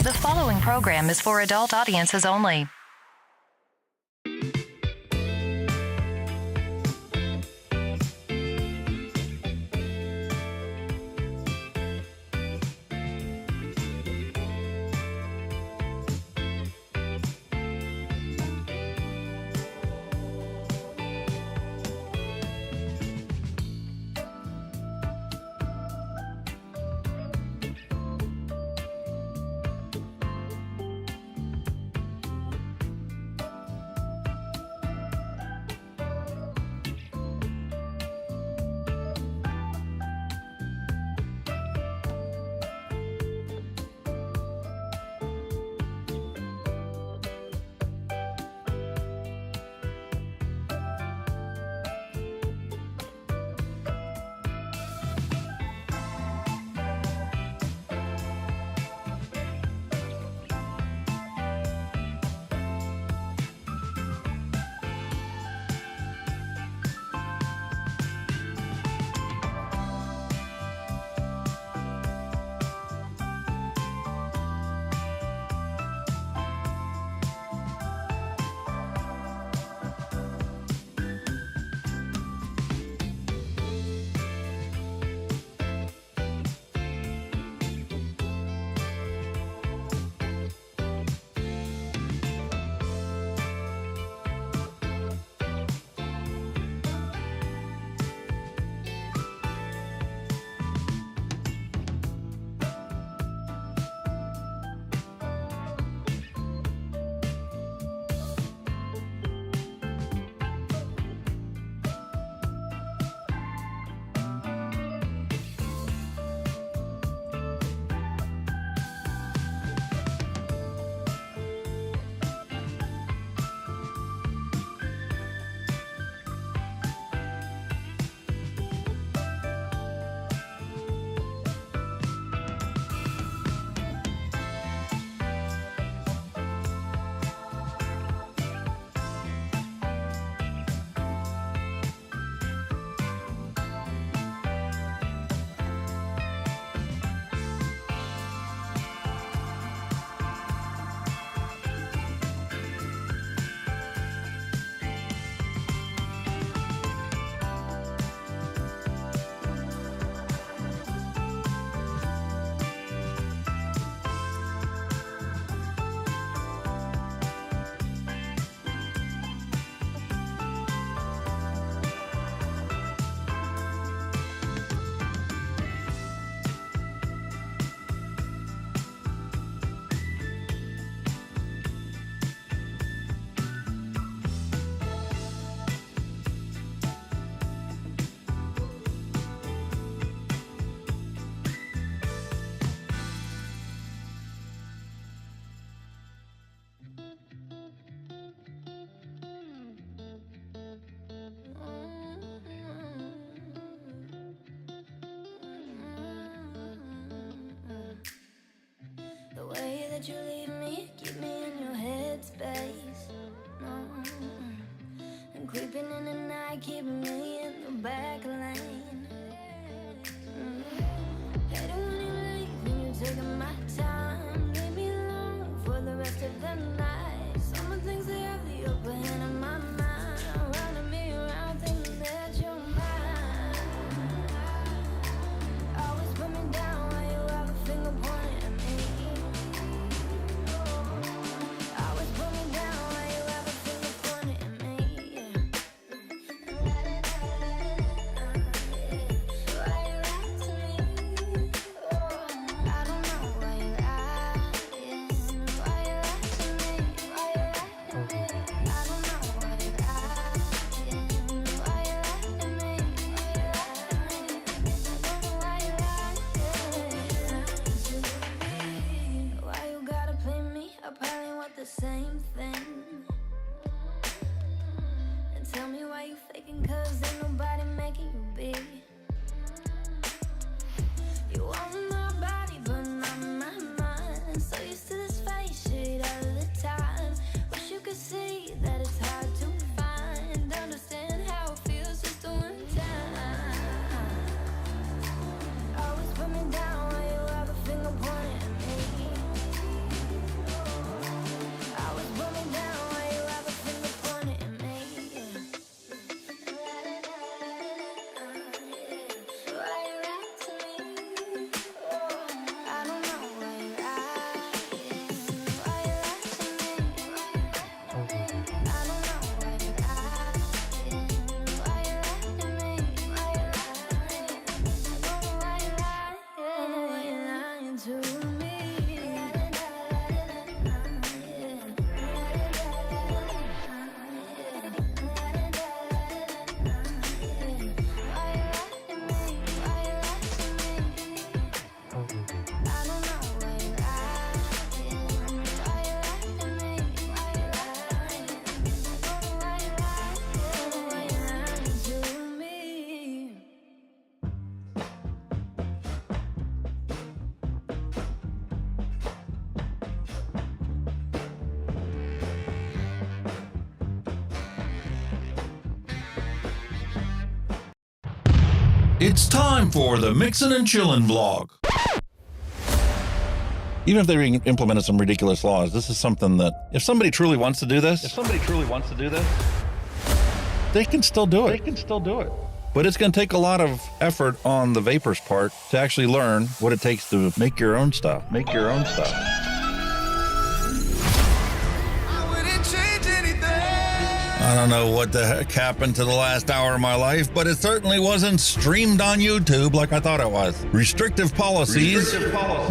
The following program is for adult audiences only. You leave me, keep me in your headspace. And creeping in the night, keeping me in the back lane. Hate it when you leave, when you're taking my time. Leave me alone for the rest of the night. Some things they have the upper hand in my mind, running me around thinking that you're mine. Always put me down while you have a finger pointing at me. Always put me down while you have a finger pointing at me. It's time for the Mixin and Chillin vlog. Even if they implemented some ridiculous laws, this is something that if somebody truly wants to do this, they can still do it. But it's going to take a lot of effort on the vapors' part to actually learn what it takes to make your own stuff. I don't know what the heck happened to the last hour of my life, but it certainly wasn't streamed on YouTube like I thought it was. Restrictive policies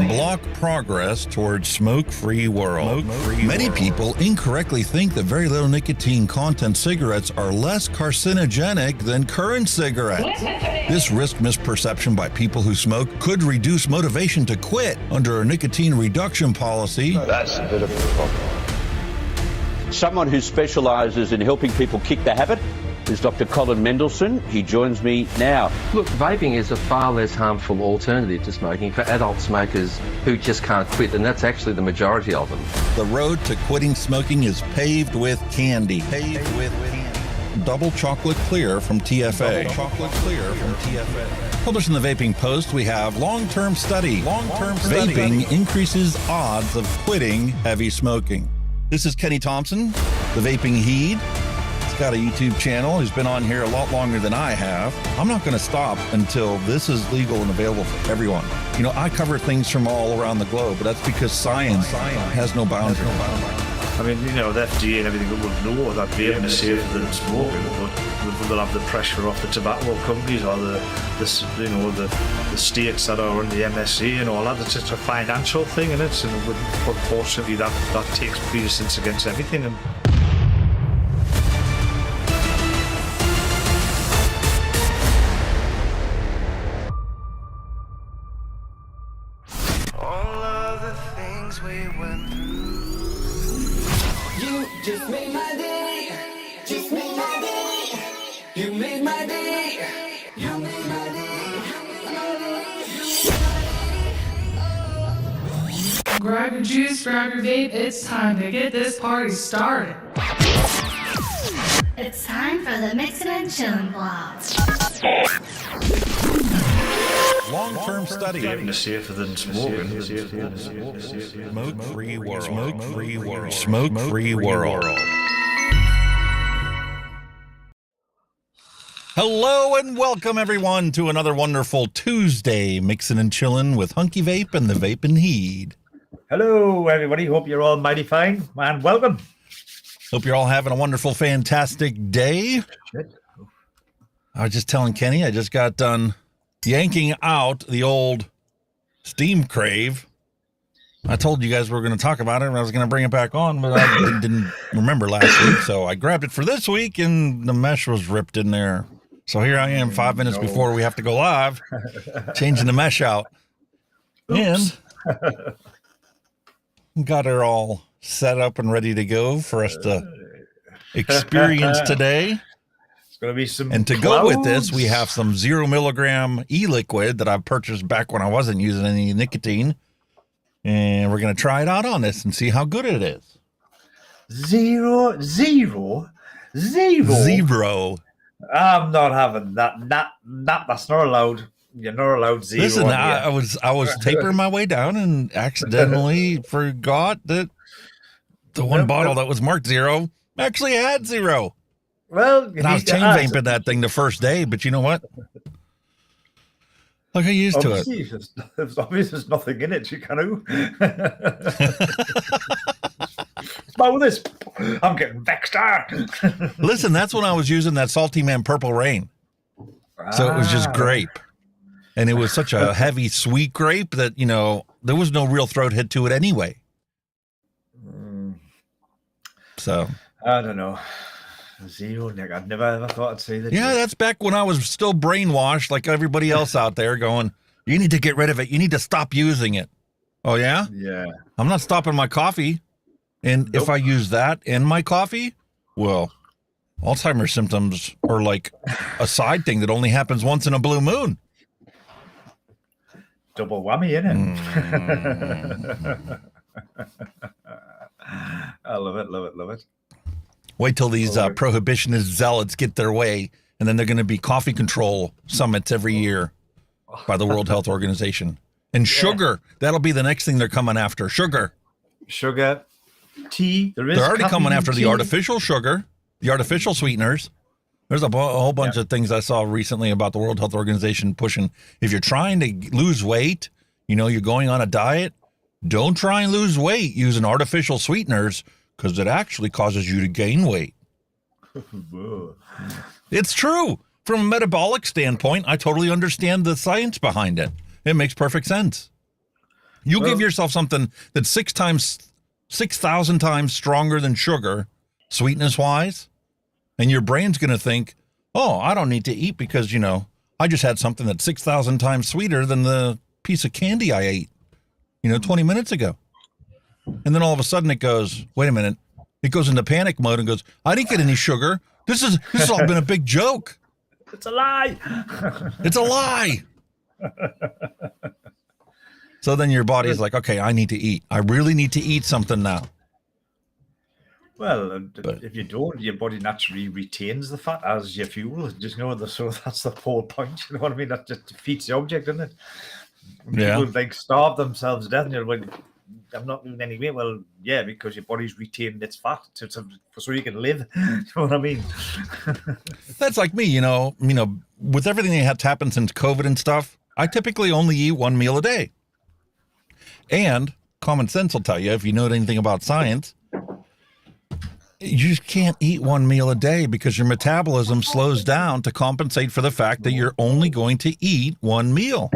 block progress towards smoke-free world. Many people incorrectly think that very little nicotine content cigarettes are less carcinogenic than current cigarettes. This risk misperception by people who smoke could reduce motivation to quit under a nicotine reduction policy. That's a bit of a problem. Someone who specialises in helping people kick the habit is Dr. Colin Mendelsohn. He joins me now. Look, vaping is a far less harmful alternative to smoking for adult smokers who just can't quit, and that's actually the majority of them. The road to quitting smoking is paved with candy. Double chocolate clear from TFA. Published in the Vaping Post, we have long-term study. Vaping increases odds of quitting heavy smoking. This is Kenny Thompson, the Vaping Heed. He's got a YouTube channel. He's been on here a lot longer than I have. I'm not going to stop until this is legal and available for everyone. You know, I cover things from all around the globe, but that's because science has no boundaries. I mean, you know, the FDA and everything would know that vaping is safer than smoking, but they'll have the pressure off the tobacco companies or the states that are on the MSA and all that. It's just a financial thing, and it's, unfortunately that takes precedence against everything. And All of the things we went through. You just made my day. Just made my day. You made my day. You made my day. Grab your juice, grab your vape. It's time to get this party started. It's time for the Mixin and Chillin vlog. Long-term study. vaping is safer than smoking. Smoke-free world. Smoke-free world. Hello and welcome everyone to another wonderful Tuesday Mixin' and Chillin' with Hunky Vape and the Vaping Heed. Hello, everybody. Hope you're all mighty fine, and welcome. Hope you're all having a wonderful, fantastic day. I was just telling Kenny, I just got done yanking out the old Steam Crave. I told you guys we were going to talk about it and I was going to bring it back on, but I didn't remember last week. So I grabbed it for this week and the mesh was ripped in there. So here I am 5 minutes before we have to go live, changing the mesh out. Oops. And got her all set up and ready to go for us to experience today. It's going to be some And to clouds. go with this, we have some 0 milligram e-liquid that I've purchased back when I wasn't using any nicotine. And we're going to try it out on this and see how good it is. Zero. I'm not having that. That's not allowed. You're not allowed zero. Listen, I was tapering my way down and accidentally forgot that the one bottle that was marked 0 actually had 0. Well, and I was chain vaping that thing the first day, but you know what? Look, I used to it. There's obviously there's nothing in it, you can. Smell this. I'm getting vexed. Listen, that's when I was using that Salty Man Purple Rain. So it was just grape. And it was such a heavy, sweet grape that, you know, there was no real throat hit to it anyway. So. I don't know. 0, Nick. I'd never ever thought I'd say that. Yeah, that's back when I was still brainwashed like everybody else out there going, you need to get rid of it. You need to stop using it. Oh, yeah? Yeah. I'm not stopping my coffee. And if I use that in my coffee, well, Alzheimer's symptoms are like a side thing that only happens once in a blue moon. Double whammy, innit? I love it. Wait till these prohibitionist zealots get their way And then they're going to be coffee control summits every year by the World Health Organization. And sugar, that'll be the next thing they're coming after. Sugar, tea. They're already coming after the artificial sugar, the artificial sweeteners. There's a whole bunch of things I saw recently about the World Health Organization pushing. If you're trying to lose weight, you're going on a diet, don't try and lose weight using artificial sweeteners because it actually causes you to gain weight. It's true. From a metabolic standpoint, I totally understand the science behind it. It makes perfect sense. You give yourself something that's 6,000 times stronger than sugar, sweetness-wise, and your brain's going to think, oh, I don't need to eat because, I just had something that's 6,000 times sweeter than the piece of candy I ate, 20 minutes ago. And then all of a sudden it goes, wait a minute. It goes into panic mode and goes, I didn't get any sugar. This has all been a big joke. It's a lie. It's a lie. So then your body's like, okay, I need to eat. I really need to eat something now. Well, if you don't, your body naturally retains the fat as your fuel. Just so that's the whole point. You know what I mean? That just defeats the object, doesn't it? People starve themselves to death, and you're like, I'm not doing any weight. Well, yeah, because your body's retaining its fat so you can live. You know what I mean? That's like me, with everything that's happened since COVID and stuff, I typically only eat one meal a day. And common sense will tell you, if you know anything about science, you just can't eat one meal a day because your metabolism slows down to compensate for the fact that you're only going to eat one meal.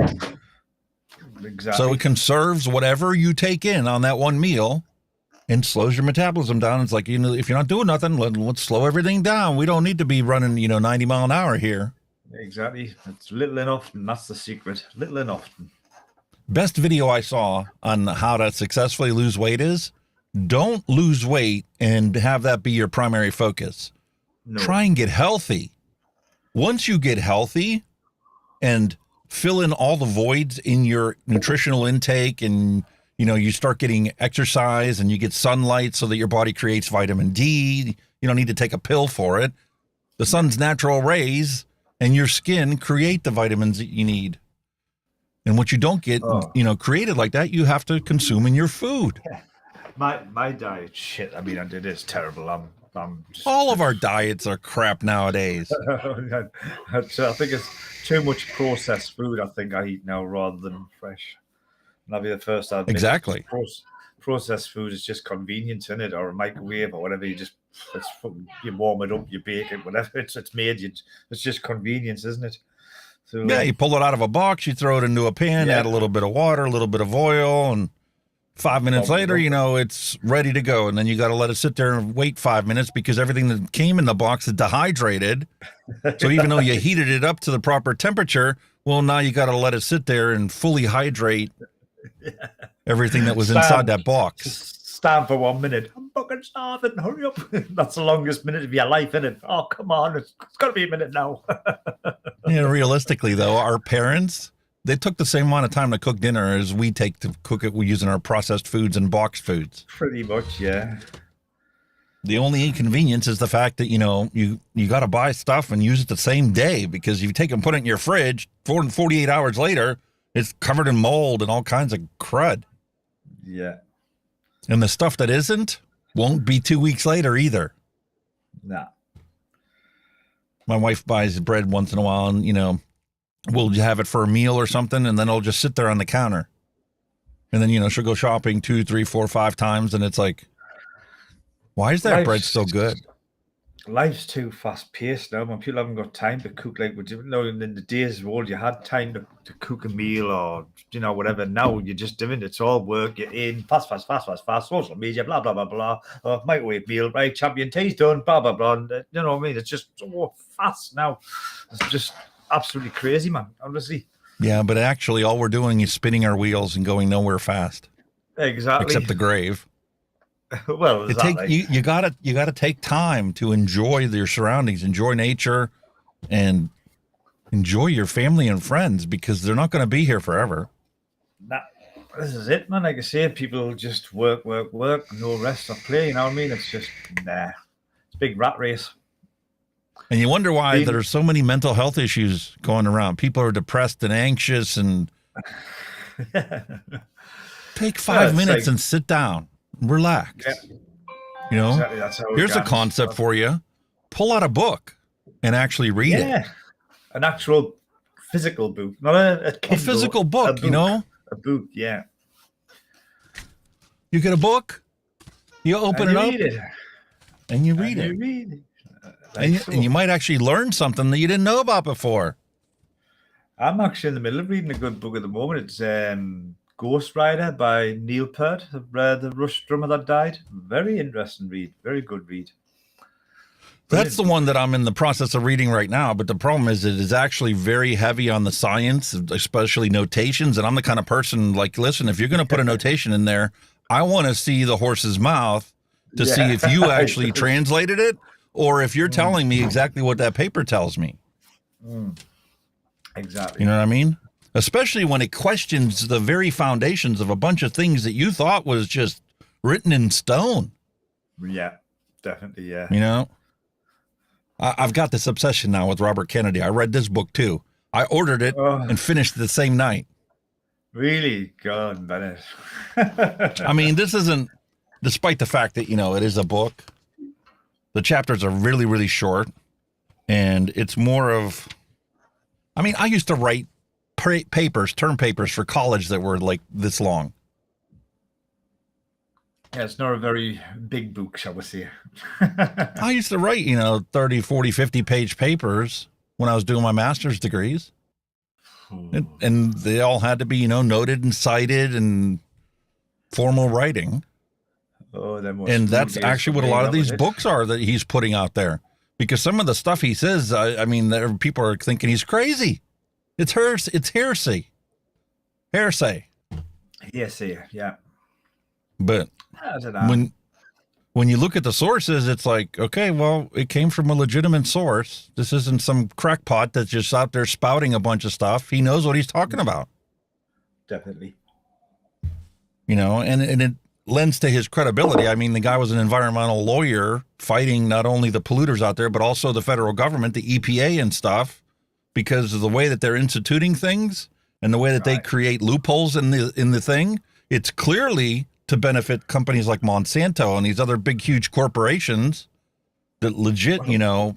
Exactly. So it conserves whatever you take in on that one meal and slows your metabolism down. It's like, if you're not doing nothing, let's slow everything down. We don't need to be running, 90 mile an hour here. Exactly. It's little and often. That's the secret. Little and often. Best video I saw on how to successfully lose weight is don't lose weight and have that be your primary focus. No. Try and get healthy. Once you get healthy and fill in all the voids in your nutritional intake and, you start getting exercise and you get sunlight so that your body creates vitamin D. You don't need to take a pill for it. The sun's natural rays and your skin create the vitamins that you need. And what you don't get, created like that, you have to consume in your food. My diet, shit. I mean, it is terrible. I'm just, all of our diets are crap nowadays. I think it's too much processed food. I think I eat now rather than fresh. And I'll be the first to admit exactly. Processed food is just convenience, isn't it? Or a microwave or whatever. You warm it up, you bake it, whatever it's made. It's just convenience, isn't it? So, yeah, you pull it out of a box, you throw it into a pan, add a little bit of water, a little bit of oil, and 5 minutes later, it's ready to go. And then you got to let it sit there and wait 5 minutes because everything that came in the box is dehydrated. So even though you heated it up to the proper temperature, well, now you got to let it sit there and fully hydrate everything that was inside that box. Stand for 1 minute. I'm fucking starving. Hurry up. That's the longest minute of your life, isn't it? Oh, come on. It's got to be a minute now. Realistically, though, our parents, they took the same amount of time to cook dinner as we take to cook it using our processed foods and boxed foods. Pretty much, yeah. The only inconvenience is the fact that, you got to buy stuff and use it the same day because if you take and put it in your fridge, 48 hours later, it's covered in mold and all kinds of crud. Yeah. And the stuff that isn't won't be 2 weeks later either. Nah. My wife buys bread once in a while and, we'll have it for a meal or something, and then it'll just sit there on the counter. And then, she'll go shopping 2, 3, 4, 5 times, and it's like, why is that bread so good? Life's too fast-paced now. When people haven't got time to cook, like, in the days of old, you had time to cook a meal or, whatever. Now you're just doing it. It's all work. You're in fast, social media, blah, blah, blah, blah. Microwave meal, right? Champion tea's done, blah, blah, blah. And, you know what I mean? It's just so fast now. It's just absolutely crazy, man, honestly. Yeah, but actually all we're doing is spinning our wheels and going nowhere fast. Exactly. Except the grave. Well, you gotta take time to enjoy your surroundings, enjoy nature, and enjoy your family and friends because they're not going to be here forever. This is it, man. Like I say, people just work, no rest or play. You know what I mean? It's just it's a big rat race. And you wonder why there's so many mental health issues going around. People are depressed and anxious, and take 5 minutes and sit down, relax. Yeah. You know, Exactly, that's how it here's a goes. concept for you. Pull out a book and actually read it. An actual physical book, not a Kindle, physical book, you know? A book, yeah. You get a book, you open it up, and you read it. You read it. And you might actually learn something that you didn't know about before. I'm actually in the middle of reading a good book at the moment. It's Ghost Rider by Neil Peart, the Rush drummer that died. Very interesting read. Very good read. That's the one that I'm in the process of reading right now. But the problem is it is actually very heavy on the science, especially notations. And I'm the kind of person like, listen, if you're going to put a notation in there, I want to see the horse's mouth to see if you actually translated it or if you're telling me exactly what that paper tells me. Exactly. You know what I mean? Especially when it questions the very foundations of a bunch of things that you thought was just written in stone. Yeah, definitely, yeah. You know? I've got this obsession now with Robert Kennedy. I read this book too. I ordered it and finished it the same night. Really? God, Bennett. I mean, this isn't, despite the fact that, you know, it is a book, the chapters are really, really short. And it's more of, I mean, I used to write term papers for college that were like this long. Yeah, it's not a very big book, shall we say. I used to write, 30, 40, 50 page papers when I was doing my master's degrees. And they all had to be, noted and cited and formal writing. And that's actually what a lot of these books are that he's putting out there. Because some of the stuff he says, people are thinking he's crazy. It's hearsay. Hearsay, yeah. But when you look at the sources, it's like, okay, well, it came from a legitimate source. This isn't some crackpot that's just out there spouting a bunch of stuff. He knows what he's talking about. Definitely. And it lends to his credibility. I mean, the guy was an environmental lawyer fighting not only the polluters out there, but also the federal government, the EPA and stuff, because of the way that they're instituting things and the way that they create loopholes in the thing. It's clearly to benefit companies like Monsanto and these other big, huge corporations that legit,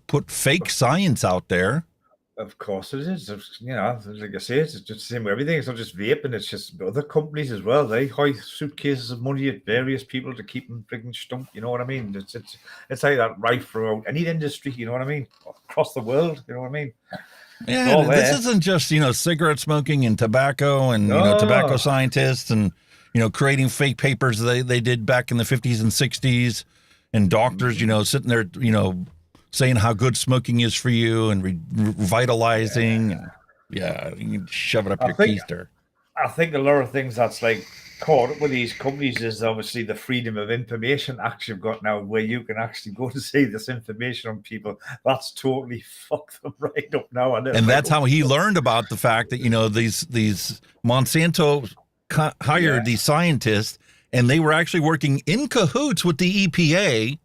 put fake science out there. Of course it is. Like I say, it's just the same with everything. It's not just vaping, it's just other companies as well. They hide suitcases of money at various people to keep them freaking stumped. You know what I mean? It's like that right throughout any industry, you know what I mean? Across the world, you know what I mean? Yeah, this isn't just, cigarette smoking and tobacco and, tobacco scientists and, creating fake papers they did back in the 50s and 60s and doctors, sitting there, saying how good smoking is for you and revitalizing. Yeah, you can shove it up your keister. I think a lot of things that's like caught up with these companies is obviously the Freedom of Information Act you've got now, where you can actually go to see this information on people. That's totally fucked them right up now. And that's how he learned about the fact that, these Monsanto hired these scientists and they were actually working in cahoots with the EPA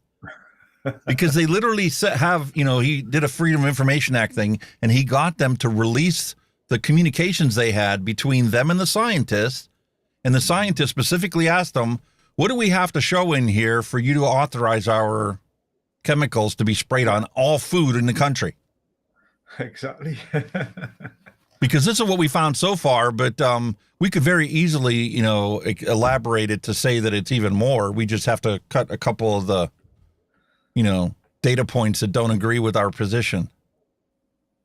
because they literally have, he did a Freedom of Information Act thing and he got them to release the communications they had between them and the scientists. And the scientists specifically asked them, what do we have to show in here for you to authorize our chemicals to be sprayed on all food in the country? Exactly. Because this is what we found so far, but we could very easily, elaborate it to say that it's even more. We just have to cut a couple of the, data points that don't agree with our position.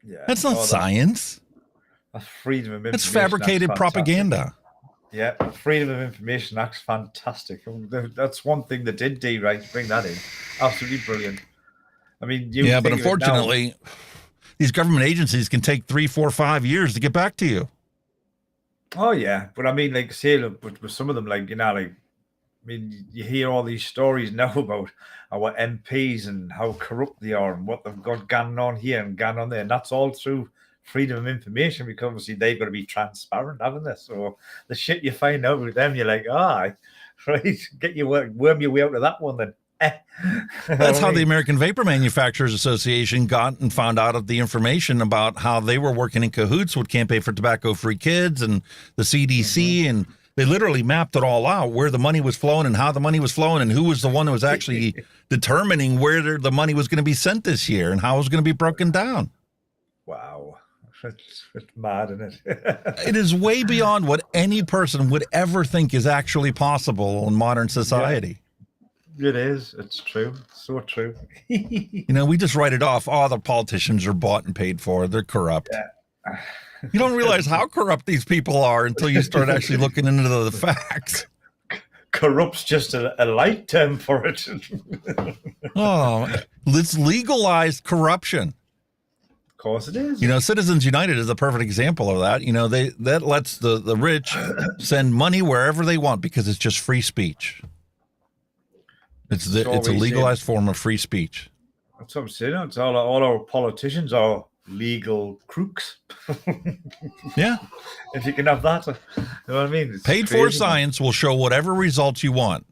Yeah, that's not science. That's Freedom of Information. It's fabricated propaganda. Yeah, Freedom of Information Act's fantastic. That's one thing that did D right. Bring that in. Absolutely brilliant. I mean, but unfortunately, these government agencies can take 3, 4, 5 years to get back to you. Oh yeah, but I mean, like, say, with some of them, you hear all these stories now about our MPs and how corrupt they are and what they've got going on here and going on there, and that's all through Freedom of Information, because obviously they've got to be transparent, haven't they? So the shit you find out with them, you're like, right, get your worm your way out of that one then. That's how the American Vapor Manufacturers Association got and found out of the information about how they were working in cahoots with Campaign for Tobacco-Free Kids and the CDC, and they literally mapped it all out, where the money was flowing and how the money was flowing and who was the one who was actually determining where the money was going to be sent this year and how it was going to be broken down. Wow. It's mad, isn't it? It is way beyond what any person would ever think is actually possible in modern society. Yeah, it is. It's true. So true. You know, we just write it off. Oh, the politicians are bought and paid for. They're corrupt. Yeah. You don't realize how corrupt these people are until you start actually looking into the facts. Corrupt's just a light term for it. Oh, it's legalized corruption. Of course it is. You know, Citizens United is a perfect example of that. You know, that lets the rich send money wherever they want because it's just free speech. It's a legalized form of free speech. That's what I'm saying. It's all our politicians are legal crooks. Yeah. If you can have that. You know what I mean? It's Paid for science will show whatever results you want.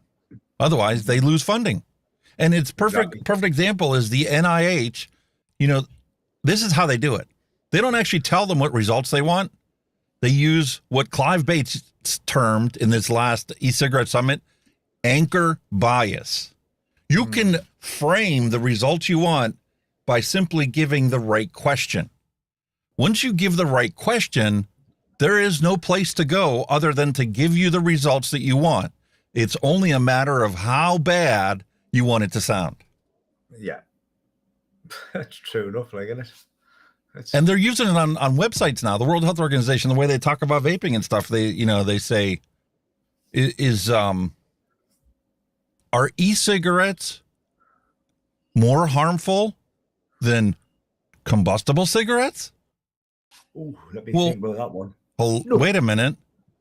Otherwise, they lose funding. And it's perfect example is the NIH. You know, this is how they do it. They don't actually tell them what results they want. They use what Clive Bates termed in this last e-cigarette summit, anchor bias. You can frame the results you want by simply giving the right question. Once you give the right question, there is no place to go other than to give you the results that you want. It's only a matter of how bad you want it to sound. Yeah. That's true enough, like, isn't it? And they're using it on websites now. The World Health Organization, the way they talk about vaping and stuff, they say, are e-cigarettes more harmful than combustible cigarettes? Oh, let me think about that one. Well, wait a minute.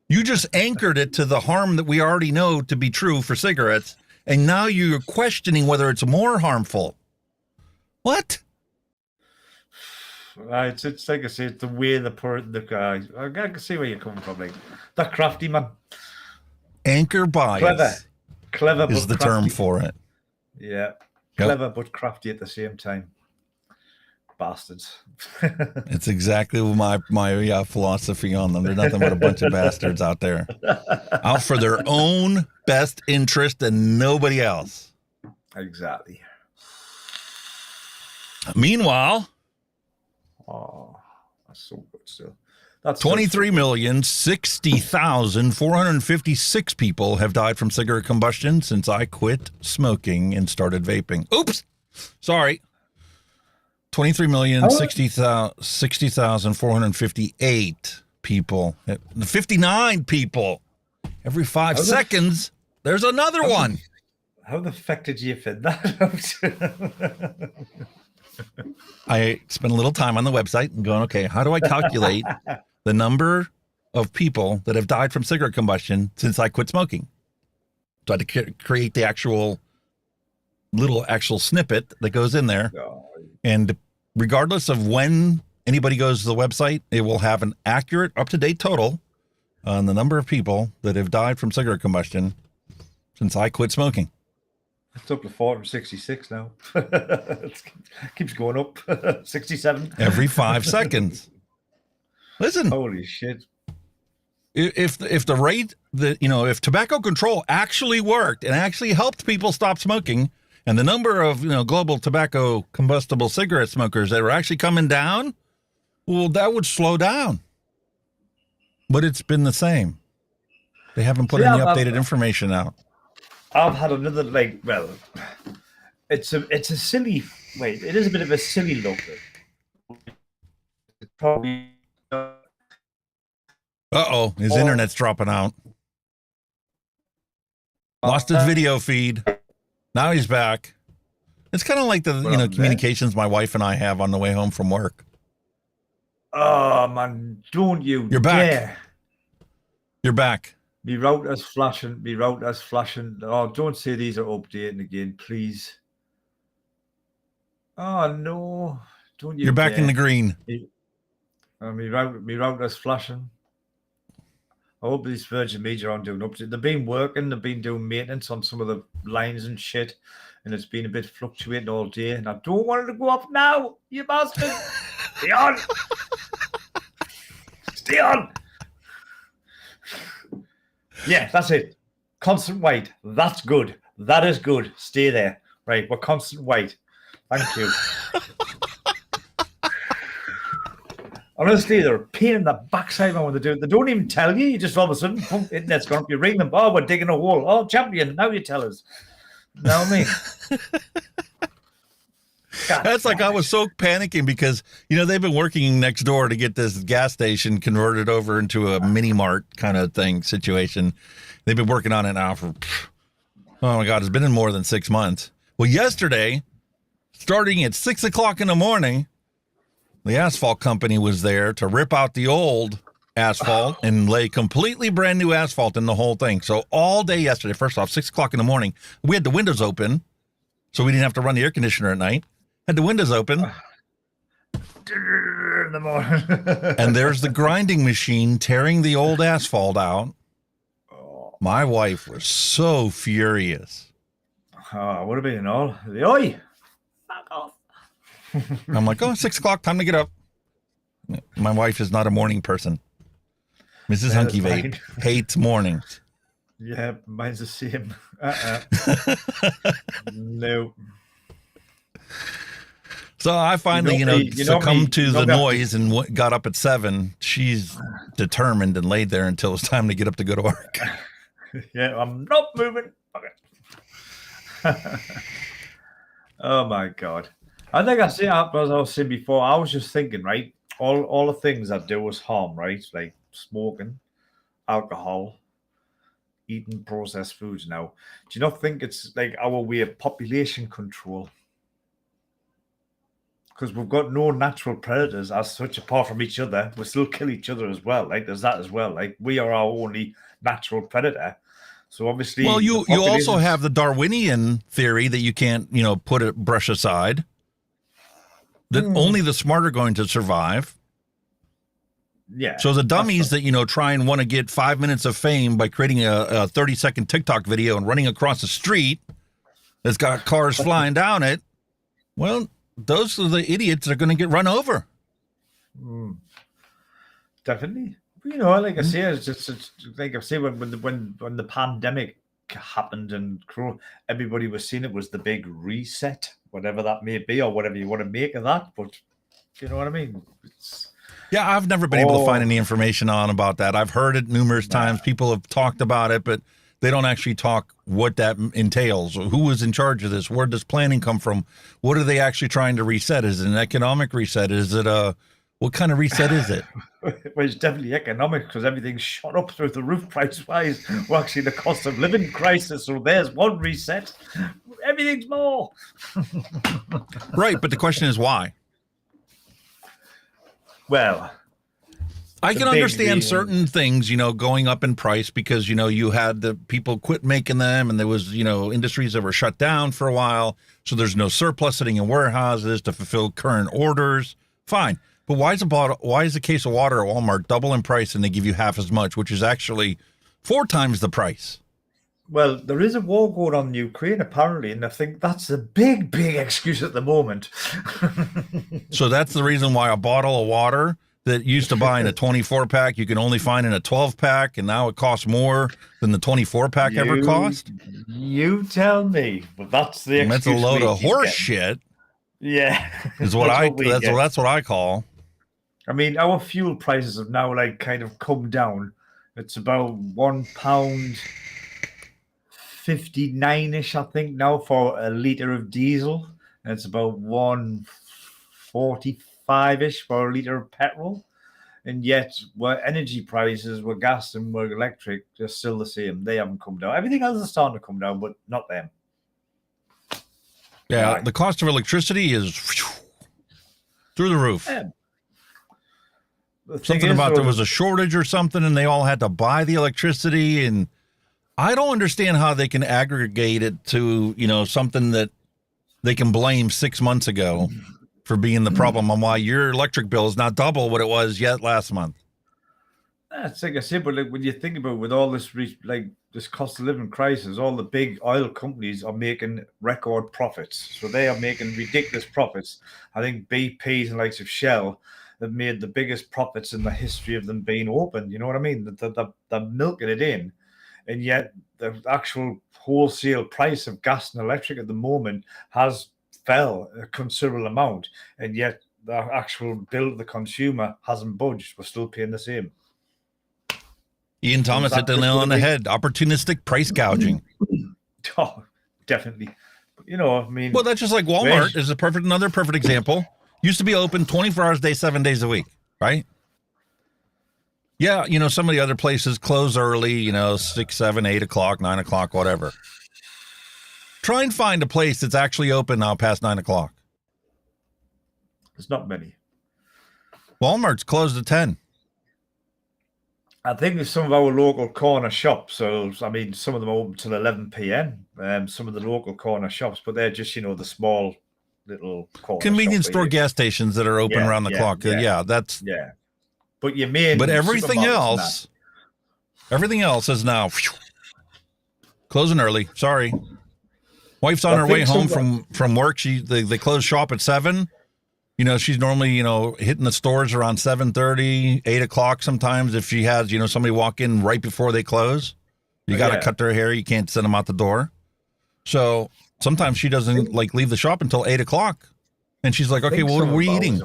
You just anchored it to the harm that we already know to be true for cigarettes, and now you're questioning whether it's more harmful. What? It's like I say, it's the way the guy. I can see where you're coming from. Like that crafty man. Anchor bias. Clever is but the crafty. term for it. Yeah. Clever but crafty at the same time. Bastards. It's exactly my philosophy on them. They're nothing but a bunch of bastards out there, out for their own best interest and nobody else. Exactly. Meanwhile, that's so good still. That's 23,060,456 people have died from cigarette combustion since I quit smoking and started vaping. Oops. Sorry. 23,060,458 people. 59 people. Every 5 seconds, there's another one. How the fuck did you fit that out? I spent a little time on the website and going, okay, how do I calculate the number of people that have died from cigarette combustion since I quit smoking? So I had to create the actual snippet that goes in there. And regardless of when anybody goes to the website, it will have an accurate, up-to-date total on the number of people that have died from cigarette combustion since I quit smoking. It's up to 466 now. It keeps going up. 67. Every 5 seconds. Listen. Holy shit. If the rate that, if tobacco control actually worked and actually helped people stop smoking, and the number of, global tobacco combustible cigarette smokers that were actually coming down, well, that would slow down. But it's been the same. They haven't put any updated information out. I've had another, it's a silly, it is a bit of a silly look. It's probably. Uh-oh, his internet's dropping out. Lost his video feed. Now he's back. It's kind of like the, communications my wife and I have on the way home from work. Oh, man, don't you You're back. dare. You're back. Me router's flashing. Oh, don't say these are updating again, please. Oh, no. Don't you You're back dare. in the green. Me router's flashing. I hope these Virgin Media aren't doing up to. They've been working, they've been doing maintenance on some of the lines and shit, and it's been a bit fluctuating all day. And I don't want it to go up now, you bastard. Stay on. Stay on. Yeah, that's it. Constant weight. That's good. That is good. Stay there. Right, we're constant weight. Thank you. Honestly, they're a pain in the backside when they do it. They don't even tell you. You just all of a sudden, boom, internet's gone up. You ring them. Oh, we're digging a hole. Oh, champion. Now you tell us. You know what I mean? That's like I was so panicking because, you know, they've been working next door to get this gas station converted over into a mini mart kind of thing situation. They've been working on it now for, oh my God, it's been in more than 6 months. Well, yesterday, starting at 6 o'clock in the morning, the asphalt company was there to rip out the old asphalt and lay completely brand new asphalt in the whole thing. So all day yesterday, first off, 6 o'clock in the morning, we had the windows open so we didn't have to run the air conditioner at night. Had the windows open. In the morning. And there's the grinding machine tearing the old asphalt out. My wife was so furious. Oh, I would have been all. Oi! Fuck off. I'm like, oh, 6 o'clock, time to get up. My wife is not a morning person. Mrs. Hunky Vape hates mornings. Yeah, mine's the same. No. So I finally, succumbed to the noise and got up at 7. She's determined and laid there until it's time to get up to go to work. Yeah, I'm not moving. Okay. Oh my God. I think as I was saying before, I was just thinking, right? All the things I do is harm, right? Like smoking, alcohol, eating processed foods now. Do you not think it's like our way of population control? Because we've got no natural predators as such apart from each other. We still kill each other as well. Like there's that as well. Like we are our only natural predator. So obviously, well, you also have the Darwinian theory that you can't, put it brush aside. That only the smart are going to survive. Yeah. So the dummies that, try and want to get 5 minutes of fame by creating a 30-second TikTok video and running across the street that's got cars flying down it, well, those are the idiots that are going to get run over. Definitely. Like I say, it's like I say, when the pandemic happened and everybody was seeing it was the big reset, whatever that may be, or whatever you want to make of that. But you know what I mean? Yeah, I've never been able to find any information about that. I've heard it numerous times. People have talked about it, but they don't actually talk what that entails. Who is in charge of this? Where does planning come from? What are they actually trying to reset? Is it an economic reset? Is it what kind of reset is it? Well, it's definitely economic because everything's shot up through the roof price-wise. Well, actually, the cost of living crisis. So there's one reset. Everything's more. Right, but the question is why? Well, I can understand certain things, going up in price because, you had the people quit making them and there was, industries that were shut down for a while. So there's no surplus sitting in warehouses to fulfill current orders. Fine. But why is a case of water at Walmart double in price and they give you half as much, which is actually 4 times the price? Well, there is a war going on in Ukraine, apparently, and I think that's a big, big excuse at the moment. So that's the reason why a bottle of water that used to buy in a 24-pack, you can only find in a 12-pack, and now it costs more than the 24-pack ever cost? You tell me. But that's the excuse. That's a load of horse shit. Yeah. Is what that's what I call. I mean, our fuel prices have now kind of come down. It's about £1.59-ish, I think, now for a litre of diesel. And it's about $1.45-ish for a litre of petrol. And yet, where energy prices, where gas and where electric, they're still the same. They haven't come down. Everything else is starting to come down, but not them. Yeah, the cost of electricity is through the roof. Yeah. Something about there was a shortage or something and they all had to buy the electricity. And I don't understand how they can aggregate it to, something that they can blame 6 months ago for being the problem on why your electric bill is not double what it was yet last month. That's like I said, but like when you think about it, with all this this cost of living crisis, all the big oil companies are making record profits. So they are making ridiculous profits. I think BP's and likes of Shell have made the biggest profits in the history of them being open. You know what I mean? They're milking it in, and yet the actual wholesale price of gas and electric at the moment has fell a considerable amount, and yet the actual bill to the consumer hasn't budged. We're still paying the same. Ian Thomas hit the nail on the head. Opportunistic price gouging. Oh, definitely. You know, I mean, well, that's just like Walmart is another perfect example. Used to be open 24 hours a day, 7 days a week, right? Yeah, you know, some of the other places close early, you know, 6, 7, 8 o'clock, 9 o'clock, whatever. Try and find a place that's actually open now past 9 o'clock. There's not many. Walmart's closed at 10. I think there's some of our local corner shops. So, I mean, some of them are open till 11 p.m. Some of the local corner shops, but they're just, you know, the small little corner convenience store gas stations that are open around the clock. Yeah, that's But you mean, but everything else is now closing early. Sorry, wife's on her way home from work. They close shop at 7. You know, she's normally, you know, hitting the stores around 7:30, 8 o'clock sometimes. If she has, you know, somebody walk in right before they close, you got to cut their hair. You can't send them out the door. So sometimes she doesn't leave the shop until 8 o'clock. And she's like, okay, well, what are you eating?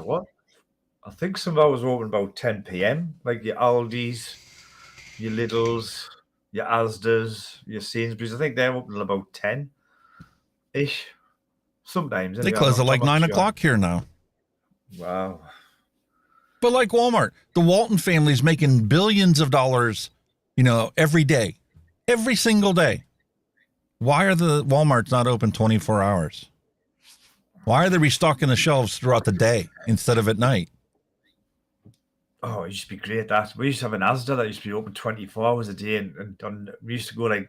I think some of ours are open about 10 p.m. Like your Aldi's, your Lidl's, your Asda's, your Sainsbury's. I think they're open about 10-ish. Sometimes. They close at 9 o'clock here now. Wow. But like Walmart, the Walton family's making billions of dollars, you know, every day, every single day. Why are the Walmarts not open 24 hours? Why are they restocking the shelves throughout the day instead of at night? Oh, it used to be great. We used to have an Asda that used to be open 24 hours a day, and we used to go if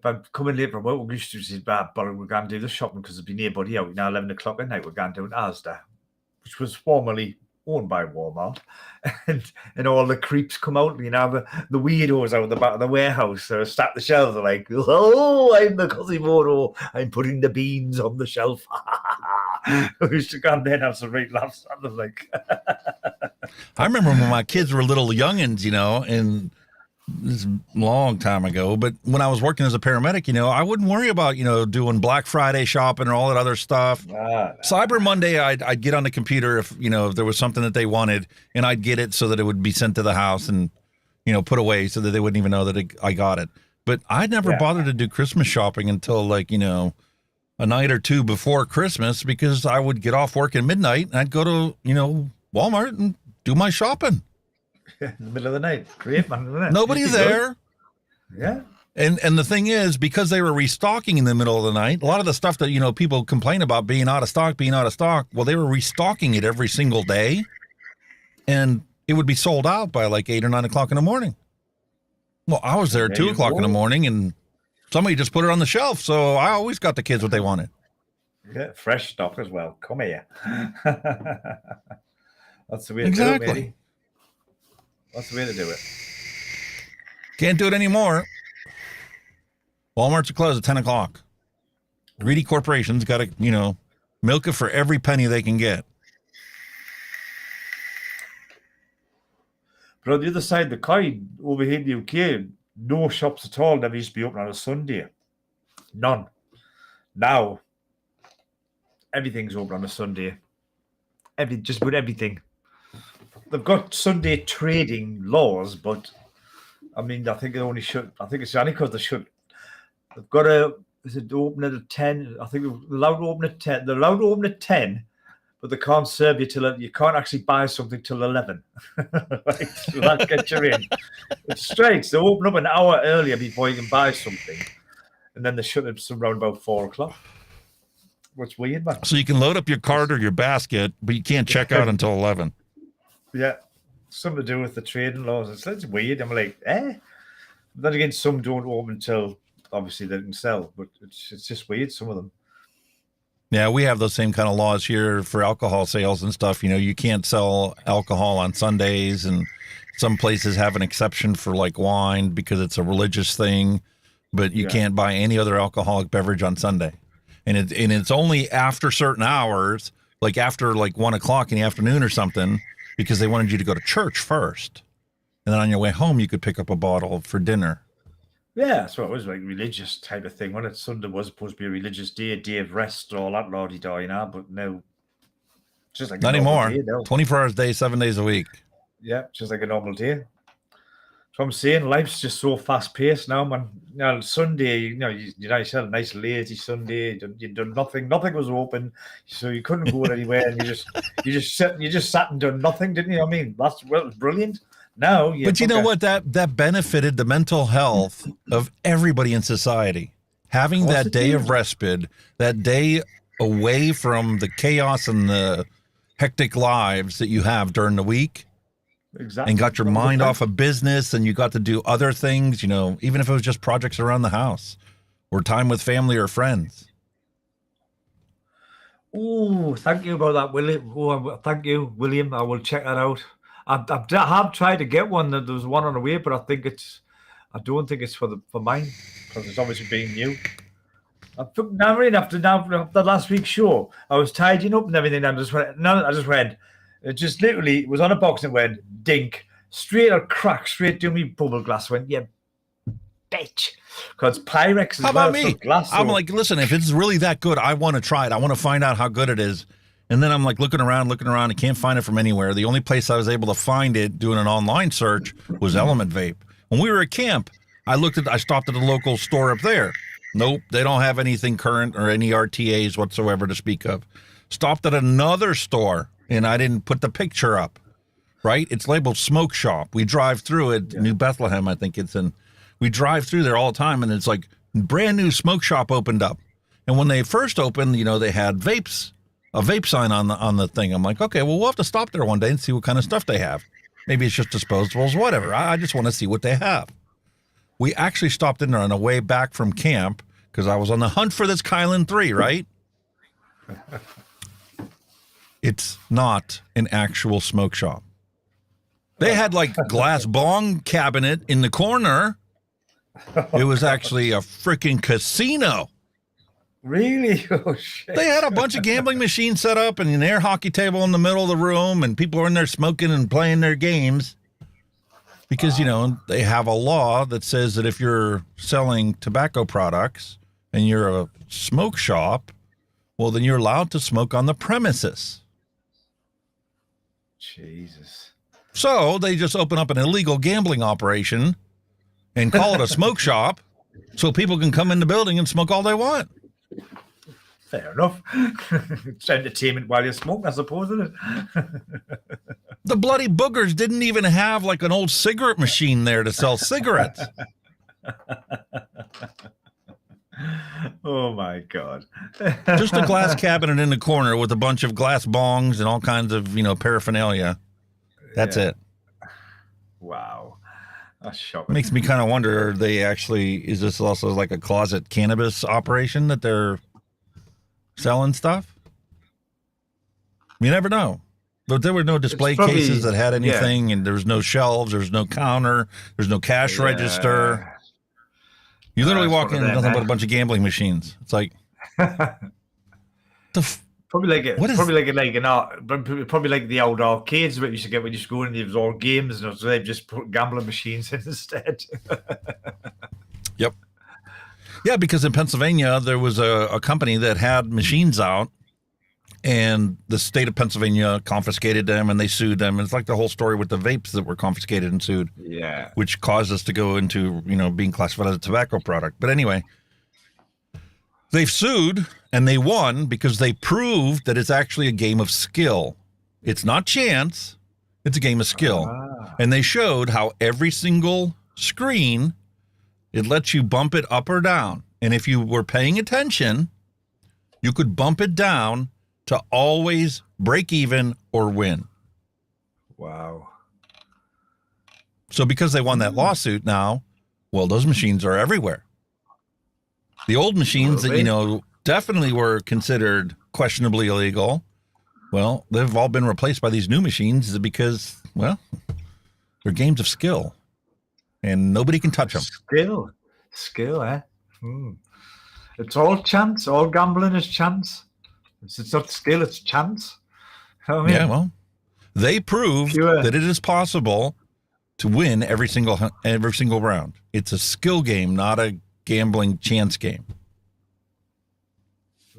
I'm coming late from work, we used to say, "But we're going to do the shopping because there'll be nobody out now. 11 o'clock at night, we're going to do an Asda," which was formerly owned by Walmart, and all the creeps come out, you know, the weirdos out the back of the warehouse, so stack the shelves, are like, "Oh, I'm the Quasimodo, I'm putting the beans on the shelf." We used to go and then have some great laughs at them, like. I remember when my kids were little youngins, you know, and this is a long time ago, but when I was working as a paramedic, you know, I wouldn't worry about, you know, doing Black Friday shopping and all that other stuff. Cyber Monday, I'd get on the computer if, you know, if there was something that they wanted, and I'd get it so that it would be sent to the house and, you know, put away so that they wouldn't even know that I got it. But I'd never bothered to do Christmas shopping until you know, a night or two before Christmas, because I would get off work at midnight and I'd go to, you know, Walmart and do my shopping. In the middle of the night. Great, man, isn't it? Nobody's there. Yeah. And the thing is, because they were restocking in the middle of the night, a lot of the stuff that, you know, people complain about being out of stock, well, they were restocking it every single day, and it would be sold out by 8 or 9 o'clock in the morning. Well, I was there at 2 o'clock in the morning, and somebody just put it on the shelf, so I always got the kids what they wanted. Yeah, fresh stock as well. Come here. That's the way to do it, matey. That's the way to do it. Can't do it anymore. Walmart's are closed at 10 o'clock. Greedy corporations got to, you know, milk it for every penny they can get. But on the other side of the coin, over here in the UK, no shops at all never used to be open on a Sunday. None. Now, everything's open on a Sunday. Just about everything. They've got Sunday trading laws, but I mean, I think they only should. I think it's only because they should. They've got is it open at 10? I think they're allowed to open at 10. They're allowed to open at 10, but they can't serve you till you can't actually buy something till 11. Right? So that gets you in. It's strange. They open up an hour earlier before you can buy something, and then they shut it around about 4 o'clock. What's weird, man? So you can load up your cart or your basket, but you can't check out until 11. Yeah, something to do with the trading laws. It's weird. I'm like, Then again, some don't open until obviously they can sell, but it's just weird. Some of them. Yeah, we have those same kind of laws here for alcohol sales and stuff. You know, you can't sell alcohol on Sundays, and Some places have an exception for like wine because it's a religious thing, but you can't buy any other alcoholic beverage on Sunday. And it's only after certain hours, like after like 1 o'clock in the afternoon or something, because they wanted you to go to church first. And then on your way home, you could pick up a bottle for dinner. Yeah, so it was like religious type of thing. When it Sunday was supposed to be a religious day, a day of rest, all that lordy-da, you know, but now it's just like Not a normal anymore. day now. 24 hours a day, 7 days a week. Yeah, just like a normal day. So I'm saying life's just so fast paced now, man. You know, Sunday, you had a nice lazy Sunday. You done nothing. Nothing was open, so you couldn't go anywhere, and you just sat and done nothing, didn't you? I mean, it was brilliant. Now, but you know what? That benefited the mental health of everybody in society. Having that day of respite, that day away from the chaos and the hectic lives that you have during the week. Exactly. And got your mind off of business, and you got to do other things, you know, even if it was just projects around the house or time with family or friends. Oh, thank you about that, William. Oh, thank you, William. I will check that out. I have tried to get one. There was one on the way, but I don't think it's for mine, because it's obviously being new. After last week's show, I was tidying up and everything. And it just literally was on a box and went dink, straight to me bubble glass. Went, yeah, bitch. Because Pyrex is how about me? Glass, I'm like, listen, if it's really that good, I want to try it. I want to find out how good it is. And then I'm like looking around. I can't find it from anywhere. The only place I was able to find it doing an online search was Element Vape. When we were at camp, I stopped at the local store up there. Nope, they don't have anything current or any RTAs whatsoever to speak of. Stopped at another store, and I didn't put the picture up, right? It's labeled Smoke Shop. We drive through it, New Bethlehem, I think it's in. We drive through there all the time, and it's like brand new smoke shop opened up. And when they first opened, you know, they had Vapes, a vape sign on the thing. I'm like, okay, well, we'll have to stop there one day and see what kind of stuff they have. Maybe it's just disposables, whatever. I just want to see what they have. We actually stopped in there on the way back from camp because I was on the hunt for this Kylan 3, right? It's not an actual smoke shop. They had like glass bong cabinet in the corner. It was actually a freaking casino. Really? Oh, shit. They had a bunch of gambling machines set up and an air hockey table in the middle of the room, and people were in there smoking and playing their games. Because, you know, they have a law that says that if you're selling tobacco products and you're a smoke shop, well, then you're allowed to smoke on the premises. Jesus. So they just open up an illegal gambling operation and call it a smoke shop so people can come in the building and smoke all they want. Fair enough. It's entertainment while you're smoking, I suppose, isn't it? The bloody boogers didn't even have like an old cigarette machine there to sell cigarettes. Oh my God. Just a glass cabinet in the corner with a bunch of glass bongs and all kinds of, you know, paraphernalia. That's it. Wow. That's shocking. Makes me kind of wonder, is this also like a closet cannabis operation that they're selling stuff? You never know. But there were no display cases that had anything, and there was no shelves, there was no counter, there's no cash register. You literally walk in and nothing but a bunch of gambling machines. It's like probably like the old arcades that you used to get when you used to go in. There was all games, and so they've just put gambling machines in instead. Yep. Yeah, because in Pennsylvania there was a company that had machines out, and the state of Pennsylvania confiscated them, and they sued them. And it's like the whole story with the vapes that were confiscated and sued. Yeah. Which caused us to go into, you know, being classified as a tobacco product. But anyway, they've sued and they won because they proved that it's actually a game of skill. It's not chance. It's a game of skill. And they showed how every single screen, it lets you bump it up or down. And if you were paying attention, you could bump it down to always break even or win. Wow. So because they won that lawsuit now, well, those machines are everywhere. The old machines that, you know, definitely were considered questionably illegal, well, they've all been replaced by these new machines because, well, They're games of skill, and nobody can touch them. Skill, eh? It's all chance. All gambling is chance. It's not skill, it's chance. You know what I mean? Yeah, well, they proved that it is possible to win every single round. It's a skill game, not a gambling chance game.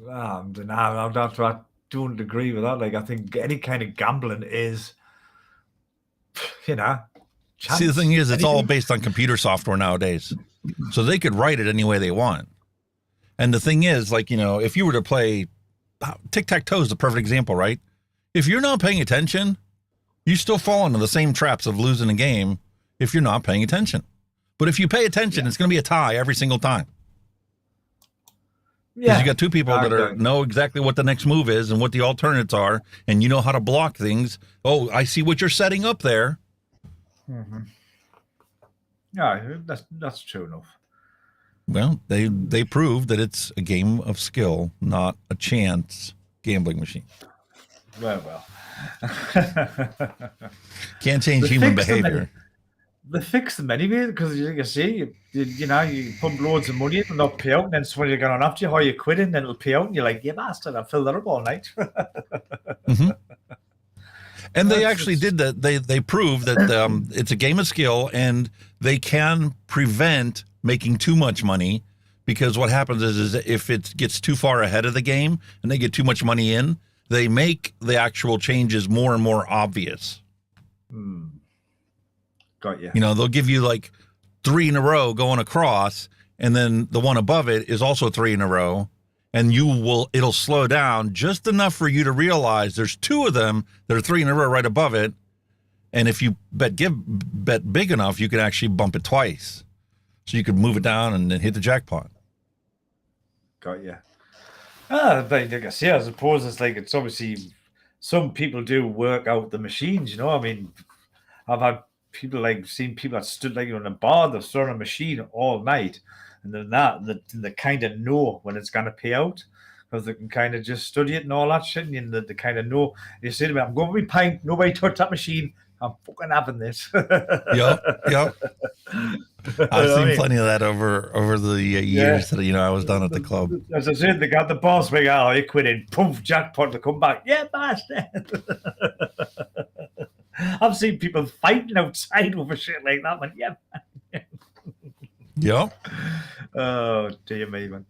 I don't agree with that. Like, I think any kind of gambling is, chance. See, the thing is, it's all based on computer software nowadays. So they could write it any way they want. And the thing is, like, if you were to play tic-tac-toe is the perfect example, right? If you're not paying attention, you still fall into the same traps of losing a game if you're not paying attention. But if you pay attention, it's going to be a tie every single time. Because you got two people that know exactly what the next move is and what the alternates are, and you know how to block things. Oh, I see what you're setting up there. Mm-hmm. Yeah, that's true enough. Well, they proved that it's a game of skill, not a chance gambling machine. Well. Can't change human behavior. They fix them anyway, because you see, you pump loads of money, it'll not pay out, and then when you're going on after you, how you quit it, and then it'll pay out, and you're like, you bastard, I filled that up all night. Mm-hmm. And they actually did that. They proved that it's a game of skill, and they can prevent making too much money, because what happens is if it gets too far ahead of the game and they get too much money in, they make the actual changes more and more obvious. Got you. They'll give you like 3 in a row going across, and then the one above it is also 3 in a row, and it'll slow down just enough for you to realize there's 2 of them that are 3 in a row right above it. And if you bet big enough, you can actually bump it twice. So you could move it down and then hit the jackpot. Got you. But like I say, I suppose it's obviously some people do work out the machines. I mean, I've had seen people that stood in a bar, they've stood on a machine all night, and then they kind of know when it's going to pay out, because they can kind of just study it and all that shit, and they kind of know. You say to me, I'm going to be pint, nobody touch that machine. I'm fucking having this. Yep. I've seen plenty of that over the years that I was down at the club. As I said, they got the boss big, you quit in, poof, jackpot to come back. Yeah, bastard. I've seen people fighting outside over shit like that, man. Yeah. Yep. Oh dear me, man.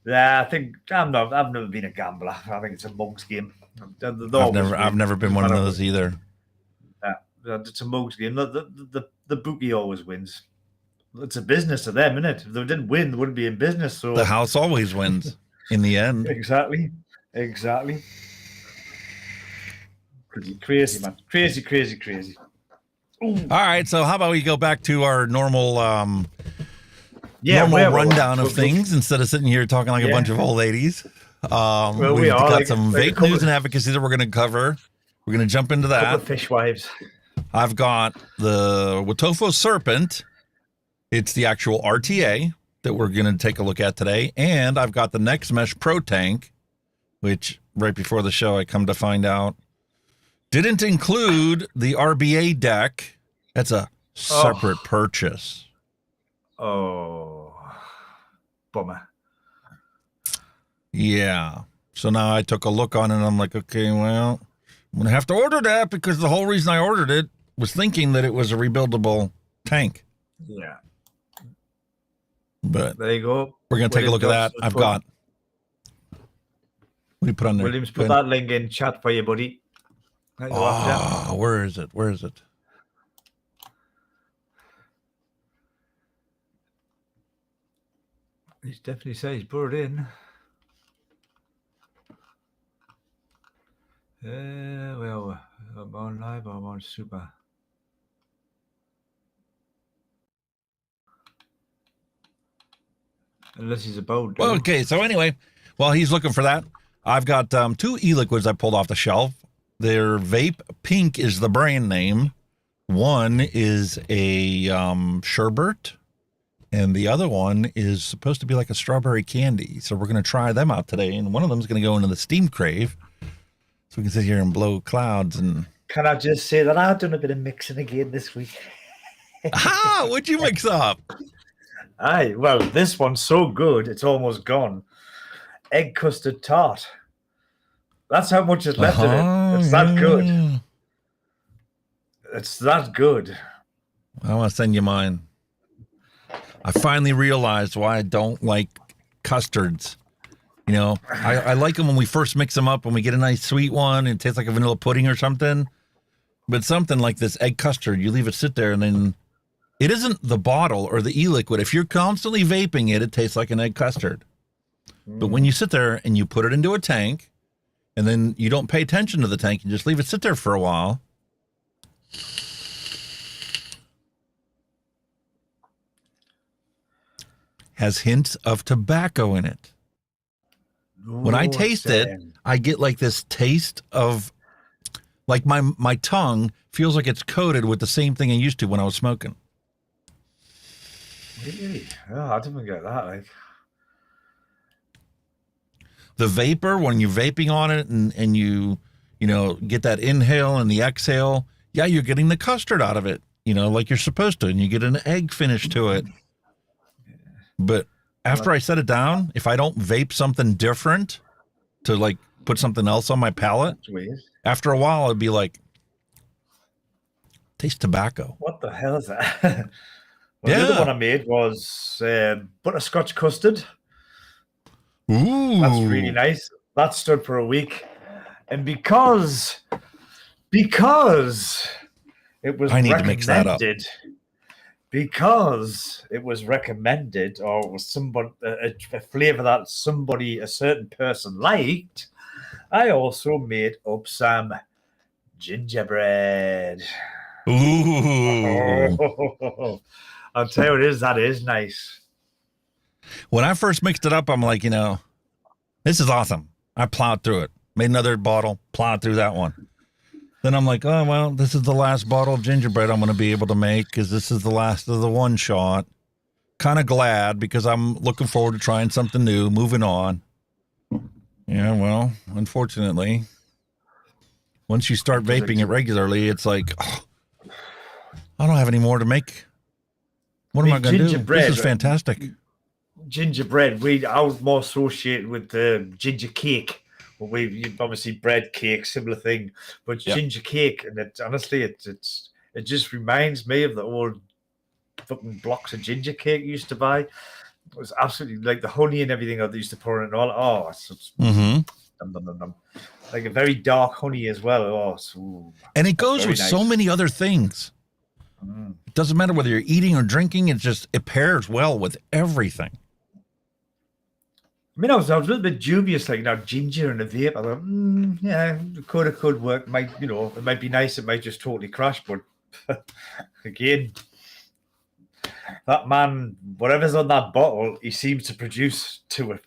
Yeah, I think I've never been a gambler. I think it's a mug's game. I've never been one of those either. It's a mug's game. The bookie always wins. It's a business to them, isn't it? If they didn't win, they wouldn't be in business. So the house always wins in the end. Exactly. Crazy, man. Crazy. Ooh. All right, so how about we go back to our normal rundown of things instead of sitting here talking like a bunch of old ladies. We've got some vape news and advocacy that we're going to cover. We're going to jump into that. A couple of fishwives. I've got the Wotofo Serpent. It's the actual RTA that we're going to take a look at today. And I've got the Next Mesh Pro Tank, which right before the show I come to find out didn't include the RBA deck. That's a separate purchase. Oh, bummer. Yeah. So now I took a look on it and I'm like, okay, well, I'm going to have to order that, because the whole reason I ordered it was thinking that it was a rebuildable tank. Yeah. But there you go. We're going to take a look at that. I've got. What do you put on there? Williams, put that link in chat for you, buddy. Where is it? He's definitely says he's put it in. Well, I'm on live, I'm on super. Unless he's about. Well, okay, so anyway, while he's looking for that, I've got 2 e-liquids I pulled off the shelf. They're Vape Pink is the brand name. One is a sherbet, and the other one is supposed to be like a strawberry candy. So we're going to try them out today, and one of them is going to go into the steam Crave, so we can sit here and blow clouds and Can I just say that I've done a bit of mixing again this week? Ah, what'd you mix up? Aye, well, this one's so good, it's almost gone. Egg custard tart. That's how much is left in it. It's that good. It's that good. I want to send you mine. I finally realized why I don't like custards. You know, I like them when we first mix them up, when we get a nice sweet one, and it tastes like a vanilla pudding or something. But something like this egg custard, you leave it sit there, and then it isn't the bottle or the e-liquid. If you're constantly vaping it, it tastes like an egg custard. But when you sit there and you put it into a tank, and then you don't pay attention to the tank, you just leave it sit there for a while. Has hints of tobacco in it. When I taste it, I get like this taste of, like my tongue feels like it's coated with the same thing I used to when I was smoking. Really? Oh, I didn't get that. Like, the vapor, when you're vaping on it and you know, get that inhale and the exhale, yeah, you're getting the custard out of it, you know, like you're supposed to, and you get an egg finish to it. But after I set it down, if I don't vape something different to like put something else on my palate, after a while it'd be like, taste tobacco. What the hell is that? Well, the other one I made was butterscotch custard. Ooh, that's really nice. That stood for a week, and because it was I need to mix that up. Because it was recommended, or it was somebody a flavor that a certain person liked, I also made up some gingerbread. Ooh. Oh, I'll tell you what it is. That is nice. When I first mixed it up, I'm like, you know, this is awesome. I plowed through it, made another bottle, plowed through that one. Then I'm like, oh, well, this is the last bottle of gingerbread I'm going to be able to make because this is the last of the one shot. Kind of glad because I'm looking forward to trying something new, moving on. Yeah, well, unfortunately, once you start vaping it regularly, it's like, oh, I don't have any more to make. What am I going to do? This is fantastic. Gingerbread, I was more associated with the ginger cake. Well, obviously bread cake, similar thing, but ginger cake, and honestly, it just reminds me of the old fucking blocks of ginger cake you used to buy. It was absolutely like the honey and everything I used to pour in and all. Oh, it's like a very dark honey as well. Oh, and it goes with so many other things. It doesn't matter whether you're eating or drinking; it pairs well with everything. I mean, I was a little bit dubious, like now ginger and a vape. I thought, yeah, it could work. Might, you know, it might be nice. It might just totally crash. But again, that man, whatever's on that bottle, he seems to produce to a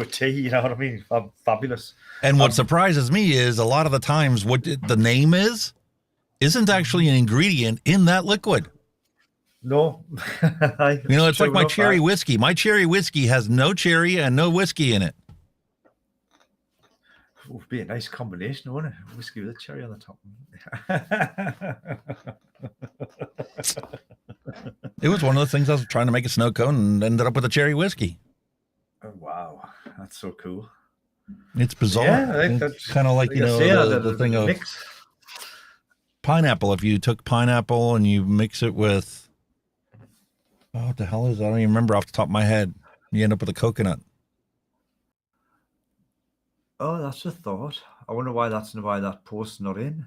T. You know what I mean? Fabulous. And what surprises me is a lot of the times what the name isn't actually an ingredient in that liquid. No. You know, it's like my cherry whiskey. My cherry whiskey has no cherry and no whiskey in it. It would be a nice combination, wouldn't it? Whiskey with a cherry on the top. It was one of the things I was trying to make a snow cone and ended up with a cherry whiskey. Oh, wow. That's so cool. It's bizarre. Yeah, I think it's kind of like, you know, the thing of pineapple. If you took pineapple and you mix it with, oh, what the hell is that? I don't even remember off the top of my head. You end up with a coconut. Oh, that's a thought. I wonder why that post's not in.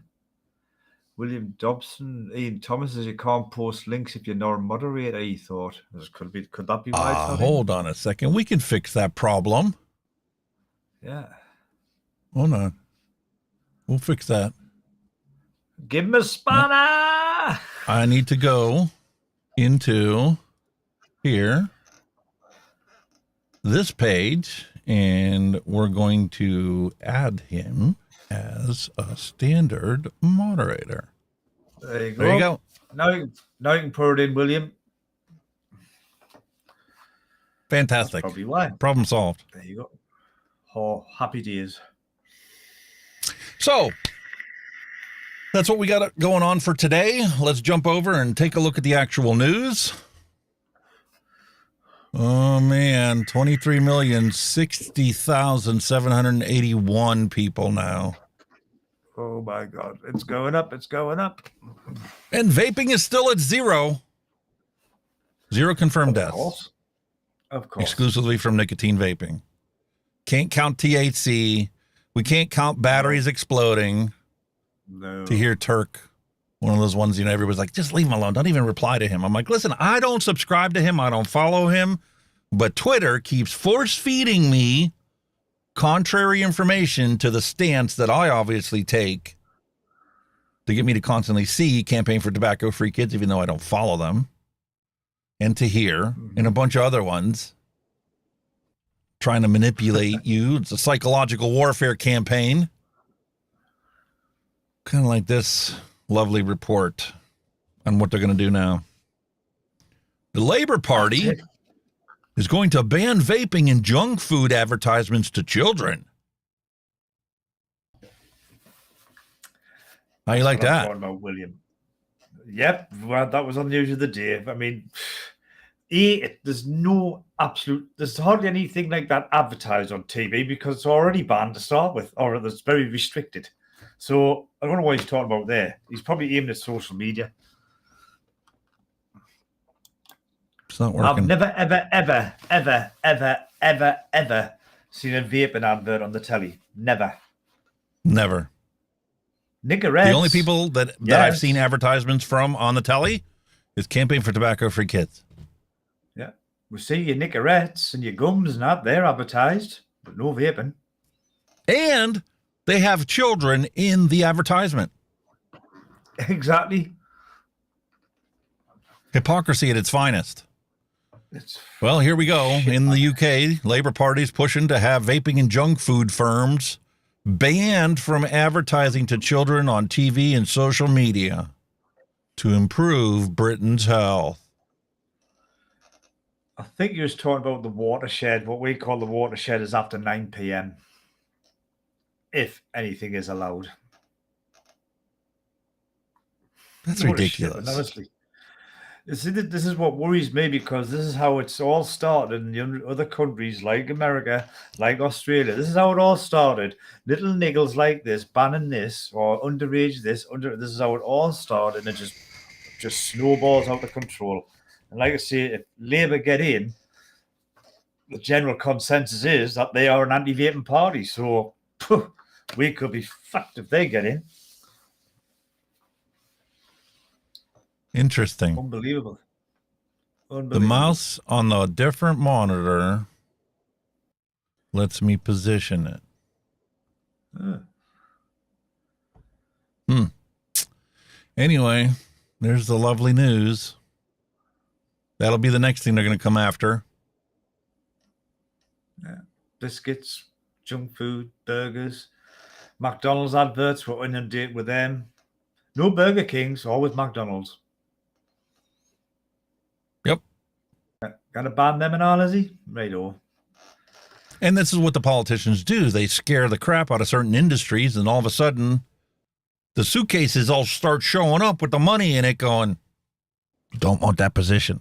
William Dobson, Ian Thomas says you can't post links if you're not a moderator. He thought could that be why? Hold on a second. We can fix that problem. Yeah. Hold on. We'll fix that. Give him a spanner. I need to go into here, this page, and we're going to add him as a standard moderator. There you go. There you go. Now you can pour it in, William. Fantastic. That's probably why. Problem solved. There you go. Oh, happy days. So, That's what we got going on for today. Let's jump over and take a look at the actual news. Oh, man. 23,060,781 people now. Oh, my God. It's going up. It's going up. And vaping is still at zero. Zero confirmed deaths. Of course. Exclusively from nicotine vaping. Can't count THC. We can't count batteries exploding. No. To hear Turk, one of those ones, you know, everybody's like, just leave him alone. Don't even reply to him. I'm like, listen, I don't subscribe to him. I don't follow him. But Twitter keeps force feeding me contrary information to the stance that I obviously take to get me to constantly see Campaign for Tobacco-Free Kids, even though I don't follow them, and to hear, and a bunch of other ones trying to manipulate you. It's a psychological warfare campaign. Kind of like this lovely report on what they're going to do now. The Labor Party is going to ban vaping and junk food advertisements to children. How you like that? Talking about, William. Yep, well, that was on the news of the day. I mean, there's hardly anything like that advertised on TV because it's already banned to start with, or it's very restricted. So I don't know what he's talking about there. He's probably aiming at social media. It's not working. I've never, ever seen a vaping advert on the telly. Never. Never. Nicorettes. The only people that I've seen advertisements from on the telly is Campaign for Tobacco-Free Kids. Yeah. We see your Nicorettes and your gums and that. They're advertised, but no vaping. And they have children in the advertisement. Exactly. Hypocrisy at its finest. Well, here we go. In the UK, Labour Party's pushing to have vaping and junk food firms banned from advertising to children on TV and social media to improve Britain's health. I think you was talking about the watershed. What we call the watershed is after 9 p.m. if anything is allowed. That's ridiculous. Honestly. This is what worries me because this is how it's all started in other countries like America, like Australia. This is how it all started. Little niggles like this, banning this or underage this. This is how it all started, and it just snowballs out of control. And like I say, if Labour get in, the general consensus is that they are an anti-vaping party. So we could be fucked if they get in. Interesting. Unbelievable. The mouse on the different monitor lets me position it. Anyway, there's the lovely news. That'll be the next thing they're going to come after. Yeah. Biscuits, junk food, burgers, McDonald's adverts. We're inundated with them. No Burger Kings, always McDonald's. Yep. Gonna ban them and all, is he? Right-o. And this is what the politicians do. They scare the crap out of certain industries, and all of a sudden, the suitcases all start showing up with the money in it going, you don't want that position.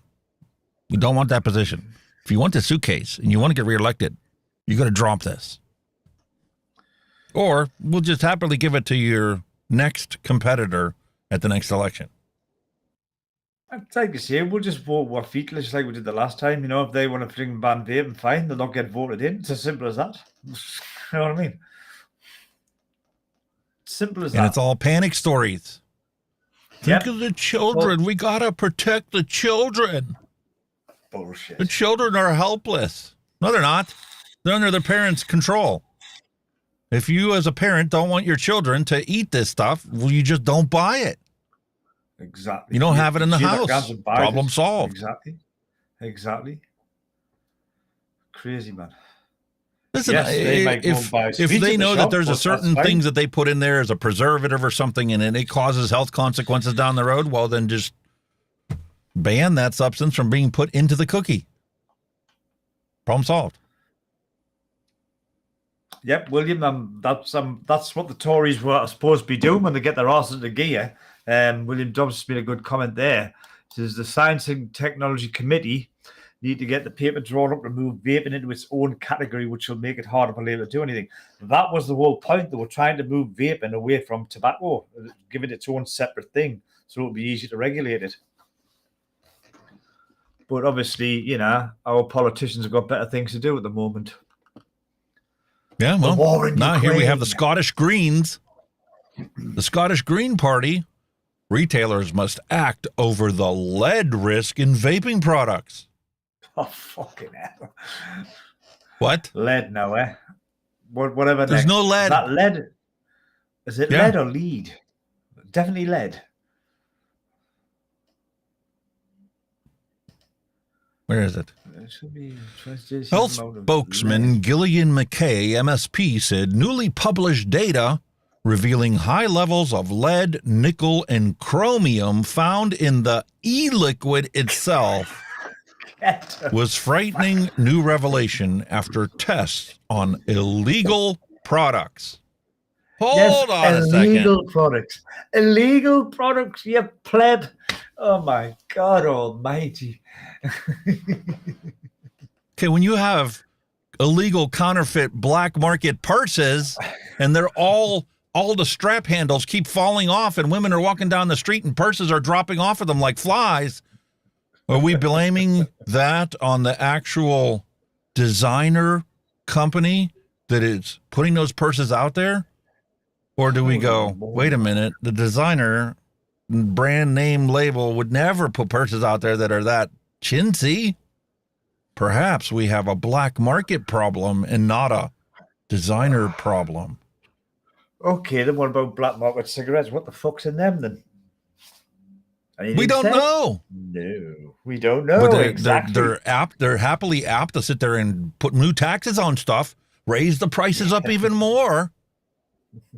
You don't want that position. If you want the suitcase and you want to get reelected, you got to drop this. Or we'll just happily give it to your next competitor at the next election. I'd like to say we'll just vote with our feet just like we did the last time. You know, if they want to bring ban vaping, fine, they'll not get voted in. It's as simple as that. You know what I mean? Simple as that. And it's all panic stories. Think of the children. Well, we got to protect the children. Bullshit. The children are helpless. No, they're not. They're under their parents' control. If you as a parent don't want your children to eat this stuff, well, you just don't buy it. Exactly. You don't have it in the house. Problem solved. Exactly. Crazy, man. Listen, yes, if they know that there's a certain things that they put in there as a preservative or something and it causes health consequences down the road, well, then just ban that substance from being put into the cookie. Problem solved. Yep, William. That's what the Tories were supposed to be doing when they get their arse into gear. William Dobbs has made a good comment there. He says the Science and Technology Committee need to get the paper drawn up to move vaping into its own category, which will make it harder for Labour to do anything. That was the whole point. They were trying to move vaping away from tobacco, give it its own separate thing, so it'll be easy to regulate it. But obviously, you know, our politicians have got better things to do at the moment. Yeah, well, now here we have the Ukraine. Scottish Greens. The Scottish Green Party. Retailers must act over the lead risk in vaping products. Oh, fucking hell. What? Lead now, eh? Whatever. There's next. no lead. Is that lead? Is it Yeah. lead or lead? Definitely lead. Where is it? It should be transducing Health amount of spokesman lead. Gillian McKay, MSP, said newly published data revealing high levels of lead, nickel, and chromium found in the e-liquid itself was frightening new revelation after tests on illegal products. Hold on a second. Illegal products. Illegal products, you pleb. Oh my God almighty. Okay, when you have illegal counterfeit black market purses and they're all the strap handles keep falling off and women are walking down the street and purses are dropping off of them like flies, are we blaming that on the actual designer company that is putting those purses out there? Or do we go, wait a minute, the designer brand name label would never put purses out there that are that chintzy? Perhaps we have a black market problem and not a designer problem. Okay, then what about black market cigarettes? What the fuck's in them then? We don't know. No, we don't know. But Exactly. they're happily apt to sit there and put new taxes on stuff, raise the prices up even more.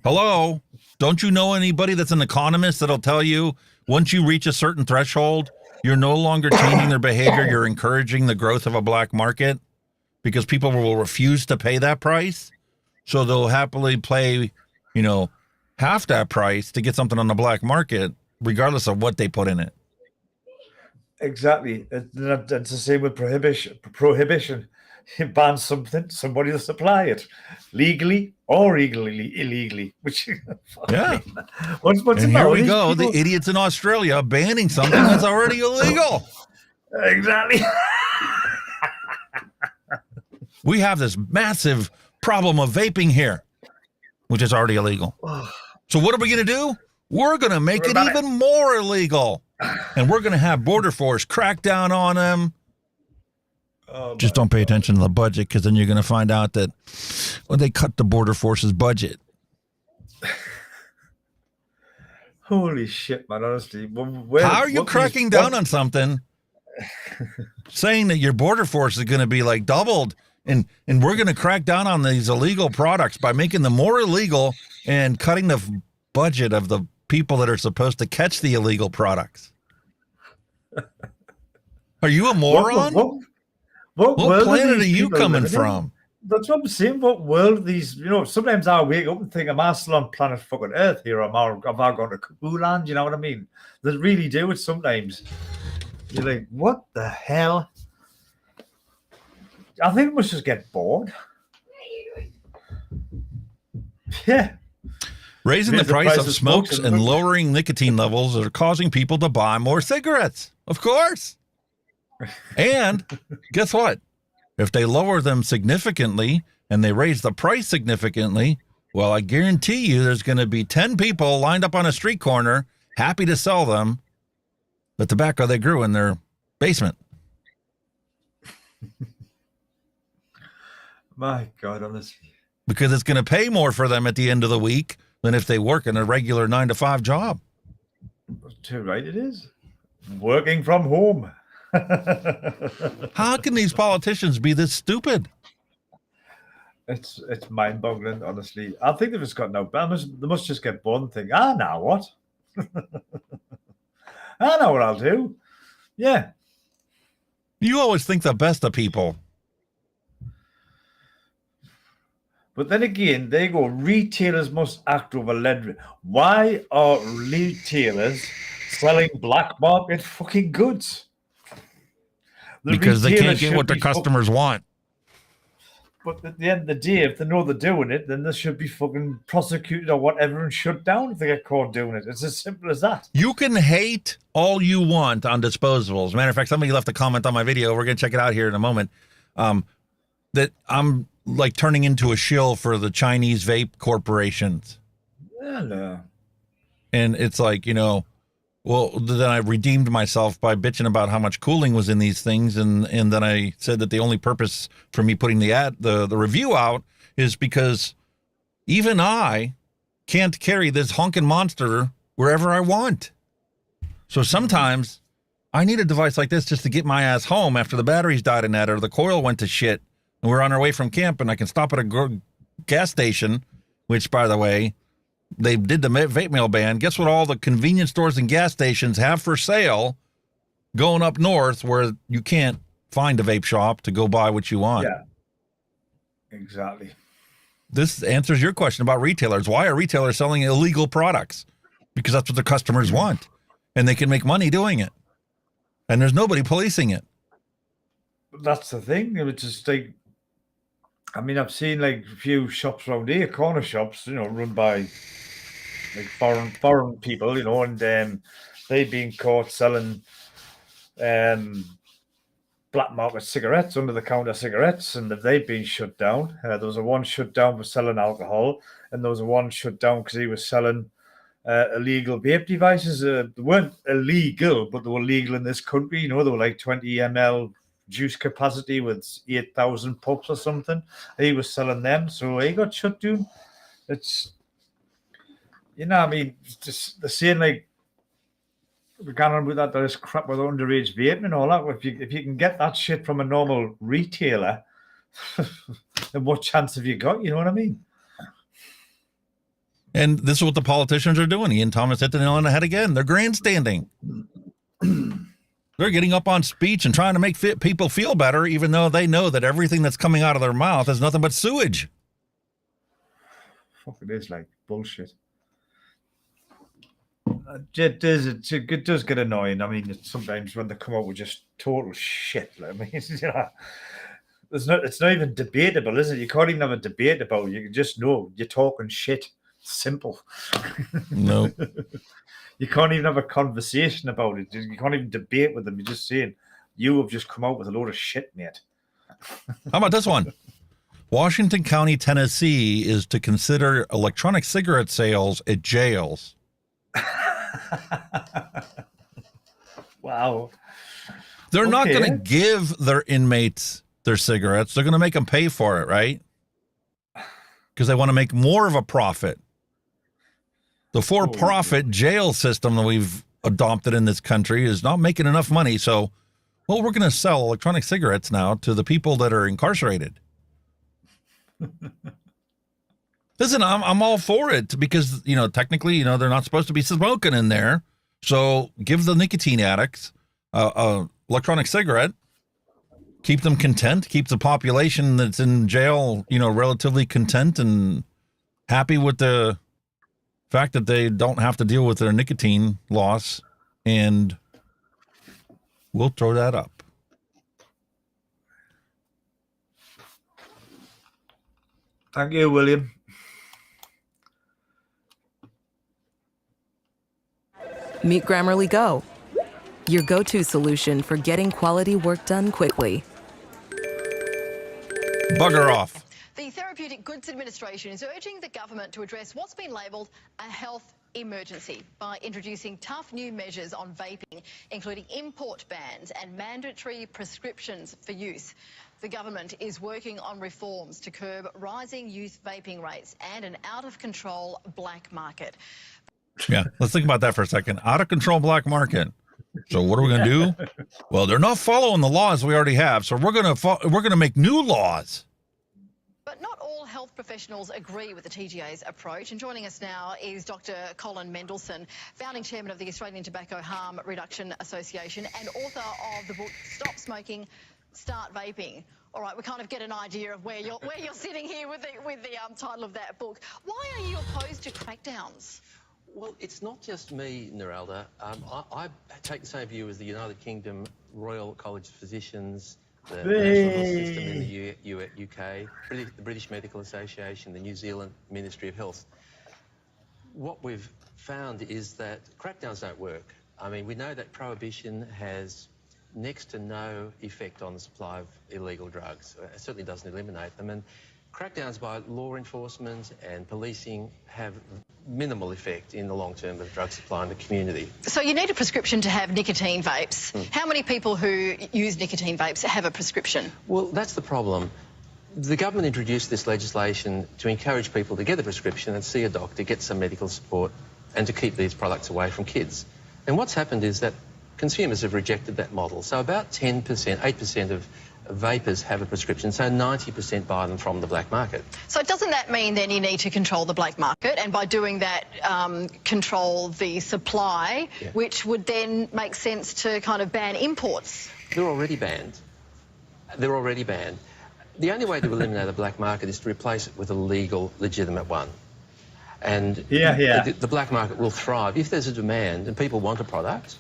Hello? Don't you know anybody that's an economist that'll tell you once you reach a certain threshold, you're no longer changing their behavior, you're encouraging the growth of a black market because people will refuse to pay that price. So they'll happily pay, you know, half that price to get something on the black market, regardless of what they put in it. Exactly. It's the same with prohibition. You ban something, somebody will supply it. Legally or illegally. Which Yeah. What's And the here matter we with go, these the people? idiots in Australia banning something that's already illegal. Exactly. We have this massive problem of vaping here, which is already illegal. So what are we going to do? We're going to make it even more illegal. And we're going to have Border Force crack down on them. Just don't pay attention to the budget, because then you're going to find out that they cut the Border Force's budget. Holy shit, man, honestly. How are you cracking down on something saying that your Border Force is going to be like doubled and we're going to crack down on these illegal products by making them more illegal and cutting the budget of the people that are supposed to catch the illegal products? Are you a moron? What planet are you coming from? That's what I'm saying. What world these, sometimes I wake up and think, am I still on planet fucking Earth here? Or have I gone to Cuckoo Land? You know what I mean? They really do it sometimes. You're like, what the hell? I think we must just get bored. Yeah. Raising the price of smokes and lowering nicotine levels are causing people to buy more cigarettes. Of course. And guess what? If they lower them significantly and they raise the price significantly, well, I guarantee you there's going to be 10 people lined up on a street corner happy to sell them the tobacco they grew in their basement. My God, honestly. Because it's going to pay more for them at the end of the week than if they work in a regular 9-to-5 job. Too right it is. Working from home. How can these politicians be this stupid? It's mind-boggling, honestly. I think they've just got no balance. They must just get bored and think, now what? I know what I'll do. Yeah. You always think the best of people. But then again, they go, retailers must act over lead. Why are retailers selling black market fucking goods? Because they can't get what their customers want. But at the end of the day, if they know they're doing it, then they should be fucking prosecuted or whatever and shut down if they get caught doing it. It's as simple as that. You can hate all you want on disposables. Matter of fact, somebody left a comment on my video. We're going to check it out here in a moment. That I'm like turning into a shill for the Chinese vape corporations. Hello. And it's like, you know, well, then I redeemed myself by bitching about how much cooling was in these things. And then I said that the only purpose for me putting the review out is because even I can't carry this honking monster wherever I want. So sometimes I need a device like this just to get my ass home after the batteries died in that or the coil went to shit and we're on our way from camp and I can stop at a gas station, which, by the way, they did the vape mail ban. Guess what all the convenience stores and gas stations have for sale going up north where you can't find a vape shop to go buy what you want? Yeah, exactly. This answers your question about retailers. Why are retailers selling illegal products? Because that's what the customers want. And they can make money doing it. And there's nobody policing it. That's the thing. It was just like, I mean, I've seen like a few shops around here, corner shops, you know, run by like foreign people, you know, and they've been caught selling black market cigarettes, under the counter cigarettes, and they've been shut down. There was a one shut down for selling alcohol, and there was a one shut down because he was selling illegal vape devices. They weren't illegal, but they were legal in this country. You know, they were like 20 ml juice capacity with 8,000 puffs or something. He was selling them, so he got shut down. It's, you know, I mean, just the saying like, we're going on with that, there's crap with underage vaping and all that. If you can get that shit from a normal retailer, then what chance have you got? You know what I mean? And this is what the politicians are doing. Ian Thomas hit the nail on the head again. They're grandstanding. They're getting up on speech and trying to make people feel better, even though they know that everything that's coming out of their mouth is nothing but sewage. Fuck, it is like bullshit. It does get annoying. I mean, sometimes when they come out with just total shit. Like, I mean, you know, it's not even debatable, is it? You can't even have a debate about it. You can just know you're talking shit. Simple. No. You can't even have a conversation about it. You can't even debate with them. You're just saying, you have just come out with a load of shit, mate. How about this one? Washington County, Tennessee is to consider electronic cigarette sales at jails. Wow. They're not going to give their inmates their cigarettes. They're going to make them pay for it, right? Because they want to make more of a profit. The for-profit jail system that we've adopted in this country is not making enough money. So, well, we're going to sell electronic cigarettes now to the people that are incarcerated. Listen, I'm all for it because, you know, technically, you know, they're not supposed to be smoking in there. So give the nicotine addicts electronic cigarette, keep them content, keep the population that's in jail, you know, relatively content and happy with the fact that they don't have to deal with their nicotine loss, and we'll throw that up. Thank you, William. Meet Grammarly Go, your go-to solution for getting quality work done quickly. Bugger off. The Therapeutic Goods Administration is urging the government to address what's been labelled a health emergency by introducing tough new measures on vaping, including import bans and mandatory prescriptions for use. The government is working on reforms to curb rising youth vaping rates and an out-of-control black market. Yeah, let's think about that for a second. Out-of-control black market. So what are we going to do? Well, they're not following the laws we already have, so we're going to make new laws. But not all health professionals agree with the TGA's approach. And joining us now is Dr. Colin Mendelsohn, founding chairman of the Australian Tobacco Harm Reduction Association and author of the book Stop Smoking, start vaping. All right, we kind of get an idea of where you're sitting here with the title of that book. Why are you opposed to crackdowns? Well, it's not just me, Neralda. I take the same view as the United Kingdom Royal College of Physicians, the National Health System in the UK, the British Medical Association, the New Zealand Ministry of Health. What we've found is that crackdowns don't work. I mean, we know that prohibition has next to no effect on the supply of illegal drugs. It certainly doesn't eliminate them. And crackdowns by law enforcement and policing have minimal effect in the long term of drug supply in the community. So you need a prescription to have nicotine vapes. How many people who use nicotine vapes have a prescription? Well, that's the problem. The government introduced this legislation to encourage people to get a prescription and see a doctor, get some medical support, and to keep these products away from kids. And what's happened is that consumers have rejected that model. So about 10%, 8% of vapers have a prescription, so 90% buy them from the black market. So doesn't that mean then you need to control the black market, and by doing that control the supply, which would then make sense to kind of ban imports? They're already banned. They're already banned. The only way to eliminate a black market is to replace it with a legal, legitimate one. And the black market will thrive if there's a demand and people want a product.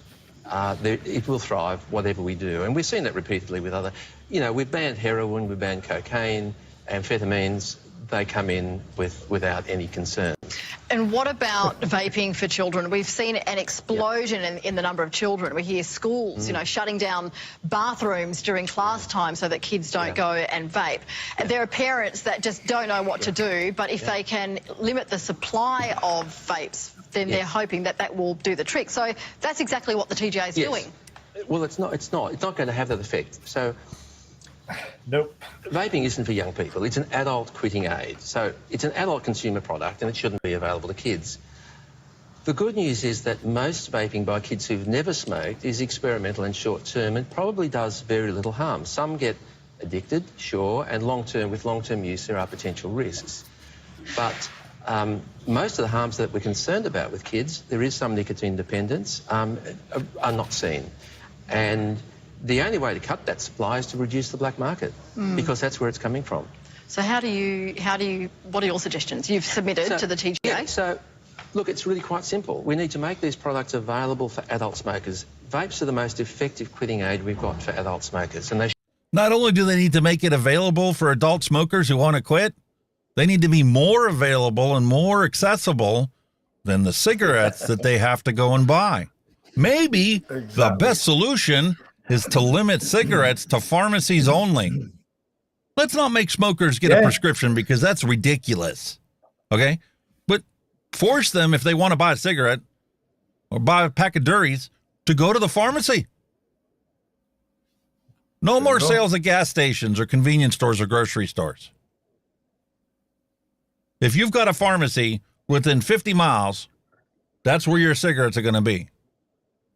It will thrive, whatever we do. And we've seen that repeatedly with other... You know, we've banned heroin, we've banned cocaine, amphetamines. They come in without any concern. And what about vaping for children? We've seen an explosion in the number of children. We hear schools, you know, shutting down bathrooms during class time so that kids don't go and vape. And there are parents that just don't know what to do, but if they can limit the supply of vapes, then they're hoping that that will do the trick. So that's exactly what the TGA is doing. Well, it's not going to have that effect. So nope. Vaping isn't for young people. It's an adult quitting aid. So it's an adult consumer product and it shouldn't be available to kids. The good news is that most vaping by kids who've never smoked is experimental and short-term and probably does very little harm. Some get addicted, sure, and with long-term use there are potential risks. But most of the harms that we're concerned about with kids, there is some nicotine dependence, are not seen. And the only way to cut that supply is to reduce the black market, because that's where it's coming from. So what are your suggestions? You've submitted to the TGA? Yeah, so, look, it's really quite simple. We need to make these products available for adult smokers. Vapes are the most effective quitting aid we've got for adult smokers. And not only do they need to make it available for adult smokers who want to quit, they need to be more available and more accessible than the cigarettes that they have to go and buy. Maybe the best solution is to limit cigarettes to pharmacies only. Let's not make smokers get a prescription because that's ridiculous, okay? But force them, if they want to buy a cigarette or buy a pack of Duries, to go to the pharmacy. No more sales at gas stations or convenience stores or grocery stores. If you've got a pharmacy within 50 miles, that's where your cigarettes are going to be.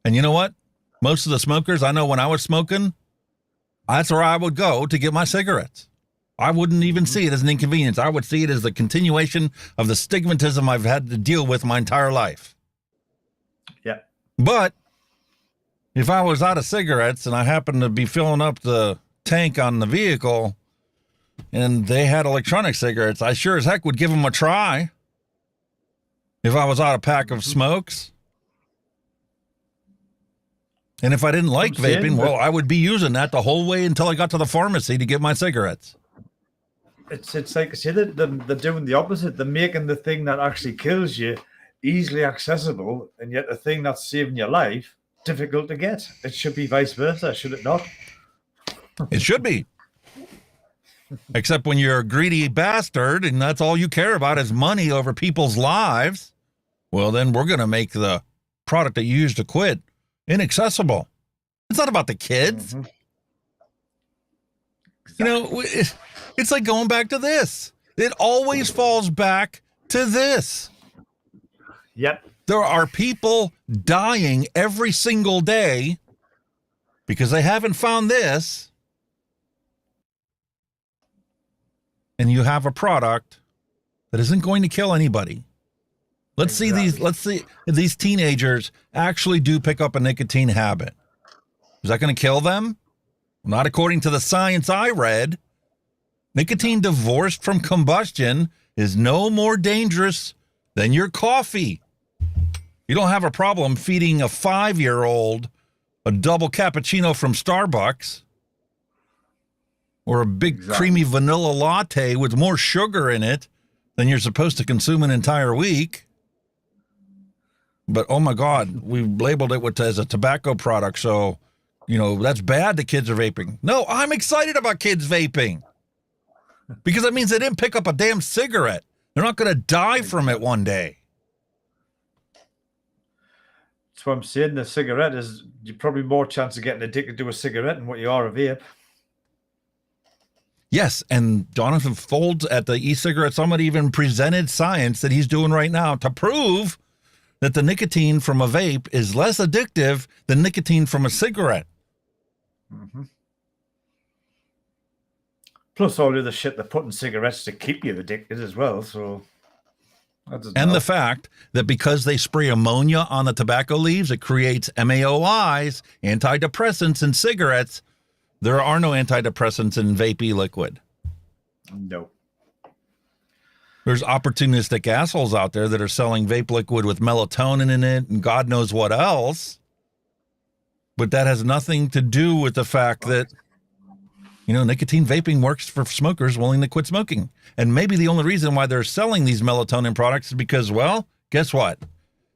And you know what? Most of the smokers, I know when I was smoking, that's where I would go to get my cigarettes. I wouldn't even see it as an inconvenience. I would see it as the continuation of the stigmatism I've had to deal with my entire life. Yeah. But if I was out of cigarettes and I happened to be filling up the tank on the vehicle and they had electronic cigarettes, I sure as heck would give them a try if I was out a pack of smokes. And if I didn't like vaping, well, I would be using that the whole way until I got to the pharmacy to get my cigarettes. It's like, see, they're doing the opposite. They're making the thing that actually kills you easily accessible, and yet the thing that's saving your life difficult to get. It should be vice versa, should it not? It should be. Except when you're a greedy bastard and that's all you care about is money over people's lives, well, then we're going to make the product that you use to quit inaccessible. It's not about the kids. Exactly. You know, it's like going back to this. It always falls back to this. Yep. There are people dying every single day because they haven't found this. And you have a product that isn't going to kill anybody. Let's see these teenagers actually do pick up a nicotine habit. Is that going to kill them? Not according to the science I read. Nicotine divorced from combustion is no more dangerous than your coffee. You don't have a problem feeding a 5-year-old a double cappuccino from Starbucks or a big creamy vanilla latte with more sugar in it than you're supposed to consume an entire week. But, oh, my God, we labeled it as a tobacco product, so, you know, that's bad that kids are vaping. No, I'm excited about kids vaping because that means they didn't pick up a damn cigarette. They're not going to die from it one day. That's what I'm saying. The cigarette is, you're probably more chance of getting addicted to a cigarette than what you are a vape. Yes, and Jonathan Folds at the e-cigarette summit even presented science that he's doing right now to prove that the nicotine from a vape is less addictive than nicotine from a cigarette. Mm-hmm. Plus all the other shit they put in cigarettes to keep you addicted as well, so... And the fact that because they spray ammonia on the tobacco leaves, it creates MAOIs, antidepressants in cigarettes. There are no antidepressants in vape e-liquid. No. There's opportunistic assholes out there that are selling vape liquid with melatonin in it and God knows what else. But that has nothing to do with the fact that, you know, nicotine vaping works for smokers willing to quit smoking. And maybe the only reason why they're selling these melatonin products is because, well, guess what?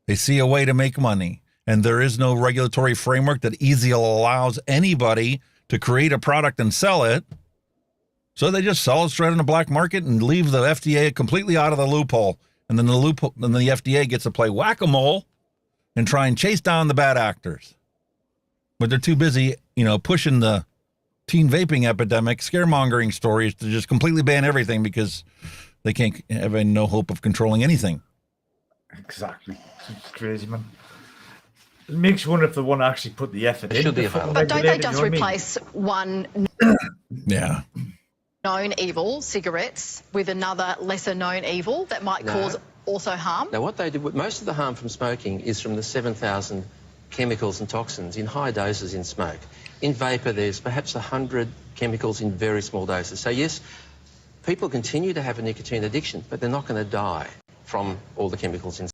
They see a way to make money. And there is no regulatory framework that easily allows anybody to create a product and sell it. So they just sell it straight in the black market and leave the FDA completely out of the loophole. And then the FDA gets to play whack-a-mole and try and chase down the bad actors. But they're too busy, you know, pushing the teen vaping epidemic, scaremongering stories to just completely ban everything because they can't have no hope of controlling anything. Exactly. It's crazy, man. It makes you wonder if they want to actually put the effort in. But don't they just replace one known evil, cigarettes, with another lesser known evil that might cause also harm? Now, what they do, most of the harm from smoking is from the 7,000 chemicals and toxins in high doses in smoke. In vapor, there's perhaps 100 chemicals in very small doses. So, yes, people continue to have a nicotine addiction, but they're not going to die from all the chemicals in.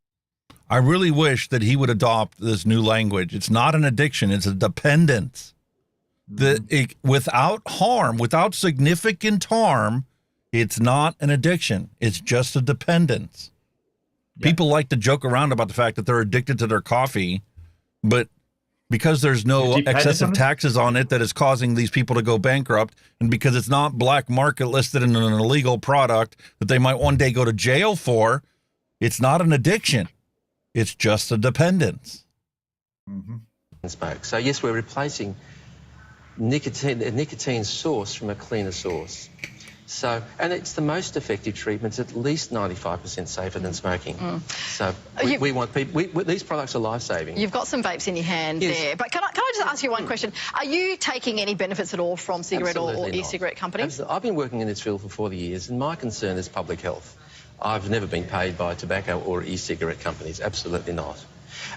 I really wish that he would adopt this new language. It's not an addiction, it's a dependence. Without harm, without significant harm, it's not an addiction. It's just a dependence. Yeah. People like to joke around about the fact that they're addicted to their coffee, but because there's no excessive taxes on it that is causing these people to go bankrupt, and because it's not black market listed in an illegal product that they might one day go to jail for, it's not an addiction. It's just a dependence. Smoke. So yes, we're replacing a nicotine source from a cleaner source. So, and it's the most effective treatment. It's at least 95% safer than smoking. So we want people, these products are life-saving. You've got some vapes in your hand there. But can I just ask you one question? Are you taking any benefits at all from cigarette or e-cigarette companies? Absolutely. I've been working in this field for 40 years, and my concern is public health. I've never been paid by tobacco or e-cigarette companies. Absolutely not.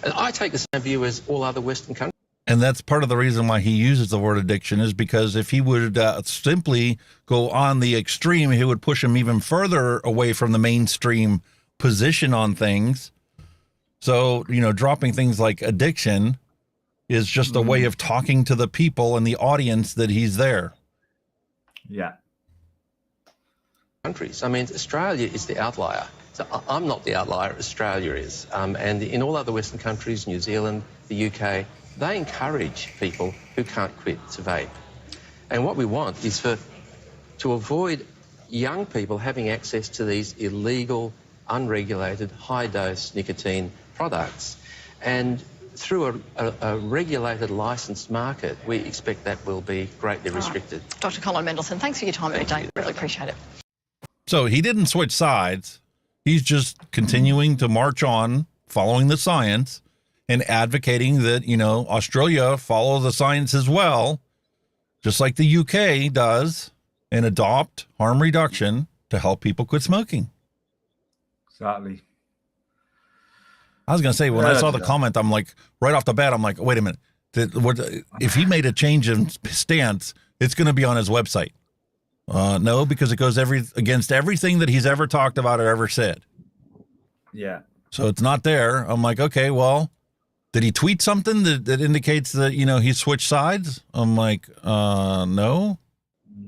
And I take the same view as all other Western countries. And that's part of the reason why he uses the word addiction, is because if he would simply go on the extreme, he would push him even further away from the mainstream position on things. So, you know, dropping things like addiction is just a way of talking to the people and the audience that he's there. Yeah. Countries. I mean, Australia is the outlier. So I'm not the outlier, Australia is. And in all other Western countries, New Zealand, the UK, they encourage people who can't quit to vape. And what we want is to avoid young people having access to these illegal, unregulated, high-dose nicotine products. And through a regulated, licensed market, we expect that will be greatly restricted. Dr. Colin Mendelsohn, thanks for your time today. Really appreciate it. So he didn't switch sides. He's just continuing to march on, following the science, and advocating that, you know, Australia follow the science as well, just like the UK does, and adopt harm reduction to help people quit smoking. Exactly. I was going to say, when I saw the comment, I'm like, right off the bat, I'm like, wait a minute. if he made a change in stance, it's going to be on his website. No, because it goes against everything that he's ever talked about or ever said. Yeah. So it's not there. I'm like, okay, well, did he tweet something that indicates that, he switched sides? I'm like, no.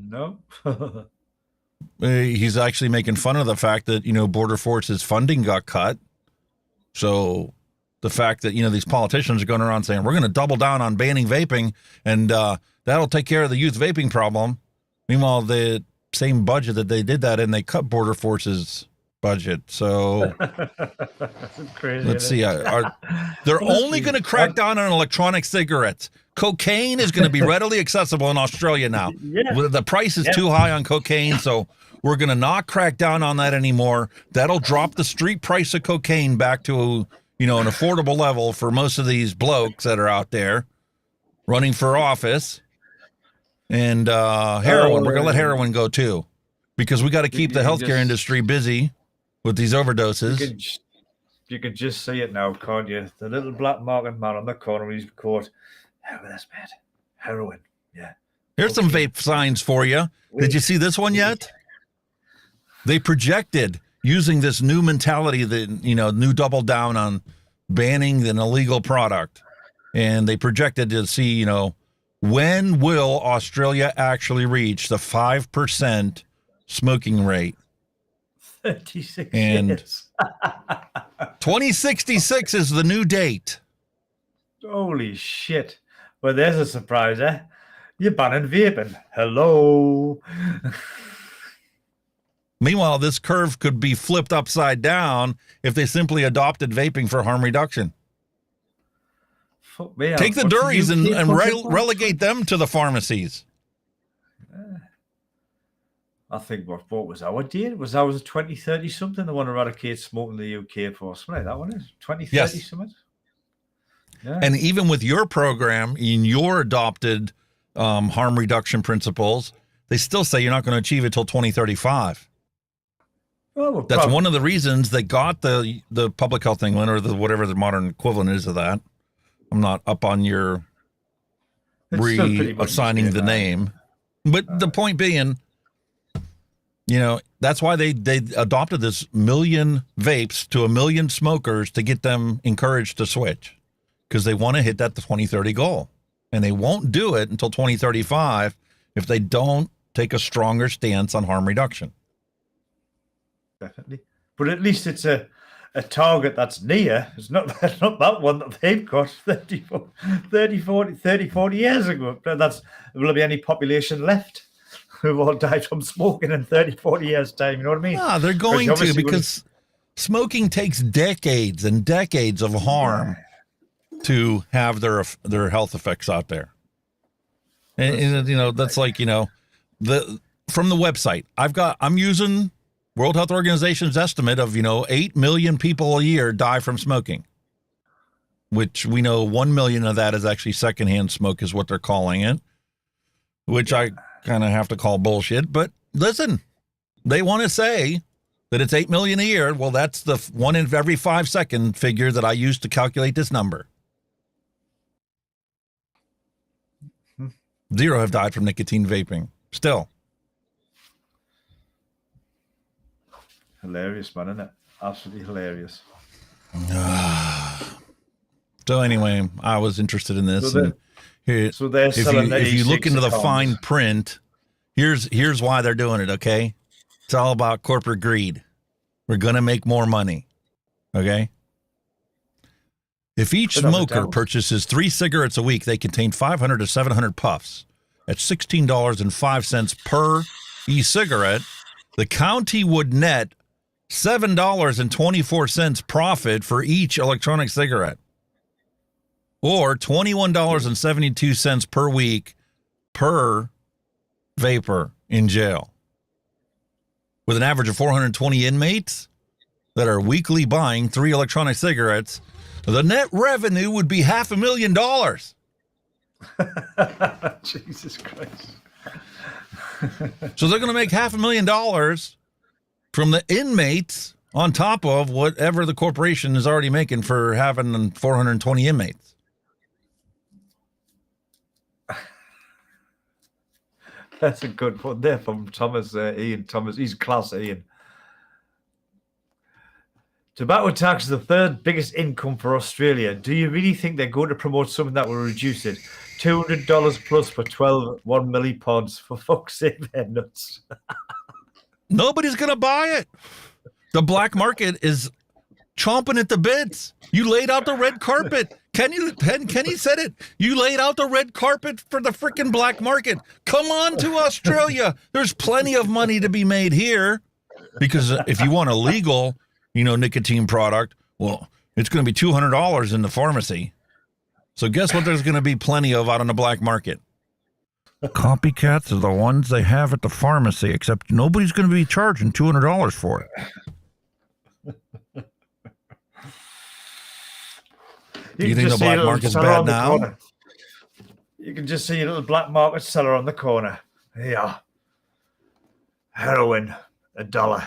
No. He's actually making fun of the fact that, Border Force's funding got cut. So the fact that, these politicians are going around saying, we're going to double down on banning vaping and that'll take care of the youth vaping problem. Meanwhile, the same budget that they did that in, they cut Border Force's budget. So crazy, let's see. They're only going to crack down on electronic cigarettes. Cocaine is going to be readily accessible in Australia now. Yeah. The price is too high on cocaine, so we're going to not crack down on that anymore. That'll drop the street price of cocaine back to, an affordable level for most of these blokes that are out there running for office. And heroin, we're going to let heroin go too, because we got to keep the healthcare industry busy with these overdoses. You can just see it now, can't you? The little black market man on the corner, he's caught. Oh, that's bad. Heroin. Yeah. Here's some vape signs for you. Did you see this one yet? They projected using this new mentality that, new double down on banning an illegal product. And they projected to see, when will Australia actually reach the 5% smoking rate? 36 and years. 2066 is the new date. Holy shit. Well, there's a surprise, eh? You're banning vaping. Hello. Meanwhile, this curve could be flipped upside down if they simply adopted vaping for harm reduction. Fuck me. Take the Duries and relegate them to the pharmacies. I think what was our date? Was ours 2030 something? The one to eradicate smoking in the UK for something like that one is 2030 something. Yeah. And even with your program in your adopted harm reduction principles, they still say you're not going to achieve it till 2035. Well, that's one of the reasons they got the Public Health England or the whatever the modern equivalent is of that. I'm not up on your reassigning the name, but the point being, that's why they adopted this million vapes to 1 million smokers to get them encouraged to switch, because they want to hit that 2030 goal, and they won't do it until 2035 if they don't take a stronger stance on harm reduction. Definitely. But at least it's a target that's near. It's not that one that they've got 30, 40 years ago. Will there be any population left who've all died from smoking in 30, 40 years' time? You know what I mean? Ah, they're going to, because smoking takes decades and decades of harm to have their health effects out there. And that's like, from the website. I'm using World Health Organization's estimate of, 8 million people a year die from smoking, which we know 1 million of that is actually secondhand smoke is what they're calling it, which I kind of have to call bullshit. But listen, they want to say that it's 8 million a year. Well, that's the 1 in every 5 second figure that I use to calculate this number. 0 have died from nicotine vaping. Still. Hilarious, man, isn't it? Absolutely hilarious. So anyway, I was interested in this. If you look into the fine print, here's why they're doing it, okay? It's all about corporate greed. We're going to make more money, okay? If each smoker purchases 3 cigarettes a week, they contain 500 to 700 puffs. At $16.05 per e-cigarette, the county would net $7.24 profit for each electronic cigarette, or $21.72 per week per vapor in jail. With an average of 420 inmates that are weekly buying 3 electronic cigarettes, the net revenue would be $500,000. Jesus Christ. So they're going to make $500,000 from the inmates on top of whatever the corporation is already making for having 420 inmates. That's a good one there from Thomas, Ian Thomas. He's class, Ian. Tobacco tax is the third biggest income for Australia. Do you really think they're going to promote something that will reduce it? $200 plus for 12 1 milli pods. For fuck's sake, they're nuts. Nobody's going to buy it. The black market is chomping at the bits. You laid out the red carpet. Kenny said it. You laid out the red carpet for the freaking black market. Come on to Australia. There's plenty of money to be made here. Because if you want a legal, nicotine product, well, it's going to be $200 in the pharmacy. So guess what there's going to be plenty of out on the black market? Copycats are the ones they have at the pharmacy, except nobody's going to be charging $200 for it. You think the black market's bad now? You can just see a little black market seller on the corner. Yeah. Heroin, $1.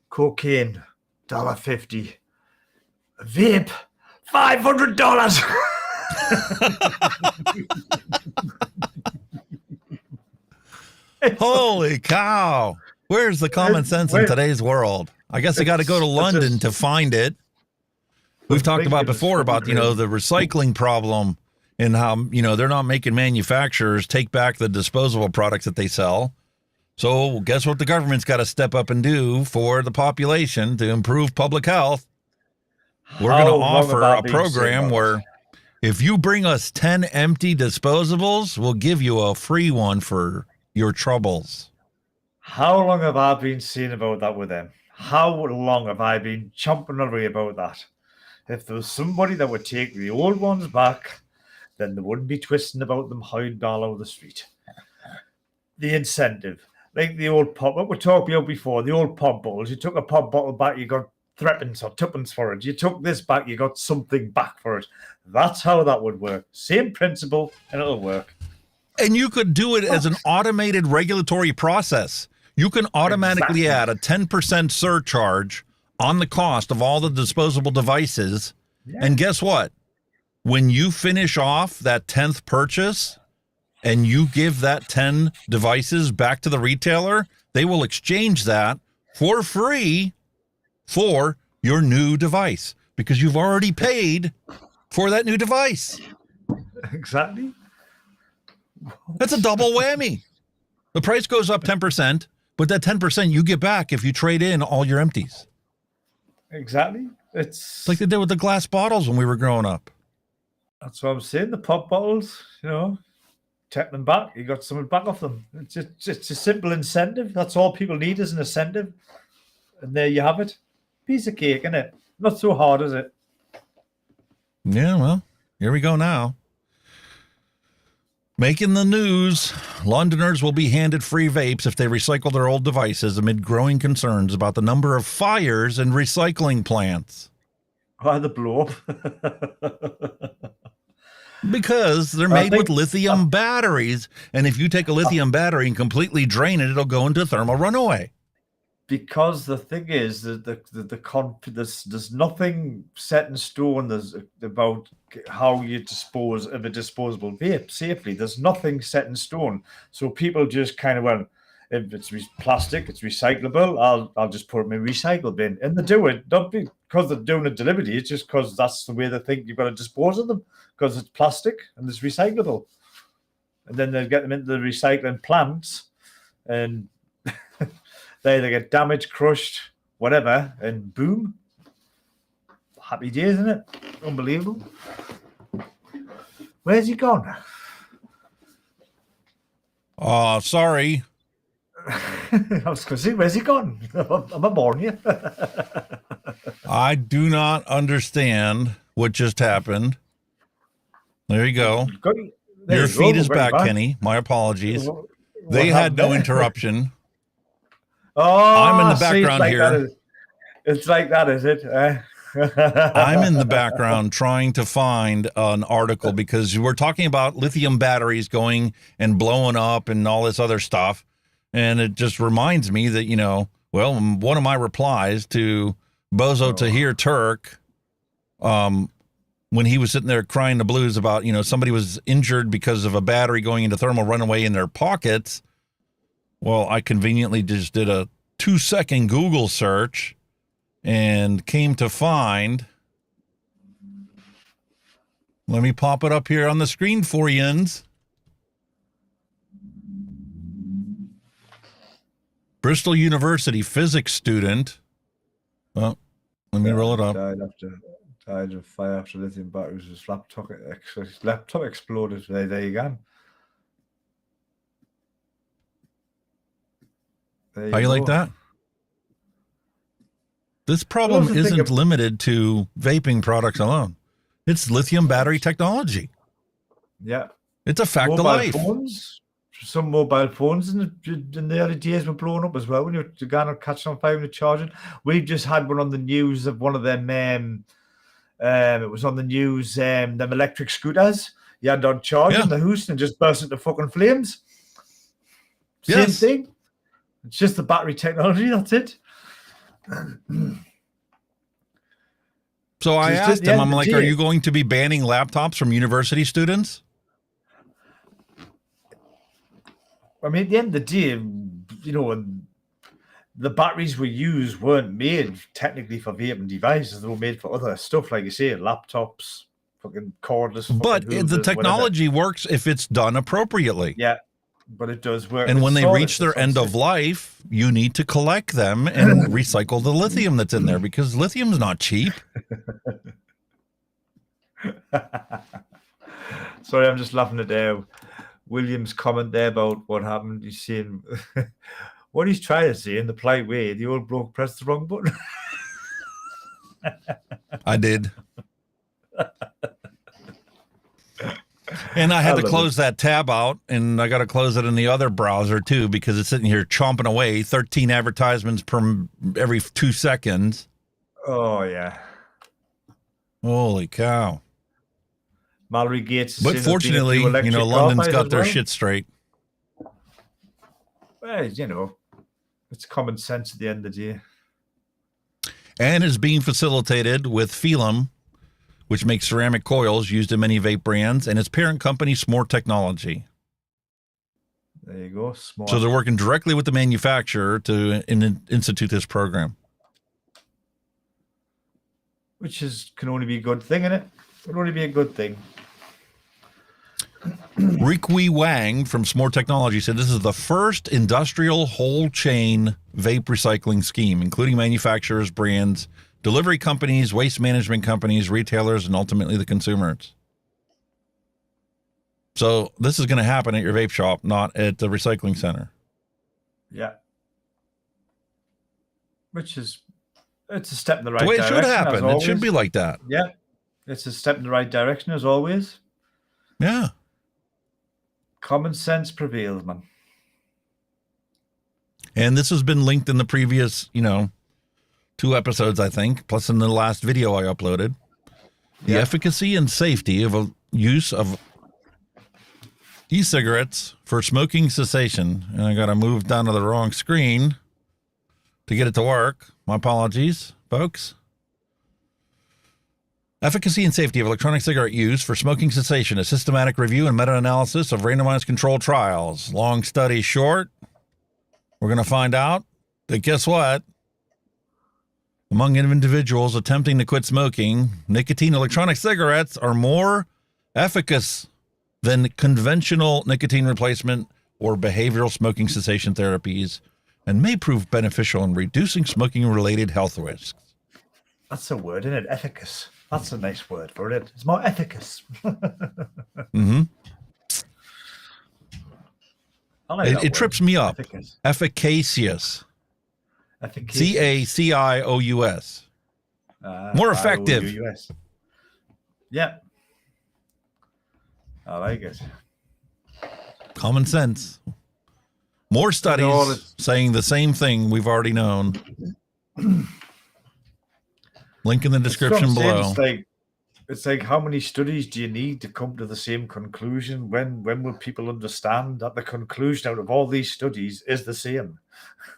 Cocaine, $1.50. Vape, $500. Holy cow. Where's the common sense in today's world? I guess I got to go to London to find it. We've talked about before about, the recycling problem and how, they're not making manufacturers take back the disposable products that they sell. So guess what the government's got to step up and do for the population to improve public health? We're going to offer a program where if you bring us 10 empty disposables, we'll give you a free one for your troubles. How long have I been saying about that with them? How long have I been chomping away about that? If there was somebody that would take the old ones back, then they wouldn't be twisting about them hiding all over the street. The incentive, like the old pop, what we talked about before, the old pop bottles. You took a pop bottle back, you got threepence or tuppence for it. You took this back, you got something back for it. That's how that would work. Same principle, and it'll work. And you could do it as an automated regulatory process. You can automatically add a 10% surcharge on the cost of all the disposable devices. Yeah. And guess what? When you finish off that 10th purchase and you give that 10 devices back to the retailer, they will exchange that for free for your new device because you've already paid for that new device. Exactly. That's a double whammy. The price goes up 10%, but that 10% you get back if you trade in all your empties. Exactly. It's like they did with the glass bottles when we were growing up. That's what I'm saying. The pop bottles, take them back. You got something back off them. It's a simple incentive. That's all people need is an incentive. And there you have it. Piece of cake, isn't it? Not so hard, is it? Yeah, well, here we go now. Making the news, Londoners will be handed free vapes if they recycle their old devices amid growing concerns about the number of fires in recycling plants. Why the blow up? Because they're made with lithium batteries, and if you take a lithium battery and completely drain it, it'll go into thermal runaway. Because the thing is that there's nothing set in stone about how you dispose of a disposable vape safely. There's nothing set in stone. So people just kind of, if it's plastic, it's recyclable, I'll just put it in a recycle bin. And they do it, not because they're doing it deliberately, it's just because that's the way they think you've got to dispose of them, because it's plastic and it's recyclable. And then they get them into the recycling plants and they either get damaged, crushed, whatever, and boom. Happy days, isn't it? Unbelievable. Where's he gone? Oh, sorry. I was going to say, where's he gone? Am I boring you? I do not understand what just happened. There you go. Your feed is back, Kenny. My apologies. They had no interruption. Oh, I'm in the background here. It's like that, is it? I'm in the background trying to find an article because we're talking about lithium batteries going and blowing up and all this other stuff. And it just reminds me that, one of my replies to Bozo Tahir Turk, when he was sitting there crying the blues about, somebody was injured because of a battery going into thermal runaway in their pockets, Well, I conveniently just did a 2-second Google search and came to find, let me pop it up here on the screen for yins. Bristol University physics student. Well, let me roll it up. Died of fire after lithium batteries. His laptop exploded. There you go. How you like that? This problem isn't limited to vaping products alone. It's lithium battery technology. Yeah. It's a fact of life. Some mobile phones in the early days were blowing up as well when you're going and catching on fire when you're charging. We've just had one on the news of one of them. It was on the news, them electric scooters. You had on charging the host and just burst into fucking flames. Same thing. It's just the battery technology. That's it. So I asked him, I'm like, are you going to be banning laptops from university students? I mean, at the end of the day, you know, the batteries we use weren't made technically for vaping devices. They were made for other stuff, like you say, laptops, fucking cordless. But the technology works if it's done appropriately. Yeah, but it does work. And when they reach their end of life, you need to collect them and recycle the lithium that's in there, because lithium's not cheap. Sorry, I'm just laughing at William's comment there about what happened. He's saying what he's trying to say in the polite way. The old bloke pressed the wrong button. I did. And I had to close that tab out, and I got to close it in the other browser too, because it's sitting here chomping away 13 advertisements per every 2 seconds. Oh yeah. Holy cow. Mallory Gates. But fortunately, you know, London's got their shit straight. Well, you know, it's common sense at the end of the day. And is being facilitated with Phelim, which makes ceramic coils used in many vape brands, and its parent company, S'more Technology. There you go, S'more. So they're working directly with the manufacturer to institute this program. Which can only be a good thing, innit? It can only be a good thing. Rikwi Wang from S'more Technology said this is the first industrial whole chain vape recycling scheme, including manufacturers, brands, delivery companies, waste management companies, retailers, and ultimately the consumers. So this is going to happen at your vape shop, not at the recycling center. Yeah. It's a step in the right direction. The way it should happen. It should be like that. Yeah. It's a step in the right direction as always. Yeah. Common sense prevails, man. And this has been linked in the previous, 2 episodes, I think, plus in the last video I uploaded. The efficacy and safety of a use of e-cigarettes for smoking cessation. And I got to move down to the wrong screen to get it to work. My apologies, folks. Efficacy and safety of electronic cigarette use for smoking cessation, a systematic review and meta-analysis of randomized controlled trials. Long study short, we're going to find out that guess what? Among individuals attempting to quit smoking, nicotine electronic cigarettes are more efficacious than conventional nicotine replacement or behavioral smoking cessation therapies, and may prove beneficial in reducing smoking-related health risks. That's a word, isn't it? Efficacy. That's a nice word for it. It's more efficacious. Mm-hmm. It trips me up. Efficacious. CACIOUS. More effective. Yeah. I like it. Common sense. More studies saying the same thing we've already known. Link in the description below. It's like how many studies do you need to come to the same conclusion? When will people understand that the conclusion out of all these studies is the same?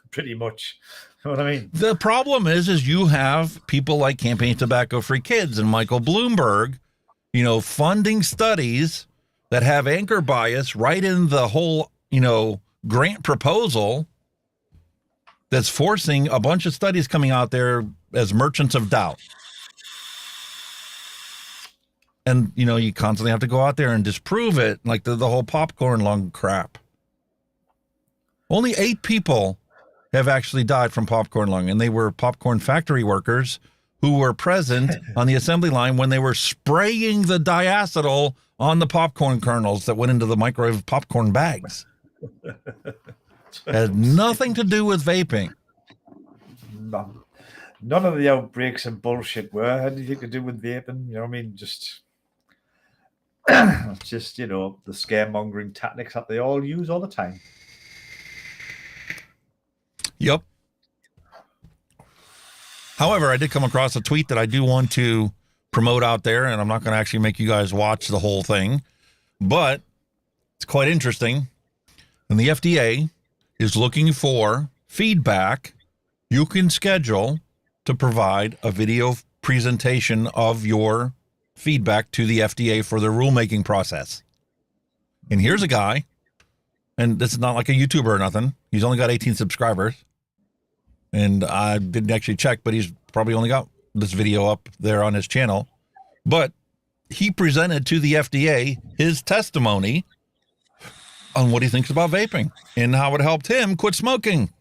Pretty much. You know what I mean? The problem is you have people like Campaign Tobacco Free Kids and Michael Bloomberg, funding studies that have anchor bias right in the whole, grant proposal that's forcing a bunch of studies coming out there as merchants of doubt. And, you know, you constantly have to go out there and disprove it, like the whole popcorn lung crap. Only 8 people have actually died from popcorn lung, and they were popcorn factory workers who were present on the assembly line when they were spraying the diacetyl on the popcorn kernels that went into the microwave popcorn bags. Had nothing to do with vaping. None of the outbreaks and bullshit were anything to do with vaping. You know what I mean? Just, you know, the scaremongering tactics that they all use all the time. Yep. However, I did come across a tweet that I do want to promote out there, and I'm not going to actually make you guys watch the whole thing, but it's quite interesting. And the FDA is looking for feedback you can schedule to provide a video presentation of your feedback to the FDA for their rulemaking process. And here's a guy, and this is not like a YouTuber or nothing. He's only got 18 subscribers. And I didn't actually check, but he's probably only got this video up there on his channel. But he presented to the FDA his testimony on what he thinks about vaping and how it helped him quit smoking.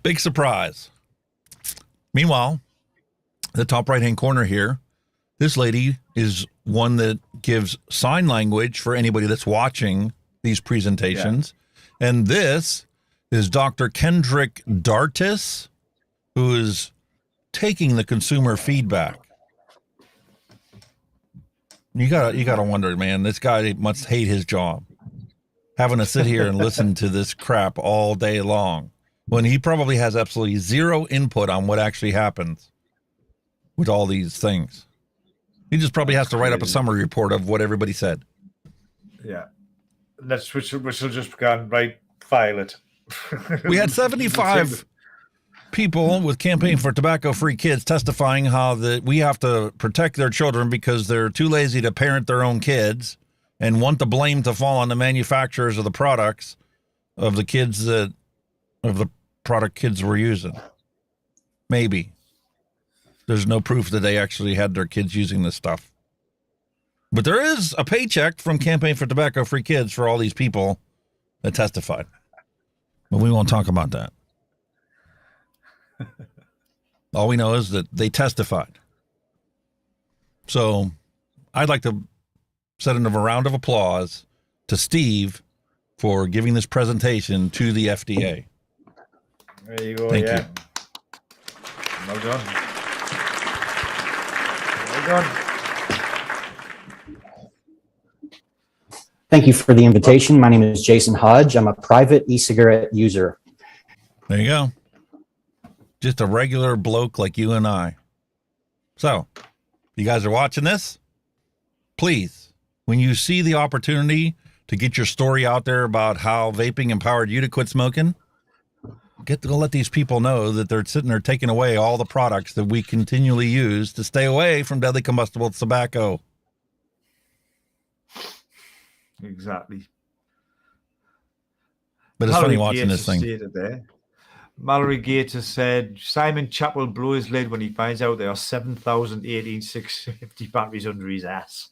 Big surprise. Meanwhile, the top right-hand corner here, this lady is one that gives sign language for anybody that's watching these presentations. Yeah. And this is Dr. Kendrick Dartis, who is taking the consumer feedback. You gotta wonder, man, this guy must hate his job, having to sit here and listen to this crap all day long, when he probably has absolutely zero input on what actually happens with all these things. He just probably has to write up a summary report of what everybody said. Yeah. That's which will just go and file it. We had 75 people with Campaign for Tobacco-Free Kids testifying how that we have to protect their children because they're too lazy to parent their own kids and want the blame to fall on the manufacturers of the products of the kids that of the product kids were using. Maybe. There's no proof that they actually had their kids using this stuff. But there is a paycheck from Campaign for Tobacco-Free Kids for all these people that testified. But we won't talk about that. All we know is that they testified. So I'd like to send a round of applause to Steve for giving this presentation to the FDA. There you go. Thank you. Well done. Well done. Thank you for the invitation. My name is Jason Hodge. I'm a private e-cigarette user. There you go. Just a regular bloke like you and I. So, you guys are watching this? Please, when you see the opportunity to get your story out there about how vaping empowered you to quit smoking, get to let these people know that they're sitting there taking away all the products that we continually use to stay away from deadly combustible tobacco. Exactly. But it's funny watching this thing. Mallory Gator said Simon Chappell will blow his lid when he finds out there are 7,018 650 batteries under his ass.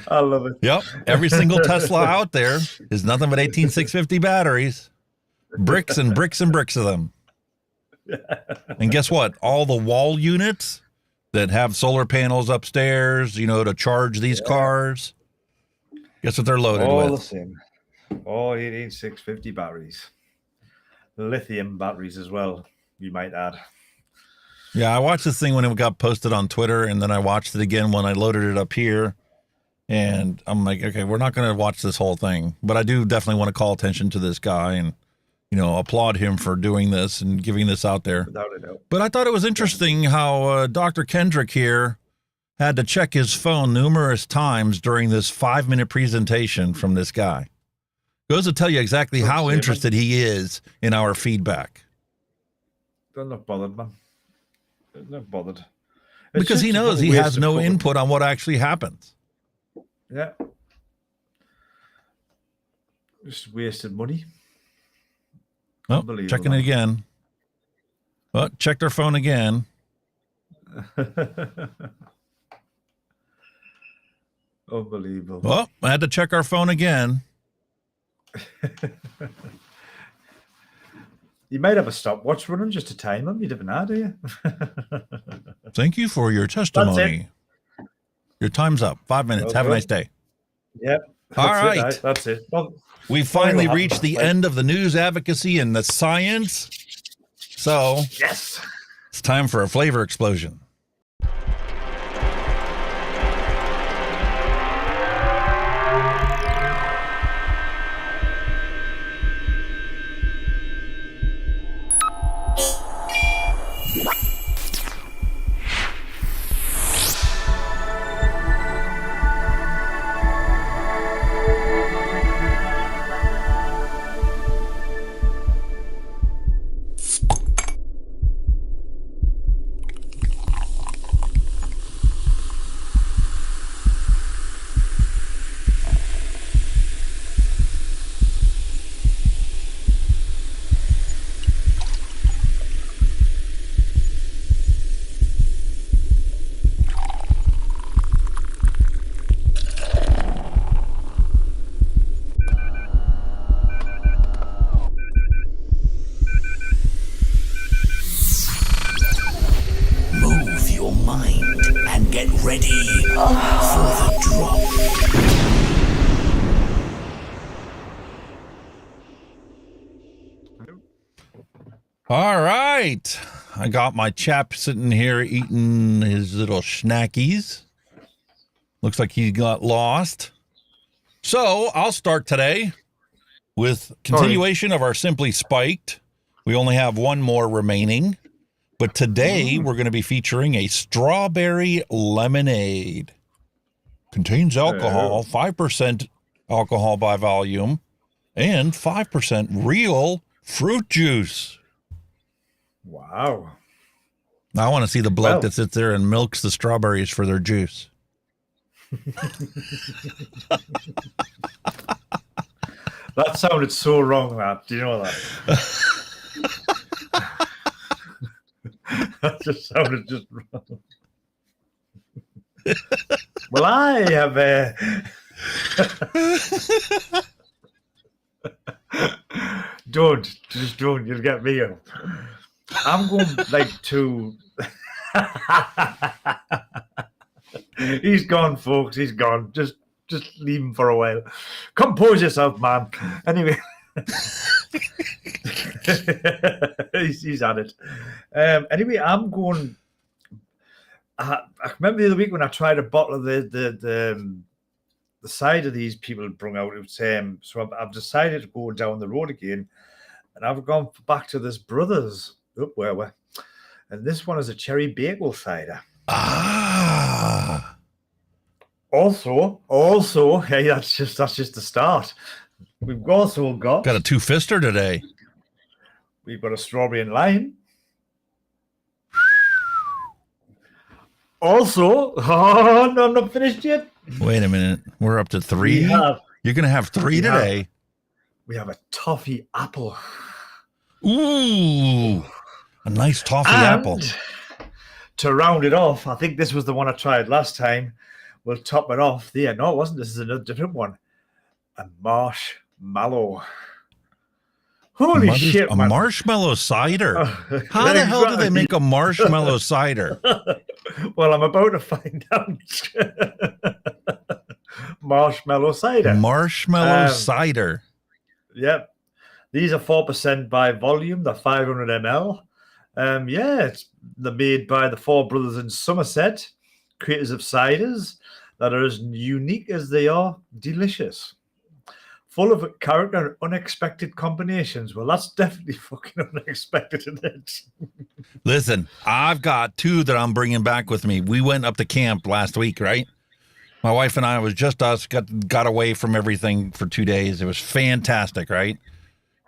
I love it. Yep. Every single Tesla out there is nothing but 18650 batteries. Bricks and bricks and bricks of them. And guess what? All the wall units that have solar panels upstairs, you know, to charge these cars, guess what they're loaded with? All the same. All 18650 batteries. Lithium batteries as well, you might add. Yeah, I watched this thing when it got posted on Twitter, and then I watched it again when I loaded it up here. And I'm like, okay, we're not going to watch this whole thing. But I do definitely want to call attention to this guy and, you know, applaud him for doing this and giving this out there. Without a doubt. But I thought it was interesting how Dr. Kendrick here had to check his phone numerous times during this 5-minute presentation from this guy. Goes to tell you exactly how interested he is in our feedback. Don't look bothered, man. Not bothered. Because he knows he has no input on what actually happens. Yeah. Just wasted money. Oh, checking it again. Well, checked our phone again. Unbelievable. Well, I had to check our phone again. You might have a stopwatch running just to time them. You never know, do you? Thank you for your testimony. Your time's up. 5 minutes. Have a nice day. Yep. All right. That's it. Well, we finally reached the end of the news, advocacy, and the science. So, yes, it's time for a flavor explosion. All right. I got my chap sitting here eating his little snackies. Looks like he got lost. So I'll start today with continuation of our Simply Spiked. We only have one more remaining. But today we're going to be featuring a strawberry lemonade. Contains alcohol, 5% alcohol by volume, and 5% real fruit juice. Wow. I want to see the bloke that sits there and milks the strawberries for their juice. That sounded so wrong, Matt. Do you know that? That just sounded just wrong. Well, I have just don't. You'll get me up. I'm going like to. He's gone, folks. He's gone. Just leave him for a while. Compose yourself, man. Anyway, he's at it. Anyway, I'm going. I remember the other week when I tried a bottle of the cider these people brought out. It was, so I've decided to go down the road again, and I've gone back to this Brothers. And this one is a cherry bagel cider. Also, hey, that's just the start. We've also got a two-fister today. We've got a strawberry and lime. Also, no, I'm not finished yet. Wait a minute. We're up to 3. You're going to have 3 today. We have a toffee apple. Ooh, a nice toffee apple. To round it off, I think this was the one I tried last time. We'll top it off there. No, it wasn't. This is another different one. A marshmallow. Holy shit, man. A marshmallow cider? How the hell do they make a marshmallow cider? Well, I'm about to find out. Marshmallow cider. Marshmallow cider. Yep. These are 4% by volume. They're 500 ml. They're made by the 4 brothers in Somerset, creators of ciders that are as unique as they are delicious. Full of character and unexpected combinations. Well, that's definitely fucking unexpected, isn't it? Listen, I've got 2 that I'm bringing back with me. We went up to camp last week, right? My wife and I, was just us, got away from everything for 2 days. It was fantastic, right?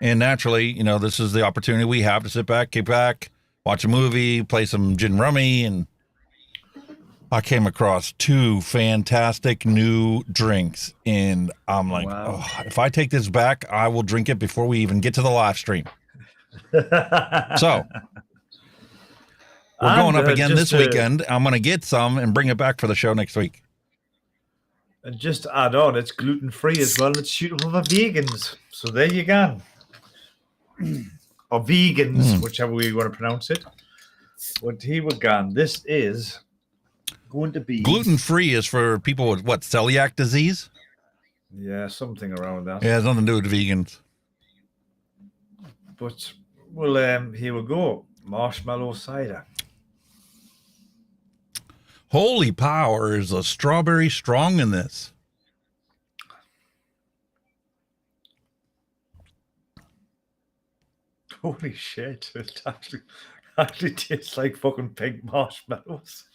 And naturally, this is the opportunity we have to sit back, kick back, watch a movie, play some gin rummy, and I came across 2 fantastic new drinks, and I'm like, Wow. oh, if I take this back, I will drink it before we even get to the live stream. So we're going up again this weekend. I'm going to get some and bring it back for the show next week. And just to add on, it's gluten-free as well. It's suitable for vegans. So there you go. Or vegans, whichever way you want to pronounce it. But here we go. This is going to be... Gluten-free is for people with, what, celiac disease? Yeah, something around that. Yeah, it has nothing to do with vegans. But, well, here we go. Marshmallow cider. Holy power, is a strawberry strong in this? Holy shit. It actually tastes like fucking pink marshmallows.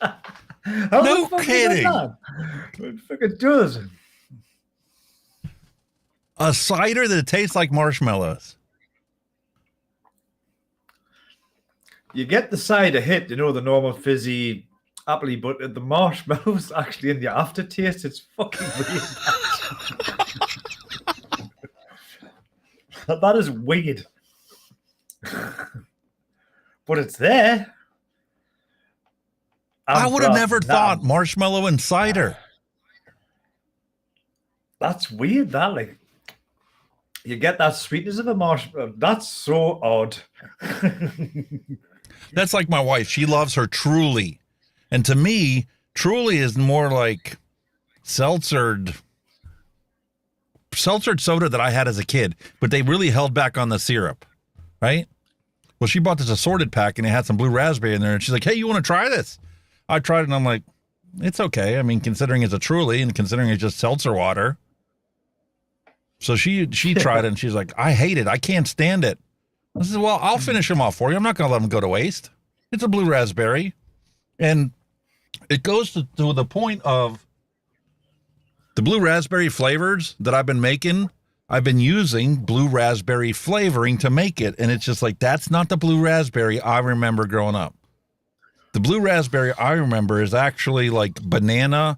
No kidding. It fucking does. A cider that tastes like marshmallows. You get the cider hit, you know, the normal fizzy appley, but the marshmallows actually in the aftertaste, it's fucking weird. That is weird. But it's there. I would have never thought marshmallow and cider. That's weird, that, like, you get that sweetness of a marshmallow. That's so odd. That's like my wife. She loves her Truly. And to me, Truly is more like seltzered soda that I had as a kid, but they really held back on the syrup, right? Well, she bought this assorted pack and it had some blue raspberry in there, and she's like, hey, you want to try this? I tried it and I'm like, it's okay. I mean, considering it's a Truly and considering it's just seltzer water. So she tried it and she's like, I hate it. I can't stand it. I said, well, I'll finish them off for you. I'm not going to let them go to waste. It's a blue raspberry. And it goes to the point of the blue raspberry flavors that I've been making. I've been using blue raspberry flavoring to make it. And it's just like, that's not the blue raspberry I remember growing up. The blue raspberry I remember is actually like banana,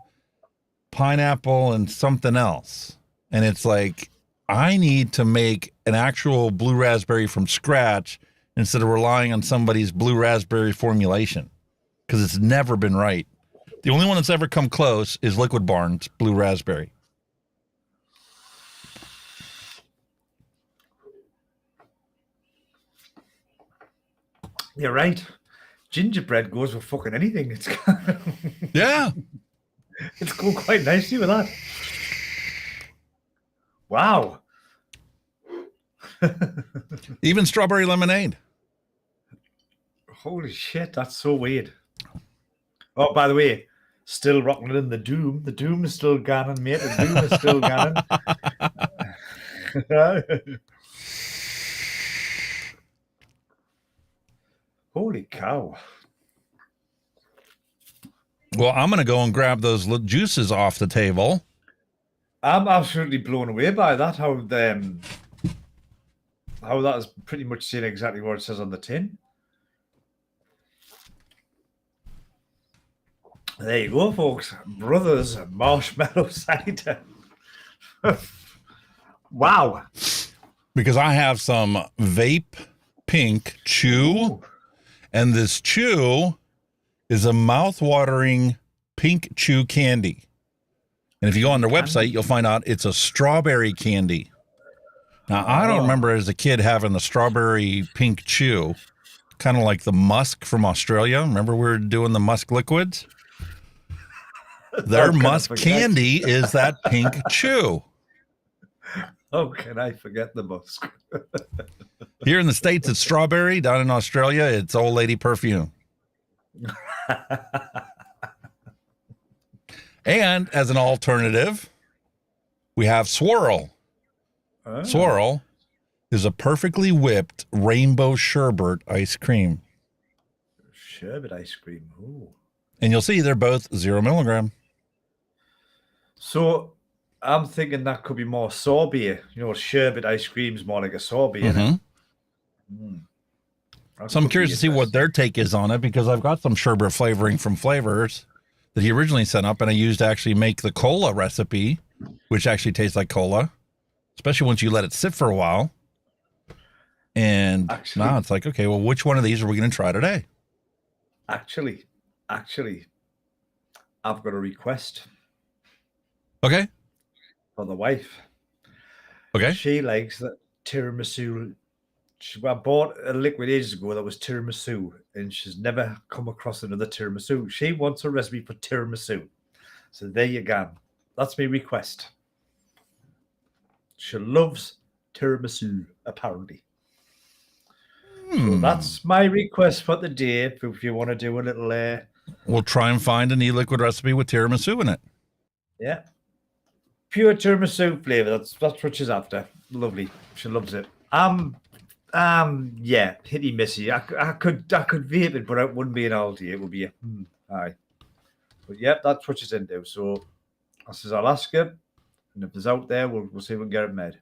pineapple, and something else. And it's like, I need to make an actual blue raspberry from scratch instead of relying on somebody's blue raspberry formulation, because it's never been right. The only one that's ever come close is Liquid Barn's blue raspberry. You're right. Gingerbread goes with fucking anything. It's yeah. It's going quite nicely with that. Wow. Even strawberry lemonade. Holy shit, that's so weird. Oh, by the way, still rocking it in the Doom. The Doom is still ganning, mate. The Doom is still ganning. Holy cow. Well, I'm going to go and grab those juices off the table. I'm absolutely blown away by that. How that is pretty much saying exactly what it says on the tin. There you go, folks. Brothers marshmallow cider. Wow. Because I have some Vape Pink Chew, and this chew is a mouth-watering pink chew candy. And if you go on their website, you'll find out it's a strawberry candy. Now, I don't remember as a kid having the strawberry pink chew, kind of like the musk from Australia. Remember we were doing the musk liquids? Their musk candy is that pink chew. Oh, can I forget the musk? Here in the States, it's strawberry. Down in Australia, it's old lady perfume. And as an alternative, we have Swirl. Oh. Swirl is a perfectly whipped rainbow sherbet ice cream. Sherbet ice cream. Ooh. And you'll see they're both 0 milligram. So I'm thinking that could be more sorbet. You know, sherbet ice cream is more like a sorbet. Mm-hmm. So I'm curious to see what their take is on it, because I've got some sherbet flavoring from Flavors that he originally sent up, and I used to actually make the cola recipe, which actually tastes like cola, especially once you let it sit for a while. And now it's like, okay, well, which one of these are we going to try today? Actually, I've got a request. Okay. For the wife. Okay. She likes the tiramisu. I bought a liquid ages ago that was tiramisu, and she's never come across another tiramisu. She wants a recipe for tiramisu. So there you go. That's my request. She loves tiramisu, apparently. So that's my request for the day. If you want to do a little... we'll try and find an e-liquid recipe with tiramisu in it. Yeah. Pure tiramisu flavor. That's what she's after. Lovely. She loves it. Yeah, hitty missy. I could vape it, but it wouldn't be an Aldi. It would be a aye. But yeah, that's what she's into. So I says I'll ask her, and if it's out there, we'll see if we can get it made.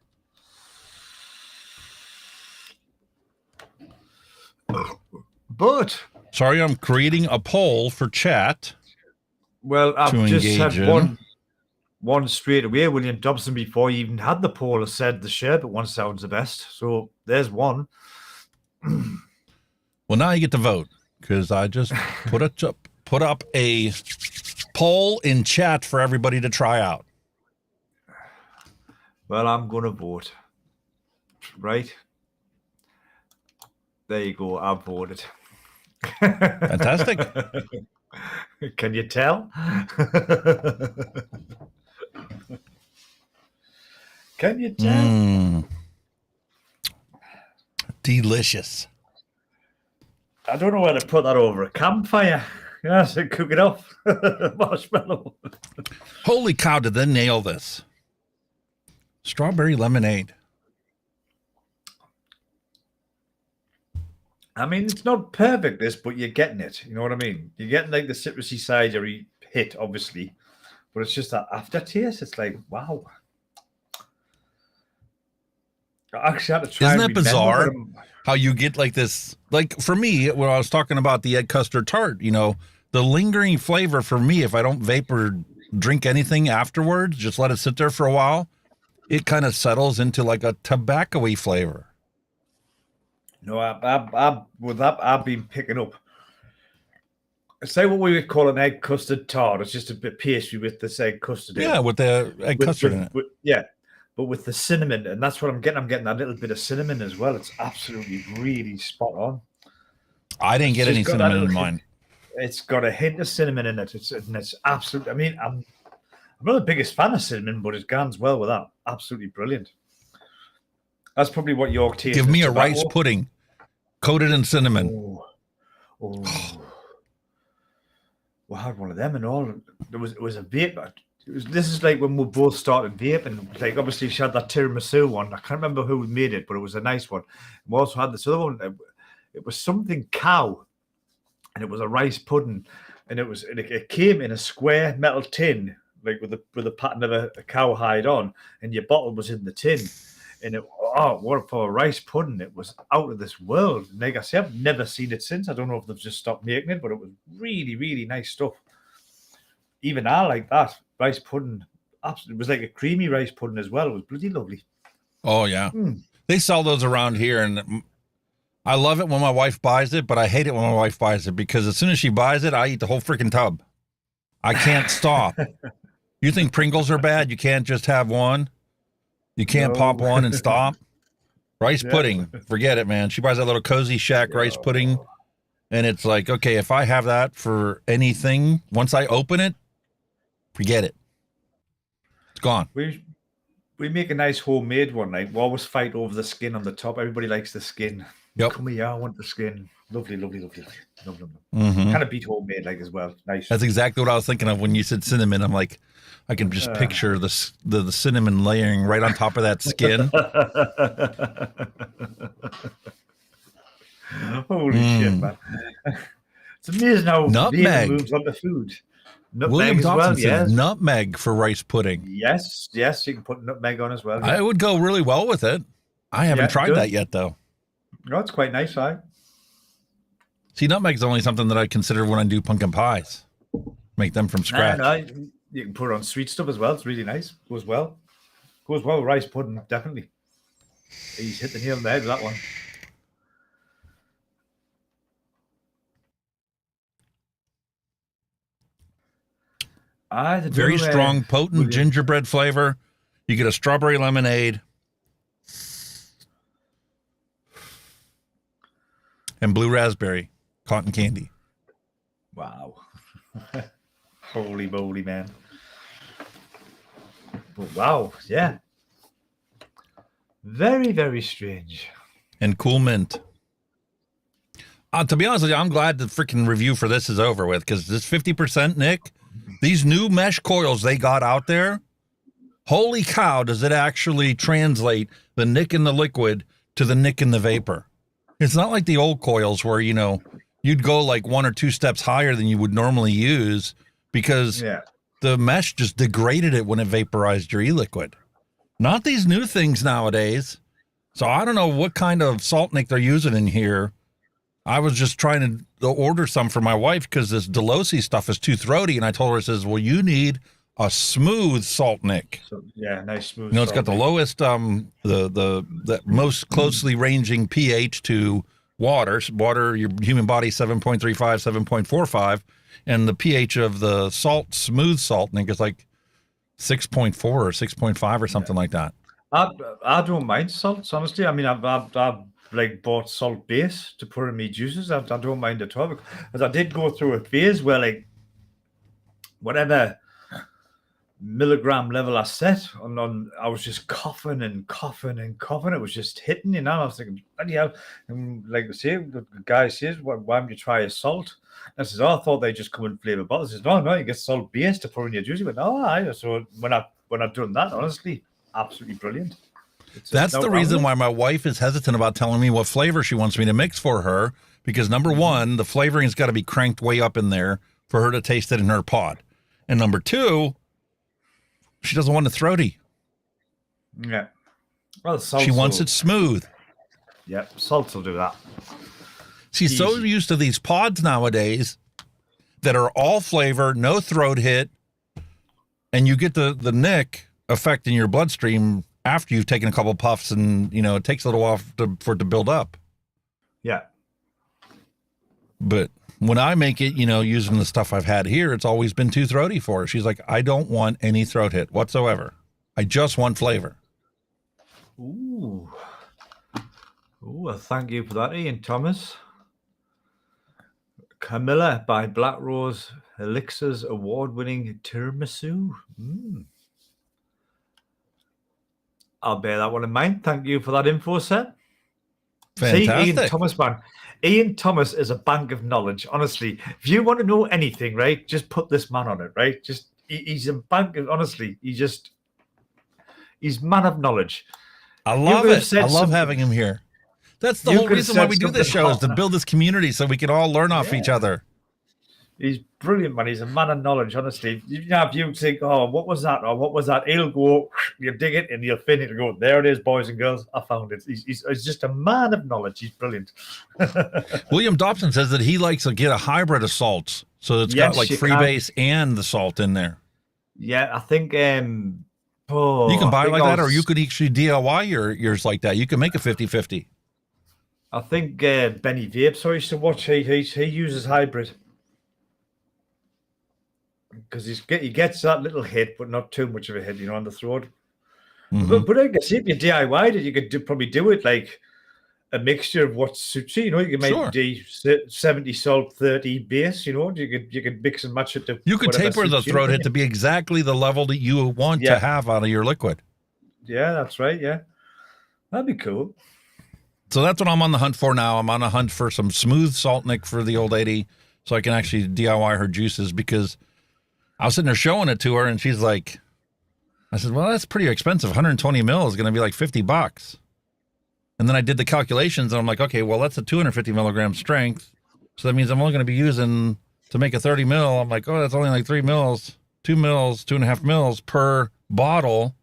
But sorry, I'm creating a poll for chat. Well, I've just had one straight away. William Dobson, before he even had the poll, has said the sherbet one sounds the best. So there's one. Well, now you get to vote, because I just put up a poll in chat for everybody to try out. Well, I'm going to vote. Right. There you go. I've voted. Fantastic. Can you tell? Can you tell? Delicious. I don't know where to put that over a campfire. Yeah, so cook it off. Marshmallow. Holy cow, did they nail this? Strawberry lemonade. I mean, it's not perfect, this, but you're getting it. You know what I mean? You're getting like the citrusy side you hit, obviously. But it's just that aftertaste. It's like, wow. I actually had to try. Isn't that bizarre? How you get like this, like for me, when I was talking about the egg custard tart, you know, the lingering flavor for me, if I don't vape or drink anything afterwards, just let it sit there for a while, it kind of settles into like a tobacco-y flavor. No, I've been picking up. Say what we would call an egg custard tart. It's just a bit pastry with this egg custard. Yeah, with the egg custard in it. Yeah, but with the cinnamon, and that's what I'm getting. I'm getting that little bit of cinnamon as well. It's absolutely really spot on. I didn't get any cinnamon in mine. It's got a hint of cinnamon in it. It's absolutely. I mean, I'm not the biggest fan of cinnamon, but it goes well with that. Absolutely brilliant. That's probably what York tastes. Give me a rice pudding coated in cinnamon. Oh. We had one of them and all. It was a vape. This is like when we both started vaping. Like obviously she had that tiramisu one. I can't remember who made it, but it was a nice one. We also had this other one. It was something cow, and it was a rice pudding, and it came in a square metal tin, like with the pattern of a cow hide on, and your bottle was in the tin. And what for a rice pudding? It was out of this world. Like I say, I've never seen it since. I don't know if they've just stopped making it, but it was really, really nice stuff. Even I like that rice pudding. Absolutely, it was like a creamy rice pudding as well. It was bloody lovely. Oh yeah, They sell those around here, and I love it when my wife buys it, but I hate it when my wife buys it because as soon as she buys it, I eat the whole freaking tub. I can't stop. You think Pringles are bad? You can't just have one. You can't pop one and stop. Rice pudding, forget it, man. She buys that little Cozy Shack rice pudding, and it's like, okay, if I have that for anything, once I open it, forget it. It's gone. We make a nice homemade one. Like we always fight over the skin on the top. Everybody likes the skin. Yep. Come here, I want the skin. Lovely, lovely, lovely, lovely. Mm-hmm. Kind of beat homemade like as well. Nice. That's exactly what I was thinking of when you said cinnamon. I'm like, I can just picture the cinnamon layering right on top of that skin. Holy shit, man. It's amazing how nutmeg moves on the food. Nutmeg William as Dobson well, says yes. nutmeg for rice pudding. Yes, you can put nutmeg on as well. Yeah. I would go really well with it. I haven't tried good. that yet, though. No, it's quite nice, right? See, nutmeg's only something that I consider when I do pumpkin pies. Make them from scratch. No, you can put it on sweet stuff as well. It's really nice. Goes well. Goes well with rice pudding, definitely. He's hit the nail on the head with that one. Very strong, potent gingerbread flavor. You get a strawberry lemonade. And blue raspberry cotton candy. Wow. Holy moly, man. But wow, yeah. Very, very strange. And cool mint. To be honest with you, I'm glad the freaking review for this is over with, because this 50%, Nick, these new mesh coils they got out there, holy cow, does it actually translate the nick in the liquid to the nick in the vapor. It's not like the old coils where, you know, you'd go like 1 or 2 steps higher than you would normally use because the mesh just degraded it when it vaporized your e-liquid. Not these new things nowadays. So I don't know what kind of salt nick they're using in here. I was just trying to order some for my wife because this Delosi stuff is too throaty. And I told her, it says, well, you need a smooth salt nick. So, yeah, nice smooth. You know, it's got the lowest, the most closely ranging pH to water. Water, your human body, 7.35, 7.45. And the pH of the smooth salt nick is like 6.4 or 6.5 or something like that. I don't mind salts, honestly. I mean, I've like bought salt base to put in my juices. I don't mind at all, because I did go through a phase where like whatever milligram level I set on I was just coughing and coughing and coughing. It was just hitting, you know. I was thinking, bloody hell. And like the guy says, why don't you try a salt? I says, I thought they just come in flavor bottles. He says, no, you get salt base to put in your juice. But no, so when I've done that, honestly, absolutely brilliant. That's the reason why my wife is hesitant about telling me what flavor she wants me to mix for her, because number one, the flavoring's got to be cranked way up in there for her to taste it in her pod. And number two, she doesn't want it throaty. Yeah. Well, she wants it smooth. Yeah, salts will do that. She's so used to these pods nowadays that are all flavor, no throat hit, and you get the nick effect in your bloodstream after you've taken a couple puffs, and, you know, it takes a little while for it to build up. Yeah. But when I make it, you know, using the stuff I've had here, it's always been too throaty for her. She's like, I don't want any throat hit whatsoever. I just want flavor. Ooh. Well, thank you for that, Ian Thomas. Camilla by Black Rose Elixir's award-winning tiramisu. I'll bear that one in mind. Thank you for that info set. Fantastic. See, Ian Thomas, man. Ian Thomas is a bank of knowledge. Honestly, if you want to know anything, right, just put this man on it, right? Just he's a bank of, honestly, he's man of knowledge. I love it. I love having him here. That's the whole reason why we do this show, is to build this community so we can all learn off each other. He's brilliant, man. He's a man of knowledge, honestly. You know, if you think, oh, what was that? Or what was that? He'll go, you dig it, and you'll fin it and go, there it is, boys and girls. I found it. He's just a man of knowledge. He's brilliant. William Dobson says that he likes to get a hybrid of salts. So it's got like freebase and the salt in there. Yeah, I think... you can buy like that, or you could actually DIY yours like that. You can make a 50-50. I think Benny Vapes, I used to watch, he uses hybrid. Because he gets that little hit, but not too much of a hit, you know, on the throat. But I guess if you DIY'd it, you could probably do it like a mixture of what suits you. You know, you can make 70 salt, 30 base. You know, you could mix and match it to. You could taper the throat hit to be exactly the level that you want to have out of your liquid. Yeah, that's right. Yeah, that'd be cool. So that's what I'm on the hunt for now. I'm on a hunt for some smooth salt nick for the old lady, so I can actually DIY her juices, because I was sitting there showing it to her, and she's like, I said, well, that's pretty expensive. 120 mil is going to be like $50. And then I did the calculations, and I'm like, okay, well, that's a 250 milligram strength. So that means I'm only going to be using, to make a 30 mil, I'm like, oh, that's only like 3 mils, 2 mils, 2.5 mils per bottle.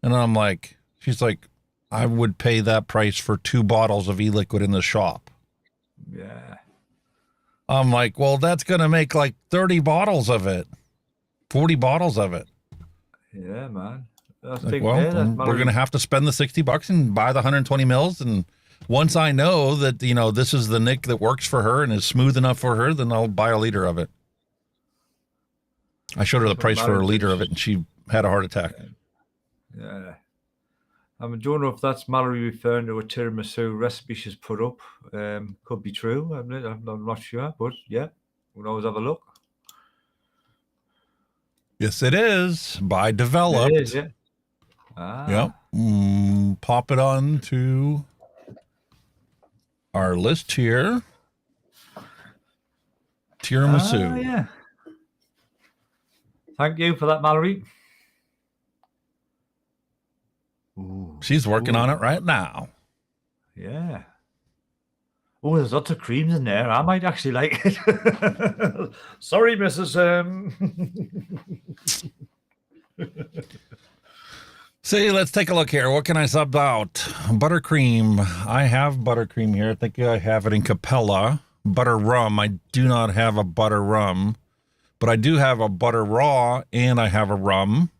And I'm like, she's like, I would pay that price for 2 bottles of e-liquid in the shop. Yeah. I'm like, well, that's going to make like 30 bottles of it, 40 bottles of it. Yeah, man. Like, well, we're going to have to spend the $60 and buy the 120 mils. And once I know that, you know, this is the nick that works for her and is smooth enough for her, then I'll buy a liter of it. I showed her the price for a liter of it, and she had a heart attack. Yeah. I don't know if that's Mallory referring to a tiramisu recipe she's put up. Could be true. I'm not sure, but yeah, we'll always have a look. Yes, it is. By Developed. It is, yeah. Yep. Pop it on to our list here. Tiramisu. Yeah. Thank you for that, Mallory. Ooh. She's working on it right now. Yeah. Oh, there's lots of creams in there. I might actually like it. Sorry, Mrs. See, let's take a look here. What can I sub out? Buttercream. I have buttercream here. I think I have it in Capella. Butter rum. I do not have a butter rum, but I do have a butter raw and I have a rum.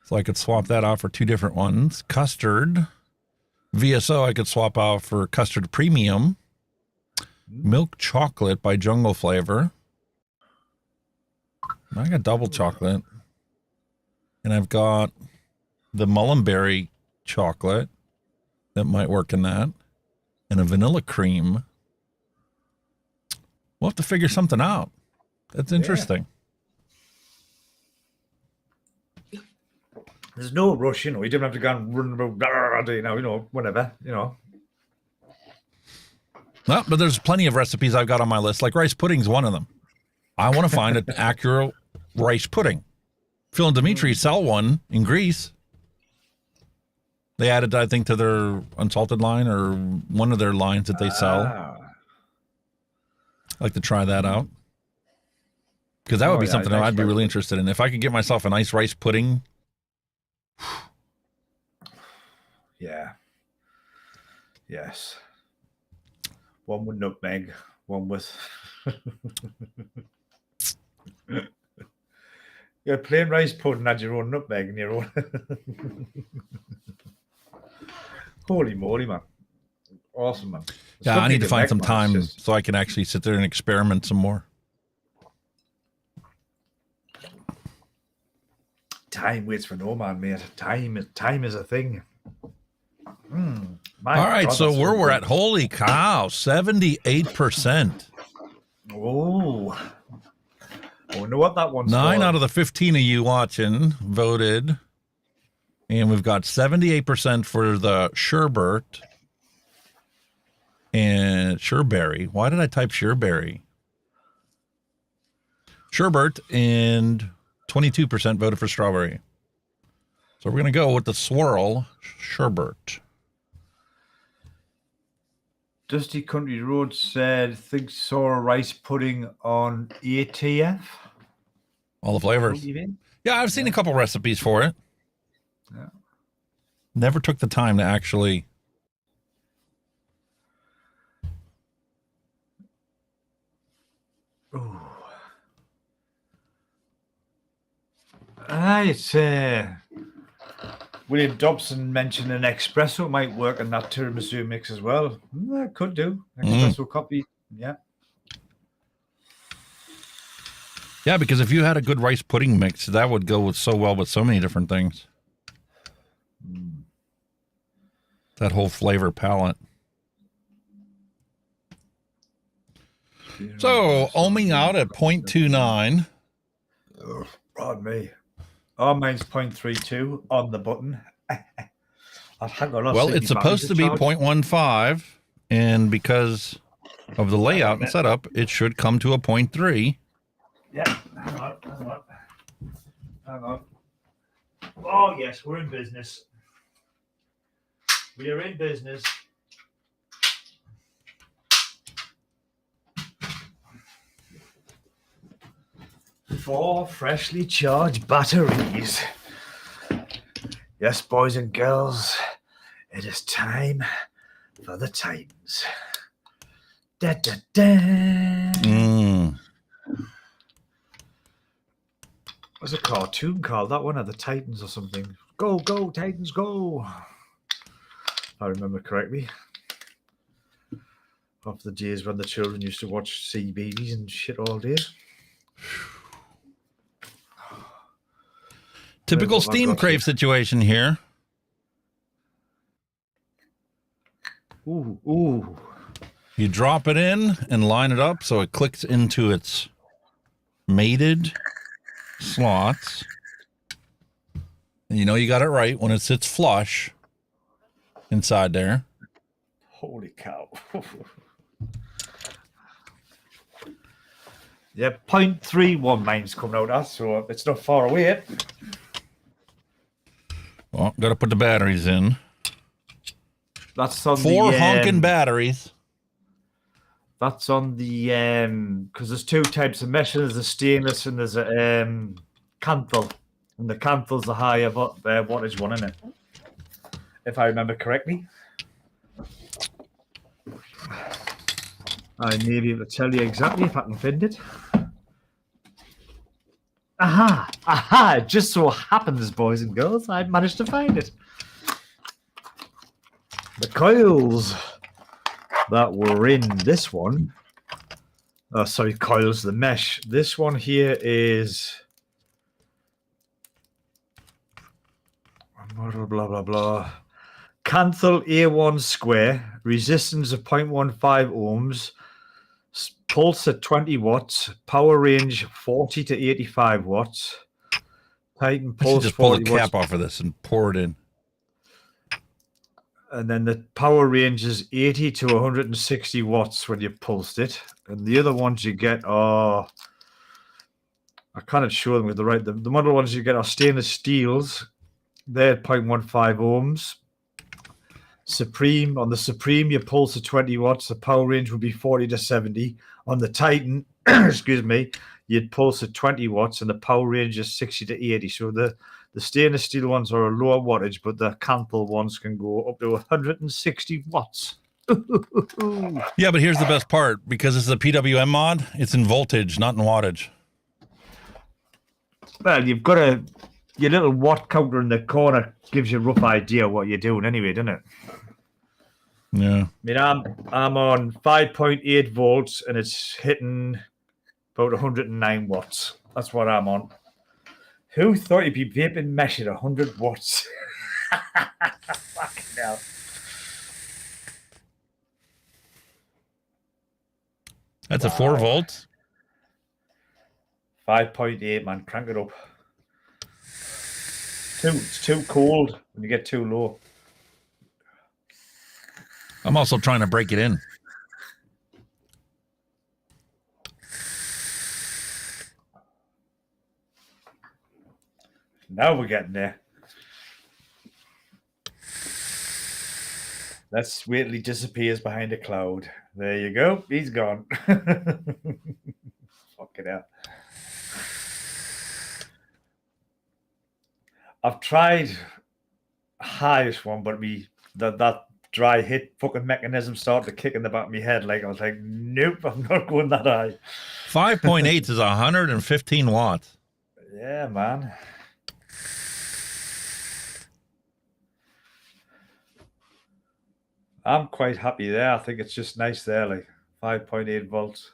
So I could swap that out for two different ones. Custard. VSO I could swap out for custard premium. Milk chocolate by Jungle Flavor. I got double chocolate. And I've got the mullenberry chocolate that might work in that. And a vanilla cream. We'll have to figure something out. That's interesting. There's no rush, you know. You don't have to go and run about, you know, whatever, you know. No, but there's plenty of recipes I've got on my list. Like rice pudding's one of them. I want to find an accurate rice pudding. Phil and Dimitri sell one in Greece. They added, I think, to their unsalted line or one of their lines that they sell. I'd like to try that out. Because that would be something that I'd be really interested in. If I could get myself a nice rice pudding. Yeah. Yes. One with nutmeg, one with yeah, plain rice pudding had your own nutmeg and your own. Holy moly, man! Awesome, man. Yeah, I need to find some time so I can actually sit there and experiment some more. Time waits for no man, mate. Time is a thing. All right, so we're at, holy cow, 78%. Oh, I wonder what that one's 9 for. out of the 15 of you watching voted. And we've got 78% for the sherbet and sherbet. Why did I type sherbet? Sherbet, and 22% voted for strawberry. So we're going to go with the swirl sherbet. Dusty Country Road said, think saw rice pudding on ATF. All the flavors. Yeah, I've seen a couple recipes for it. Yeah. Never took the time to actually. Ooh. It's William Dobson mentioned an espresso might work in that tiramisu mix as well. Could do. Espresso coffee, yeah. Yeah, because if you had a good rice pudding mix, that would go with so well with so many different things. That whole flavor palette. So, ohming out at 0.29. Pardon me. Oh, mine's 0.32 on the button. Well, it's supposed to be 0.15, and because of the layout and setup, it should come to a 0.3. Yeah, hang on. Oh, yes, we're in business. We are in business. Four freshly charged batteries. Yes, boys and girls, it is time for the Titans. Da, da, da. What's a cartoon called? That one of the Titans or something. Go, go, Titans, go. If I remember correctly. Of the days when the children used to watch CBeebies and shit all day. Typical Steam Crave situation here. Ooh, ooh. You drop it in and line it up so it clicks into its mated slots. And you know you got it right when it sits flush inside there. Holy cow. Yeah, 0.31 mine's coming out as, so it's not far away yet. Well, got to put the batteries in. That's on Four honking batteries. That's on the because there's two types of mesh. There's a stainless and there's a canthal, and the canthal's the higher wattage one, isn't it? If I remember correctly. I may be able to tell you exactly if I can find it. Aha! Aha! It just so happens, boys and girls, I managed to find it. The coils that were in this one. Oh, sorry, coils, the mesh. This one here is blah, blah, blah, blah. Canthal A1 square, resistance of 0.15 ohms, pulse at 20 watts, power range 40 to 85 watts. Titan pulse just pull the 40 cap watts. off of this and pour it in. And then the power range is 80 to 160 watts when you pulsed it. And the other ones you get are, I can't show them with the right, the model ones you get are stainless steels. They're 0.15 ohms. Supreme, on the Supreme, you pulse at 20 watts. The power range would be 40 to 70. On the Titan, excuse me, you'd pulse at 20 watts and the power range is 60 to 80. So the stainless steel ones are a lower wattage, but the canthal ones can go up to 160 watts. Yeah, but here's the best part. Because it's a PWM mod, it's in voltage, not in wattage. Well, you've got your little watt counter in the corner gives you a rough idea what you're doing anyway, doesn't it? Yeah. I mean, I'm on 5.8 volts and it's hitting about 109 watts. That's what I'm on. Who thought you'd be vaping mesh at 100 watts? Fucking hell. That's a 4 volts. 5.8, man. Crank it up. It's too cold when you get too low. I'm also trying to break it in. Now we're getting there. Let's wait till he disappears behind a cloud. There you go. He's gone. Fucking hell. I've tried highest one, but that dry hit fucking mechanism started to kick in the back of my head. Like I was like, nope, I'm not going that high. 5.8 is 115 watts. Yeah, man. I'm quite happy there. I think it's just nice there, like 5.8 volts.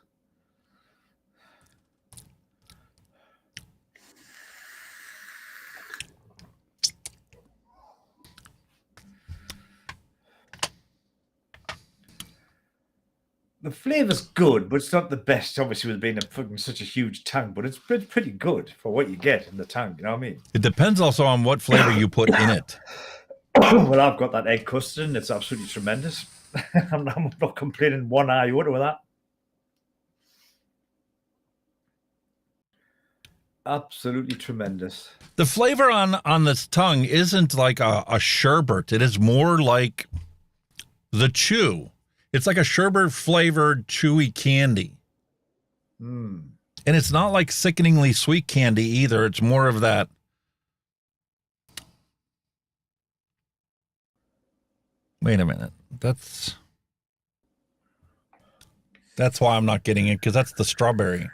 The flavor's good, but it's not the best, obviously, with being such a huge tank, but it's pretty good for what you get in the tank, you know what I mean? It depends also on what flavor you put in it. Well, I've got that egg custard, and it's absolutely tremendous. I'm not complaining one iota with that. Absolutely tremendous. The flavor on this tongue isn't like a sherbet. It is more like the chew. It's like a sherbet flavored chewy candy. Mm. And it's not like sickeningly sweet candy either. It's more of that. Wait a minute. That's. That's why I'm not getting it, because that's the strawberry.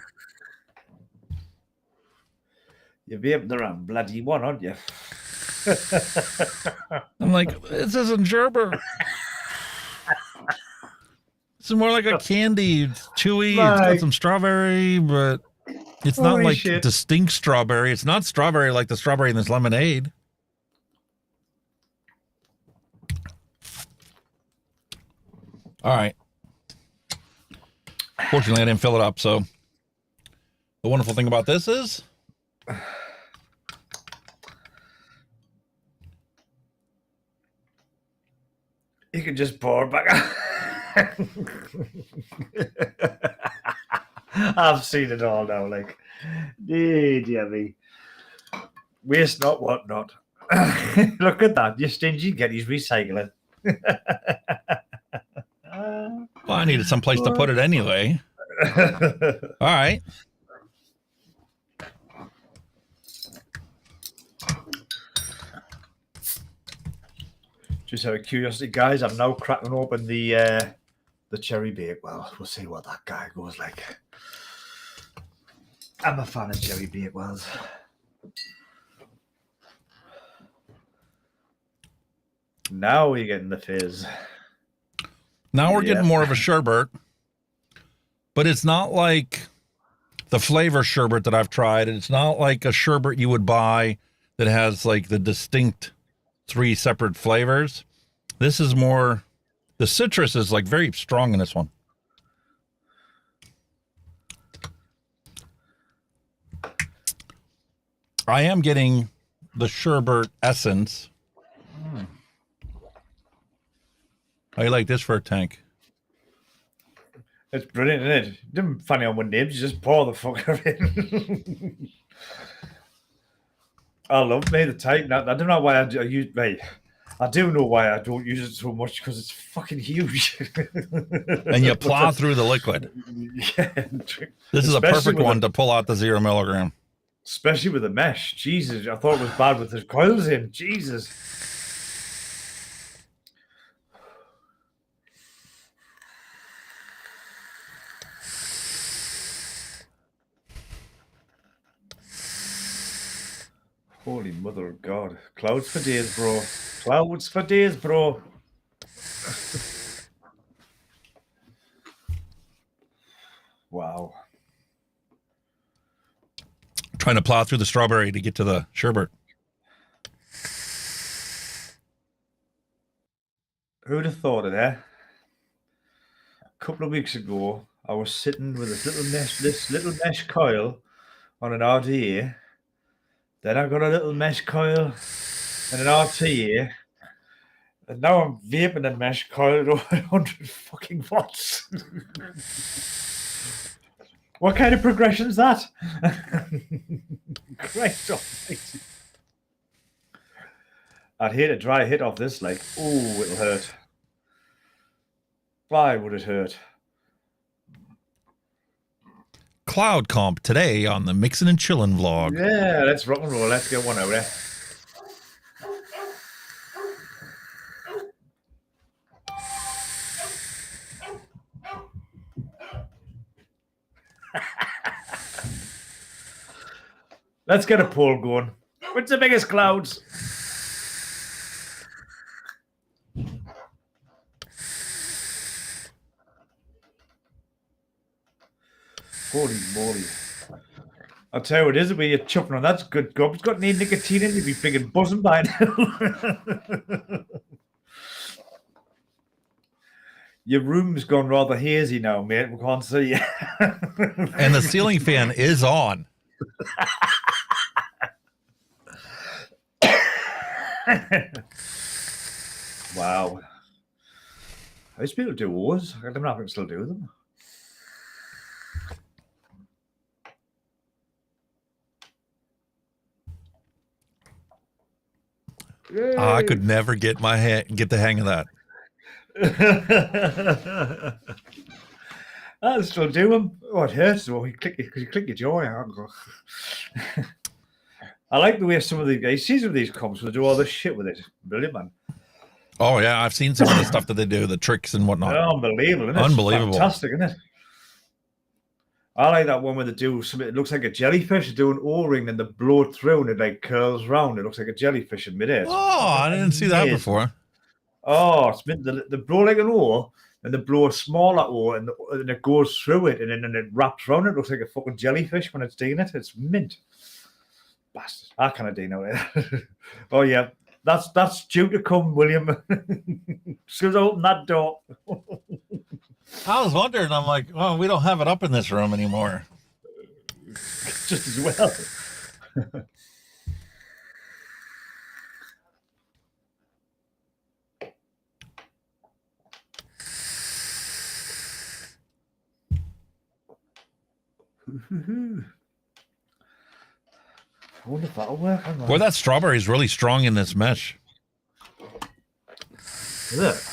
You're vaping the wrong bloody one, aren't you? I'm like, this isn't sherbet. It's more like a candy. It's chewy. It's got some strawberry, but it's not like distinct strawberry. It's not strawberry like the strawberry in this lemonade. All right. Fortunately, I didn't fill it up. So the wonderful thing about this is you can just pour it back. I've seen it all now. Like, dear me. Waste not, what not. Look at that. You're stingy. Get his recycling. Well, I needed some place to put it anyway. All right. Just out of curiosity, guys, I'm now cracking open the cherry Vape. Well, we'll see what that guy goes like. I'm a fan of cherry Vape wells. Now we're getting the fizz. Now we're getting more of a sherbet, but it's not like the flavor sherbet that I've tried. It's not like a sherbet you would buy that has like the distinct 3 separate flavors. This is more, the citrus is like very strong in this one. I am getting the sherbet essence. How you like this for a tank? It's brilliant, isn't it? Didn't funny on one nibs, you just pour the fucker in. I love me the tank. I don't know why I use. Right, I do know why I don't use it so much, because it's fucking huge. And you plow through the liquid. Yeah. This is a perfect one to pull out the 0 milligram. Especially with the mesh. Jesus, I thought it was bad with the coils in. Jesus. Holy mother of God. Clouds for days, bro. Clouds for days, bro. Wow. Trying to plow through the strawberry to get to the sherbet. Who'd have thought of that? A couple of weeks ago, I was sitting with this little mesh coil on an RTA. Then I got a little mesh coil and an RTA. And now I'm vaping a mesh coil at over 100 fucking watts. What kind of progression is that? Christ almighty. I'd hate a dry hit off this, like, oh, it'll hurt. Why would it hurt? Cloud comp today on the Mixin and Chillin vlog. Yeah, let's rock and roll. Let's get one out there. Let's get a poll going. What's the biggest clouds? Holy moly. I'll tell you what it is, when you're chuffing on that's good gob. It's got any nicotine in it, you'd be big and buzzing by now. Your room's gone rather hazy now, mate. We can't see you. And the ceiling fan is on. Wow. I used to be able to do wars. I don't know if I can still do them. I could never get get the hang of that. I still do them. Oh, it hurts though. You click your jaw out. I like the way some of the guys see some of these comps will do all this shit with it. Brilliant, man. Oh yeah, I've seen some of the stuff that they do, the tricks and whatnot. Unbelievable, isn't it? Unbelievable. Fantastic, isn't it? I like that one where they do something. It looks like a jellyfish. They do an O-ring and they blow it through and it like curls round. It looks like a jellyfish in midair. Oh, I didn't see that before. Oh, it's been they blow like an O and they blow a smaller O and it goes through it and then it wraps around it. It looks like a fucking jellyfish when it's doing it. It's mint. Bastard. I kind of do know it. Oh yeah, that's due to come, William. Soon as I open that door. I was wondering. I'm like, oh, we don't have it up in this room anymore. Just as well. I wonder if that'll work. Boy, that strawberry is really strong in this mesh. Is it?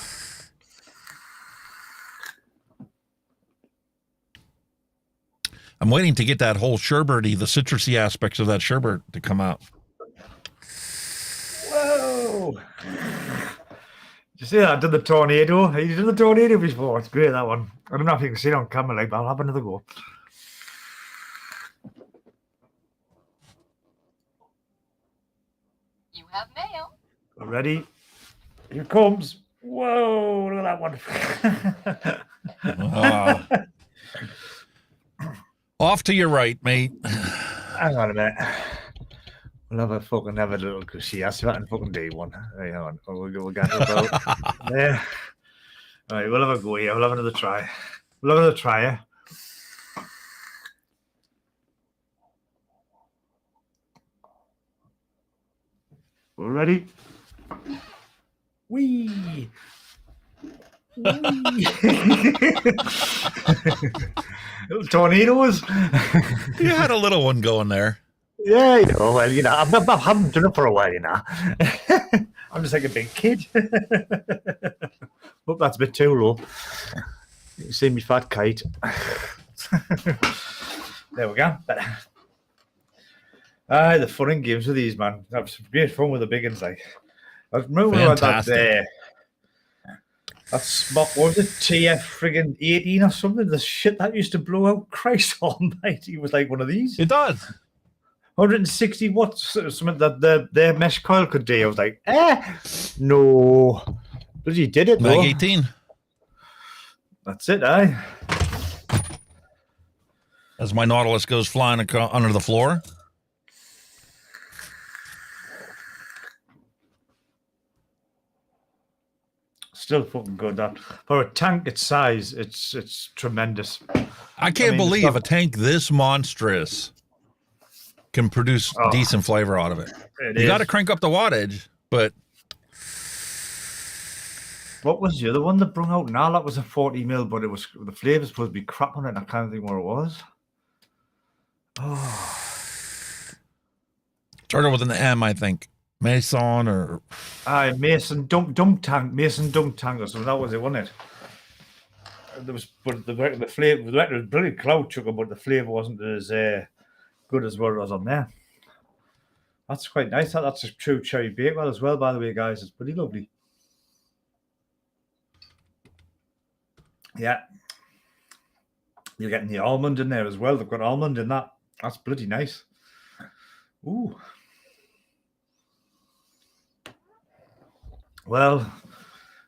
I'm waiting to get that whole sherbety, the citrusy aspects of that sherbet to come out. Whoa! Did you see that? I did the tornado. You did the tornado before. It's great, that one. I don't know if you can see it on camera, like, but I'll have another go. You have mail. Ready? Here it comes. Whoa, look at that one. Off to your right, mate. Hang on a minute. We'll have a little because she asked if I can fucking do one. Hey, hang on. We'll get it about there. All right, we'll have a go here. We'll have another try. We'll have another try, yeah. We're ready. Wee. Little tornadoes. You had a little one going there. Yeah, you know. Well, you know, I haven't done it for a while, you know. I'm just like a big kid. Hope that's a bit too low. You can see me fat kite. There we go. The fun and games with these, man. That was great fun with the big ones, like. I remember that there. That's what was it? TF friggin' 18 or something. The shit that used to blow out. Christ almighty, it was like one of these. It does. 160 watts, something that their mesh coil could do. I was like, no. But you did it, though. Mag 18. That's it, eh? As my Nautilus goes flying under the floor. Still fucking good. That for a tank its size, it's tremendous. I can't believe a tank this monstrous can produce decent flavor out of it. You got to crank up the wattage, but what was the other one that brung out? Now that was a 40 mil, but it was the flavor supposed to be crap on it. And I can't think what it was. Oh, started with an M, I think. Mason or Mason Dunk Tank, Mason Dunk Tank or something. That was it, wasn't it? There was, but the flavor, the record was brilliant cloud sugar, but the flavor wasn't as good as what it was on there. That's quite nice. That's a true cherry bakewell as well, by the way, guys. It's pretty lovely. Yeah, you're getting the almond in there as well. They've got almond in that. That's bloody nice. Ooh. Well,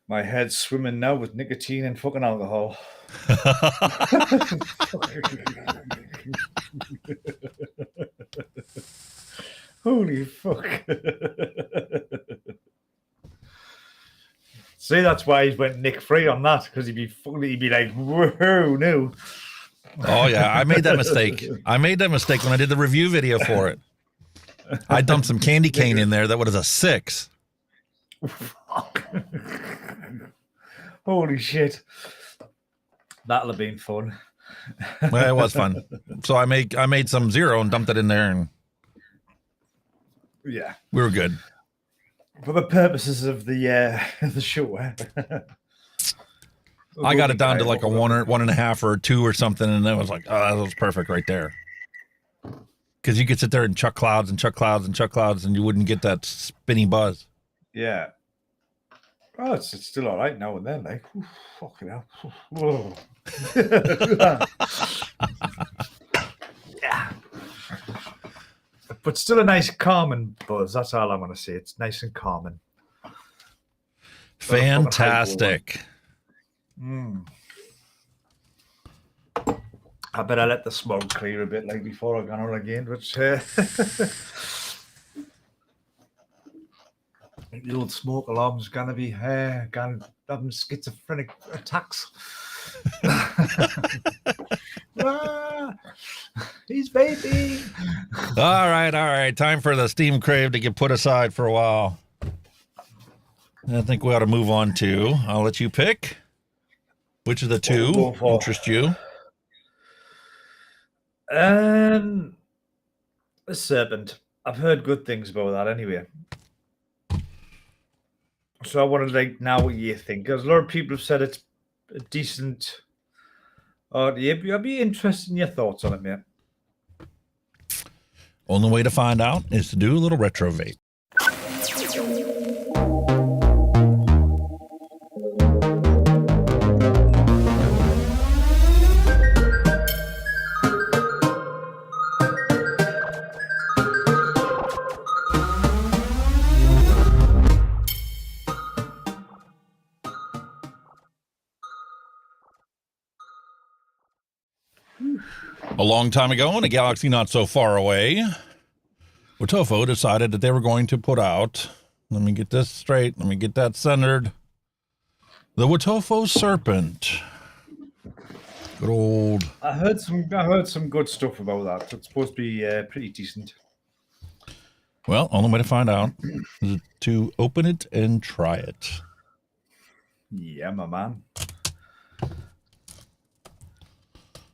my head's swimming now with nicotine and fucking alcohol. Holy fuck. See, that's why he went Nick free on that, because he'd be like, whoa, no. Oh, yeah, I made that mistake. I made that mistake when I did the review video for it. I dumped some candy cane in there that was a 6. Fuck. Holy shit. That'll have been fun. Well, it was fun. So I made some 0 and dumped it in there, and yeah, we were good. For the purposes of the show. I got it down to like a 1 or 1.5 or a 2 or something, and it was like, oh, that was perfect right there. Because you could sit there and chuck clouds and chuck clouds and chuck clouds, and you wouldn't get that spinny buzz. Yeah. Oh, it's still all right now and then, like, fucking hell. But still a nice calming buzz. That's all I'm going to say. It's nice and calming. Fantastic. I better let the smoke clear a bit like before I go on again. Which the old smoke alarm's going to be having schizophrenic attacks. He's vaping. All right. Time for the steam Crave to get put aside for a while. I think we ought to move on to, I'll let you pick. Which of the two interest you? The Serpent. I've heard good things about that anyway. So I want to know what you think. Because a lot of people have said it's a decent RTA. I'd be interested in your thoughts on it, mate. Only way to find out is to do a little retro vape. A long time ago, in a galaxy not so far away, Wotofo decided that they were going to put out, let me get this straight, let me get that centered, the Wotofo Serpent. Good old. I heard some good stuff about that. It's supposed to be pretty decent. Well, only way to find out is to open it and try it. Yeah, my man.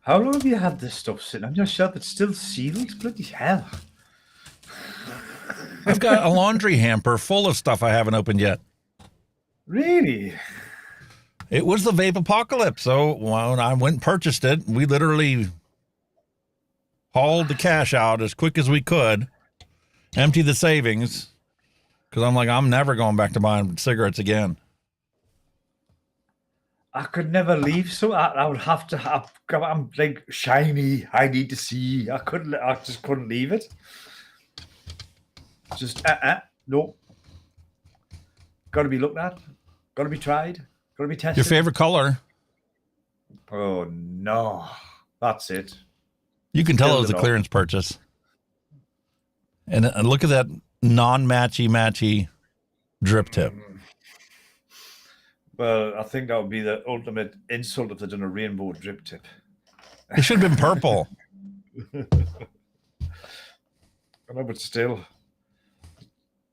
How long have you had this stuff sitting? I'm just sure it's still sealed. Bloody hell. I've got a laundry hamper full of stuff I haven't opened yet. Really? It was the vape apocalypse. So when I went and purchased it, we literally hauled the cash out as quick as we could, empty the savings, because I'm like, I'm never going back to buying cigarettes again. I could never leave, so I would have to have. I'm like shiny. I need to see. I just couldn't leave it. Just no. Got to be looked at. Got to be tried. Got to be tested. Your favorite color? Oh no, that's it. You can tell it was a clearance purchase. And look at that non-matchy drip tip. Well, I think that would be the ultimate insult if they'd done a rainbow drip tip. It should have been purple. I know, but still.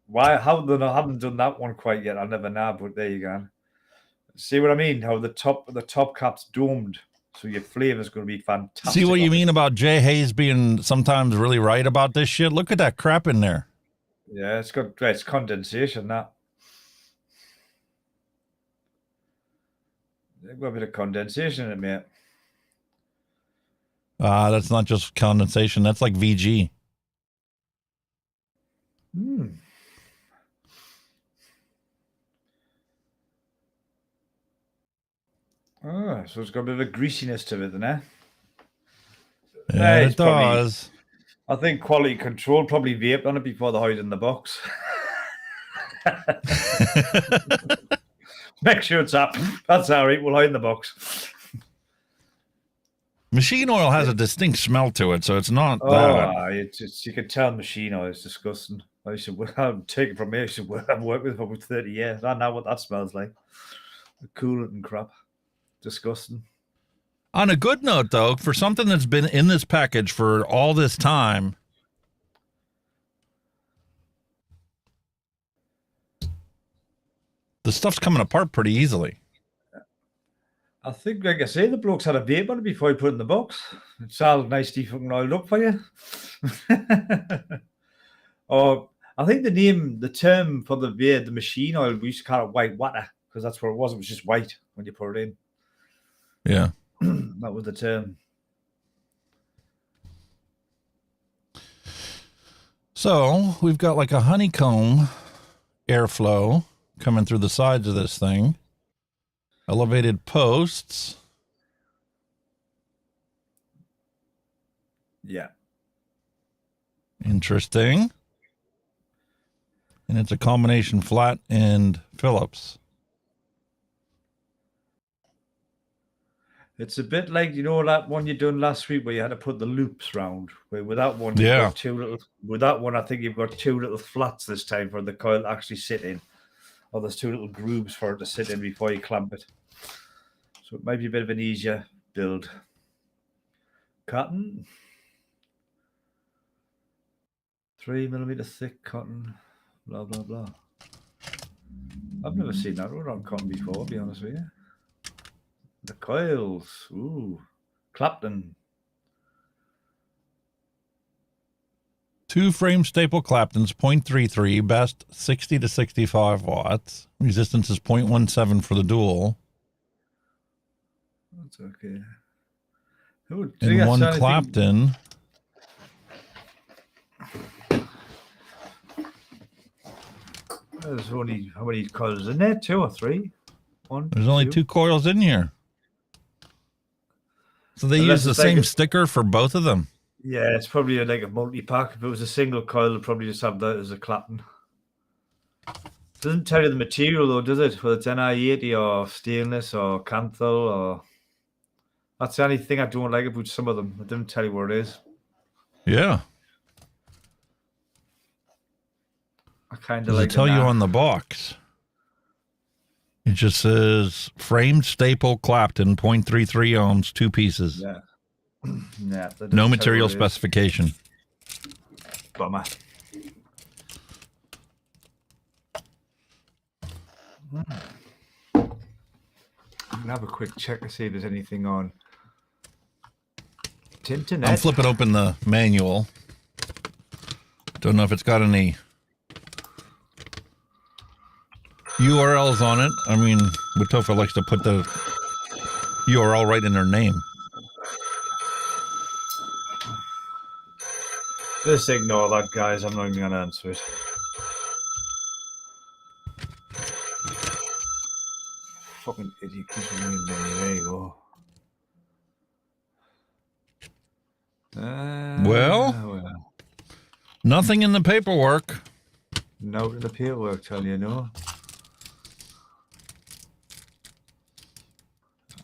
Why? How they haven't done that one quite yet? I never know, but there you go. See what I mean? How the top cap's domed, so your flavor's going to be fantastic. See what you mean about Jay Hayes being sometimes really right about this shit? Look at that crap in there. Yeah, it's condensation, that. They've got a bit of condensation in it, mate. That's not just condensation. That's like VG. Oh, so it's got a bit of a greasiness to it, then, eh? Yeah, it does. I think quality control probably vaped on it before they hide in the box. Make sure it's up. That's all right. We'll hide in the box. Machine oil has a distinct smell to it, so it's not that. You can tell machine oil is disgusting. I'll take it from me. I've worked with it for about 30 years. I know what that smells like. The coolant and crap. Disgusting. On a good note, though, for something that's been in this package for all this time, the stuff's coming apart pretty easily. I think, like I say, the blokes had a vape on it before he put it in the box. It's all nicely fucking oiled up for you. Or I think the term for the vape, the machine oil, we used to call it white water because that's what it was. It was just white when you put it in. Yeah. That was the term. So we've got like a honeycomb airflow coming through the sides of this thing. Elevated posts. Yeah. Interesting. And it's a combination flat and Phillips. It's a bit like, you know, that one you done last week where you had to put the loops round. Where with that one, you've got two little. With that one, I think you've got two little flats this time for the coil to actually sit in. Or there's two little grooves for it to sit in before you clamp it. So it might be a bit of an easier build. Cotton. 3mm thick cotton. Blah, blah, blah. I've never seen that one on cotton before, to be honest with you. The coils. Ooh. Clapton. 2 frame staple Claptons, 0.33, best 60 to 65 watts. Resistance is 0.17 for the dual. That's okay. Ooh, And one Clapton. There's only, how many coils in there? 2 or 3? One. There's only 2 coils in here. So they use the same sticker for both of them. Yeah, it's probably like a multi-pack. If it was a single coil, it'd probably just have that as a Clapton. Doesn't tell you the material though, does it? Whether it's Ni80 or stainless or Canthal or... That's the only thing I don't like about some of them. It doesn't tell you what it is. Yeah. I kind of Does like it tell you on the box? It just says framed staple Clapton, 0.33 ohms, 2 pieces. Yeah. Yeah, no material specification. Bummer. I'm gonna have a quick check to see if there's anything on Tinternet. I'm flipping open the manual. Don't know if it's got any URLs on it. I mean, Wotofo likes to put the URL right in their name. Just ignore that, guys. I'm not even going to answer it. Fucking idiot. There you go. Well, nothing in the paperwork. No in the paperwork, tell you, no.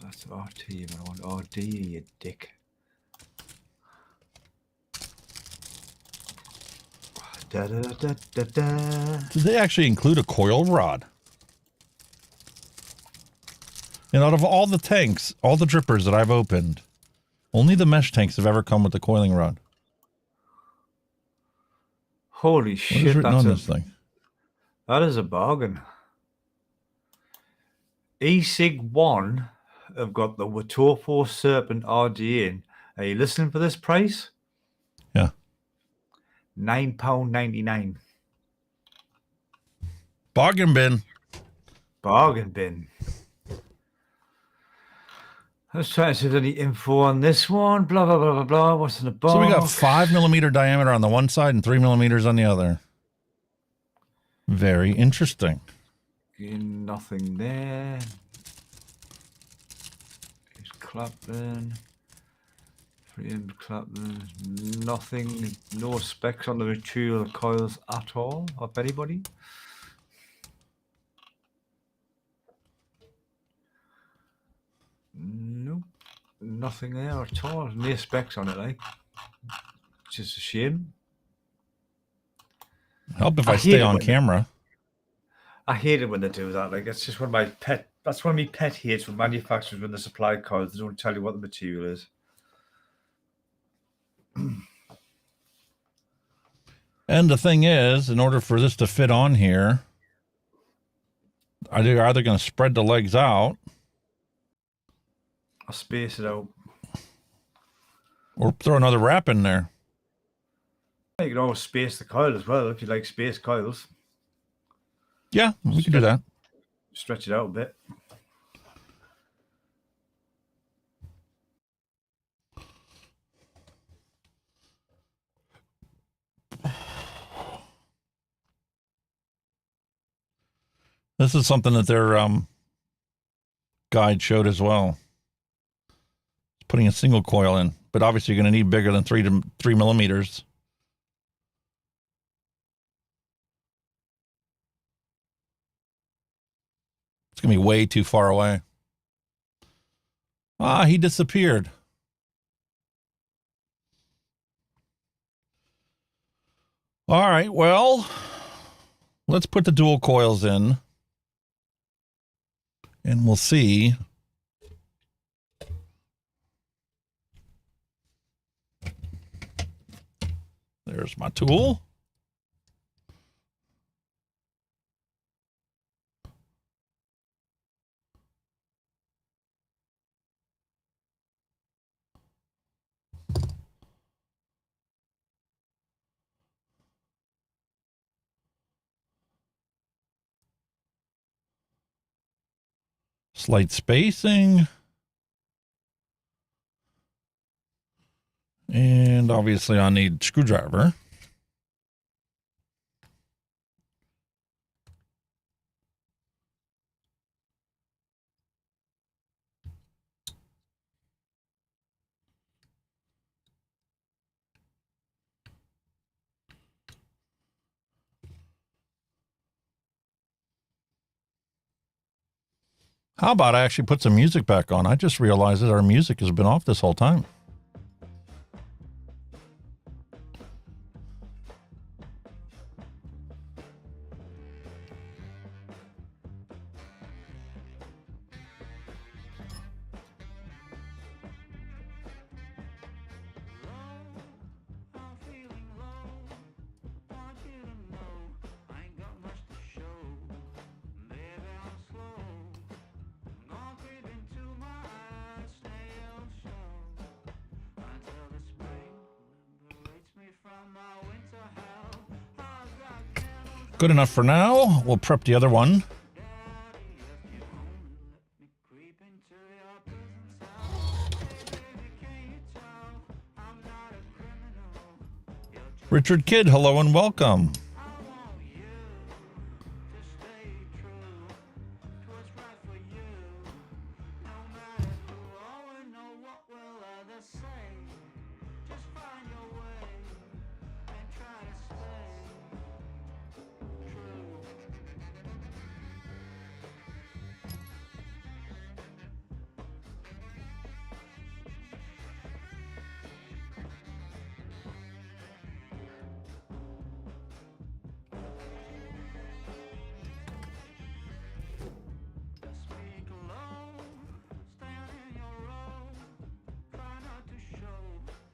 That's RT, man. I want RD, you dick. Da, da, da, da, da. Did they actually include a coil rod? And out of all the tanks, all the drippers that I've opened, only the mesh tanks have ever come with the coiling rod. Holy What shit, is written that's on this thing? That is a bargain. e-Cig 1 have got the Wotofo SRPNT RTA in. Are you listening for this price? Yeah. £9.99. Bargain bin. Bargain bin. I was trying to see if there's any info on this one. Blah, blah, blah, blah, blah. What's in the box? So we got 5mm diameter on the one side and 3mm on the other. Very interesting. Nothing there. It's Clapton. Free-end Clapton. Nothing. No specs on the material coils at all of anybody. Nope. Nothing there at all. No specs on it, like. Which is a shame. Help if I stay on camera. I hate it when they do that. Like, it's just one of my pet. That's one of my pet hates with manufacturers when they supply coils. They don't tell you what the material is. And the thing is, in order for this to fit on here, they're either going to spread the legs out. I'll space it out. Or throw another wrap in there. You can always space the coil as well if you like space coils. Yeah, we can do that. Stretch it out a bit. This is something that their guide showed as well. Putting a single coil in, but obviously you're going to need bigger than 3 millimeters. It's going to be way too far away. Ah, he disappeared. All right, well, let's put the dual coils in. And we'll see. There's my tool. Slight spacing. And obviously I need screwdriver. How about I actually put some music back on? I just realized that our music has been off this whole time. Good enough for now. We'll prep the other one. Richard Kidd, hello and welcome.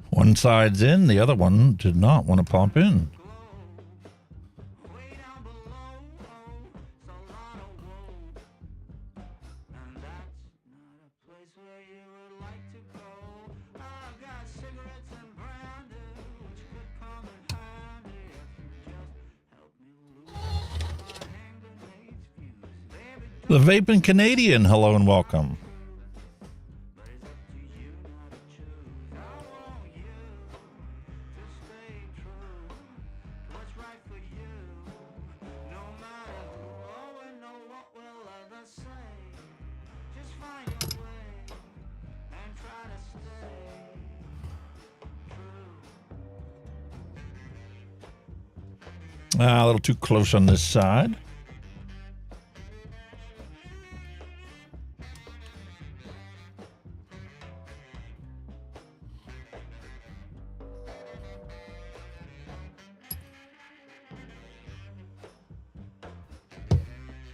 One side's in, the other one did not want to pop in. The Vaping Canadian, hello and welcome. A little too close on this side.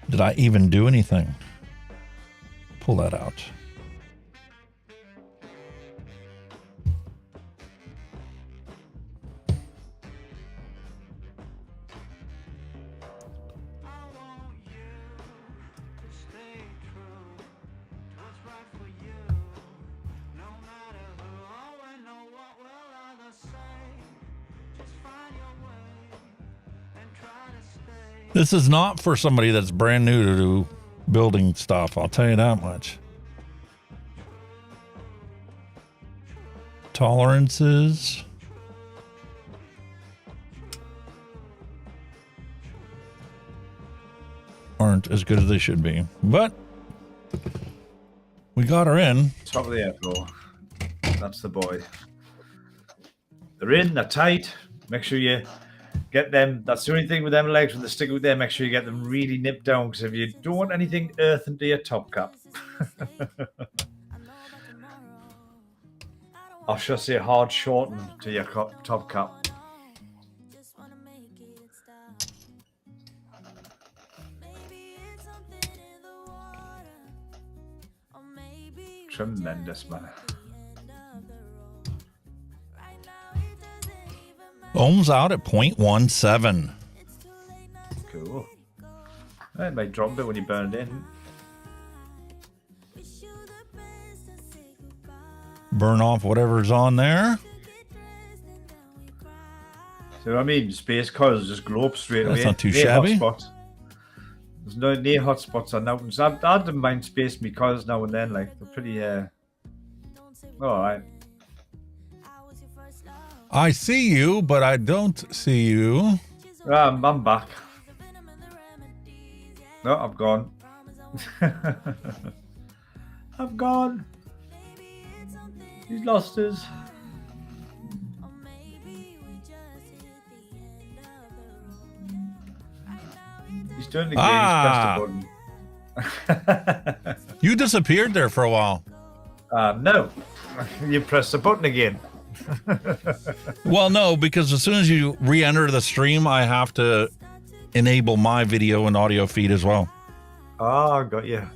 Did I even do anything? Pull that out. This is not for somebody that's brand new to building stuff, I'll tell you that much. Tolerances. Aren't as good as they should be, but we got her in. Top of the airflow. That's the boy. They're in, they're tight. Make sure you Get them. That's the only thing with them legs. When they stick with them, make sure you get them really nipped down. Because if you don't want anything earth into your top cap, or should I say hard shorten to your top cap. Tremendous, man. Ohms out at 0.17. Cool. It might drop a bit when you burn it in. Burn off whatever's on there. So I mean, space coils just glow up straight away. That's not too Near shabby. hotspots. There's no near hotspots on now. So I don't mind space me coils now and then. Like they're pretty. All right. I see you, but I don't see you. I'm back. No, I'm gone. I'm gone. He's lost us. He's doing the game. He's pressed the button. You disappeared there for a while. No. You pressed the button again. Well, no, because as soon as you re-enter the stream, I have to enable my video and audio feed as well. Oh, got you.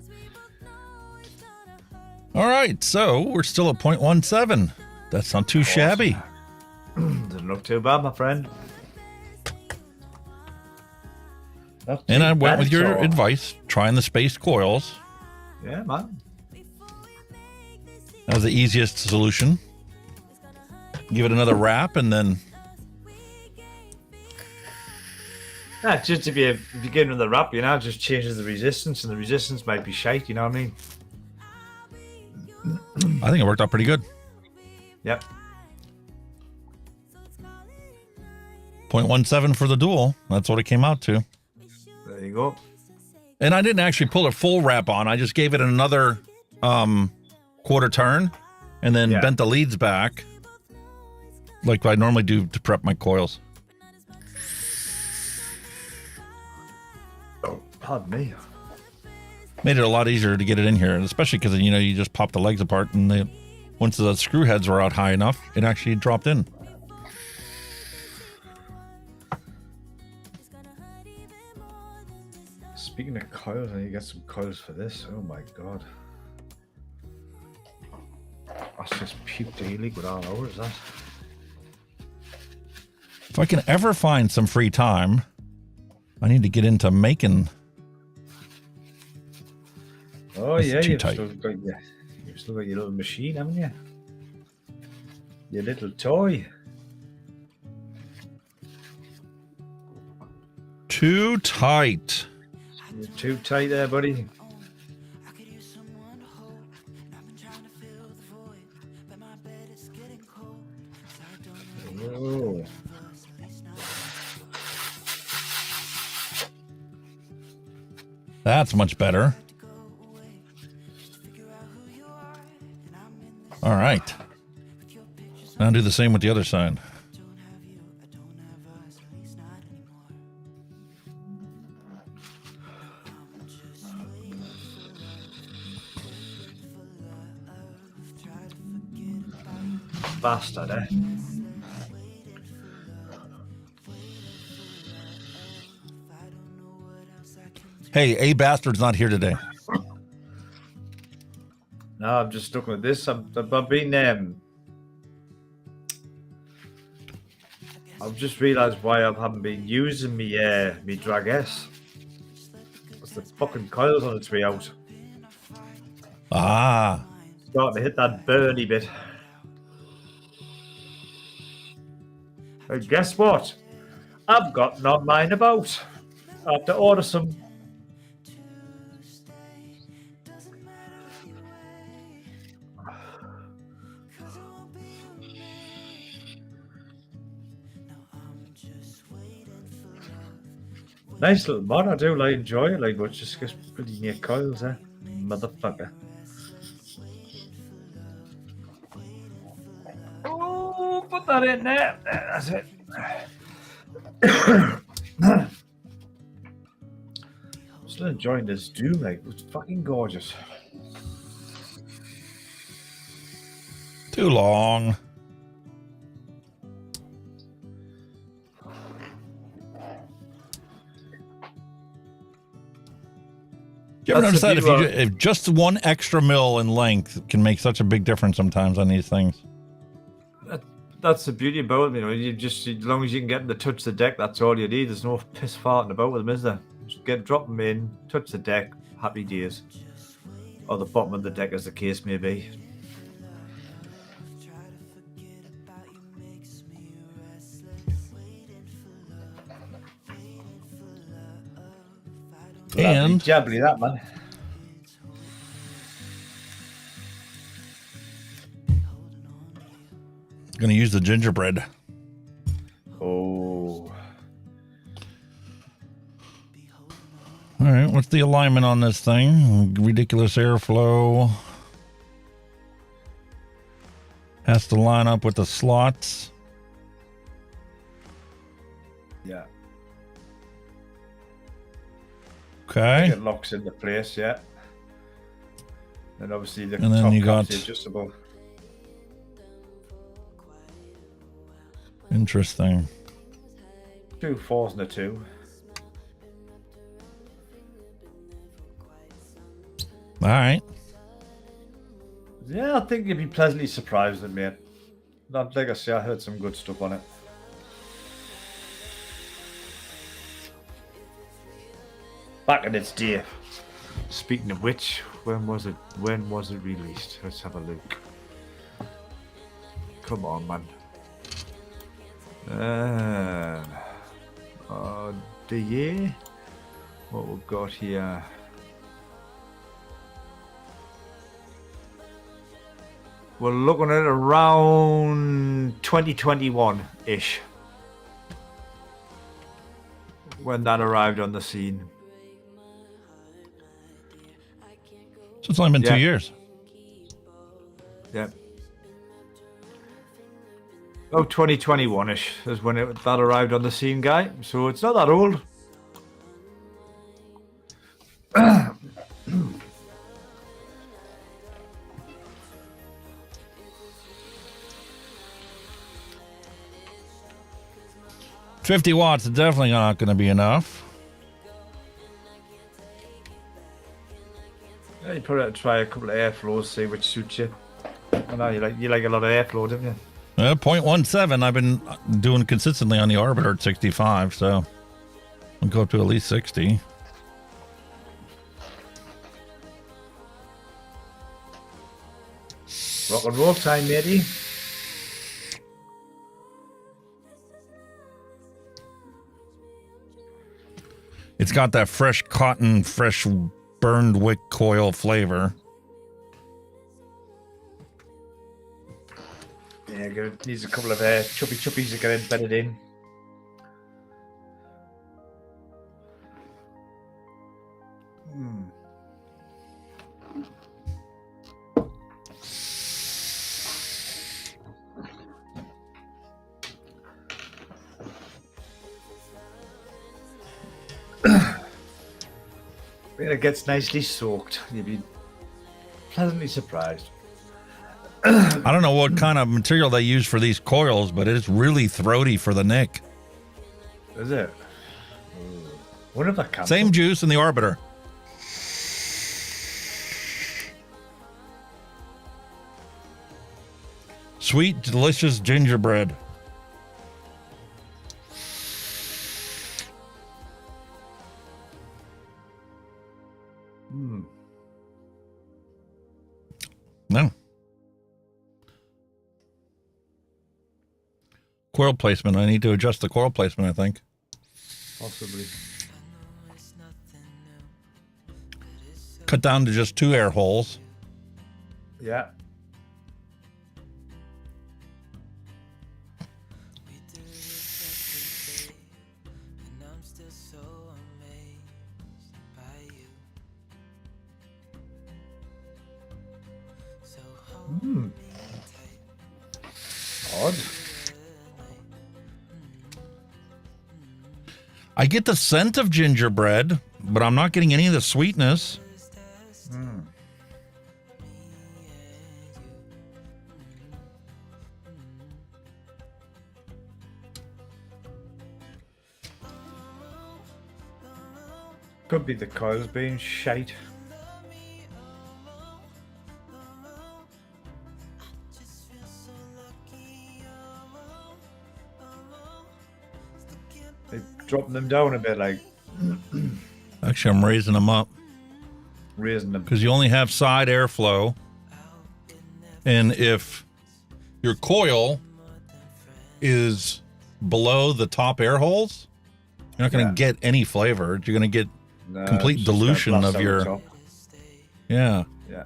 All right, so we're still at 0.17. That's not too shabby. Doesn't look too bad, my friend. And I went with your advice, trying the spaced coils. Yeah, man. That was the easiest solution. Give it another wrap and then... Just if you get another wrap, you know, it just changes the resistance, and the resistance might be shite, you know what I mean? I think it worked out pretty good. Yep. 0.17 for the dual. That's what it came out to. There you go. And I didn't actually pull a full wrap on. I just gave it another quarter turn and then bent the leads back like I normally do to prep my coils. Oh, pardon me. Made it a lot easier to get it in here, especially because, you know, you just pop the legs apart and once the screw heads were out high enough, it actually dropped in. Speaking of coils, I need to get some coils for this. Oh my god. That's just puked e-liquid all over, is that? If I can ever find some free time, I need to get into making. Oh, That's yeah, too you've tight. still got your little machine, haven't you? Your little toy. Too tight. You're too tight there, buddy. Oh. That's much better. All right. Now do the same with the other side. Bastard, eh? Hey, A Bastard's not here today. No, I'm just stuck with this. I've been I've just realised why I haven't been using me Drag S. It's the fucking coils on its way out. Ah. Starting to hit that burny bit. And guess what? I've got not mine about. I have to order some. Nice little mod, I do like enjoy it, like, but it's just gets pretty near coils, eh? Motherfucker. Oh, put that in there. That's it. Still enjoying this doom, like it's fucking gorgeous. Too long. You ever notice that if just one extra mil in length can make such a big difference sometimes on these things? That's the beauty about them, you just, as long as you can get them to touch the deck, that's all you need. There's no piss farting about with them, is there? Just drop them in, touch the deck, happy days. Or the bottom of the deck, as the case may be. And jabbly that, man. Gonna use the gingerbread. Oh. All right, what's the alignment on this thing? Ridiculous airflow. Has to line up with the slots. Yeah. Okay. It locks into place, yeah. And obviously the and then top you cap's got adjustable. Interesting. 2 4s and a 2. All right. Yeah, I think you'd be pleasantly surprised with me. Like I say, I heard some good stuff on it. Back in its day. Speaking of which, when was it released? Let's have a look. Come on, man. The year? What we've got here? We're looking at around 2021-ish when that arrived on the scene. So it's only been 2 years. Yeah. Oh, 2021-ish is when that arrived on the scene, guy. So it's not that old. $50 watts is definitely not going to be enough. Yeah, you probably have to try a couple of airflows, see which suits you. I know you like a lot of airflow, don't you? 0.17 I've been doing consistently on the Arbiter at 65, so I'll go up to at least 60. Rock and roll time, matey. It's got that fresh cotton, fresh burned wick coil flavor. Yeah, it needs a couple of chuppies to get embedded in. When it gets nicely soaked, you'll be pleasantly surprised. I don't know what kind of material they use for these coils, but it's really throaty for the nick. Is it? What if that comes? Same juice in the Arbiter. Sweet, delicious gingerbread. No. Coil placement. I need to adjust the coil placement, I think. Possibly. Cut down to just 2 air holes. Yeah. Odd. I get the scent of gingerbread, but I'm not getting any of the sweetness. Could be the coils being shite. They're dropping them down a bit, like Actually, I'm raising them up raising them. because you only have side airflow. And if your coil is below the top air holes, you're not going to get any flavor. You're going to get complete dilution of your... Top. Yeah. Yeah.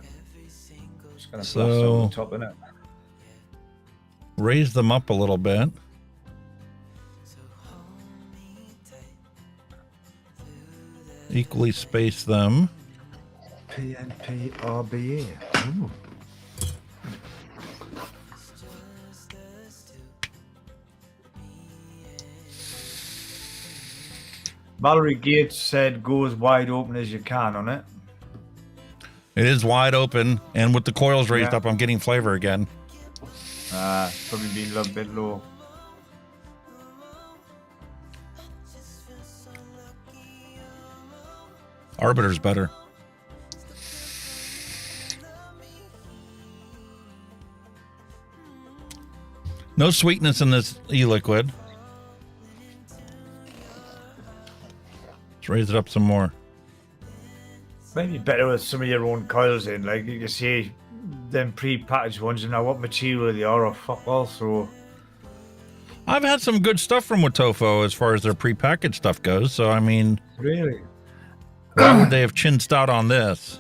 Just gonna blast over the top, innit? Raise them up a little bit. Equally space them. PNP RBA. Ooh. Mallory Gates said go as wide open as you can on it. It is wide open, and with the coils raised up, I'm getting flavor again. Probably been a little bit low. Arbiter's better. No sweetness in this e-liquid. Let's raise it up some more. Maybe better with some of your own coils in, like you can see them pre-packaged ones and know what material they are or fuck all. So I've had some good stuff from Wotofo as far as their pre-packaged stuff goes. So I mean, really, why would they have chinsed out on this?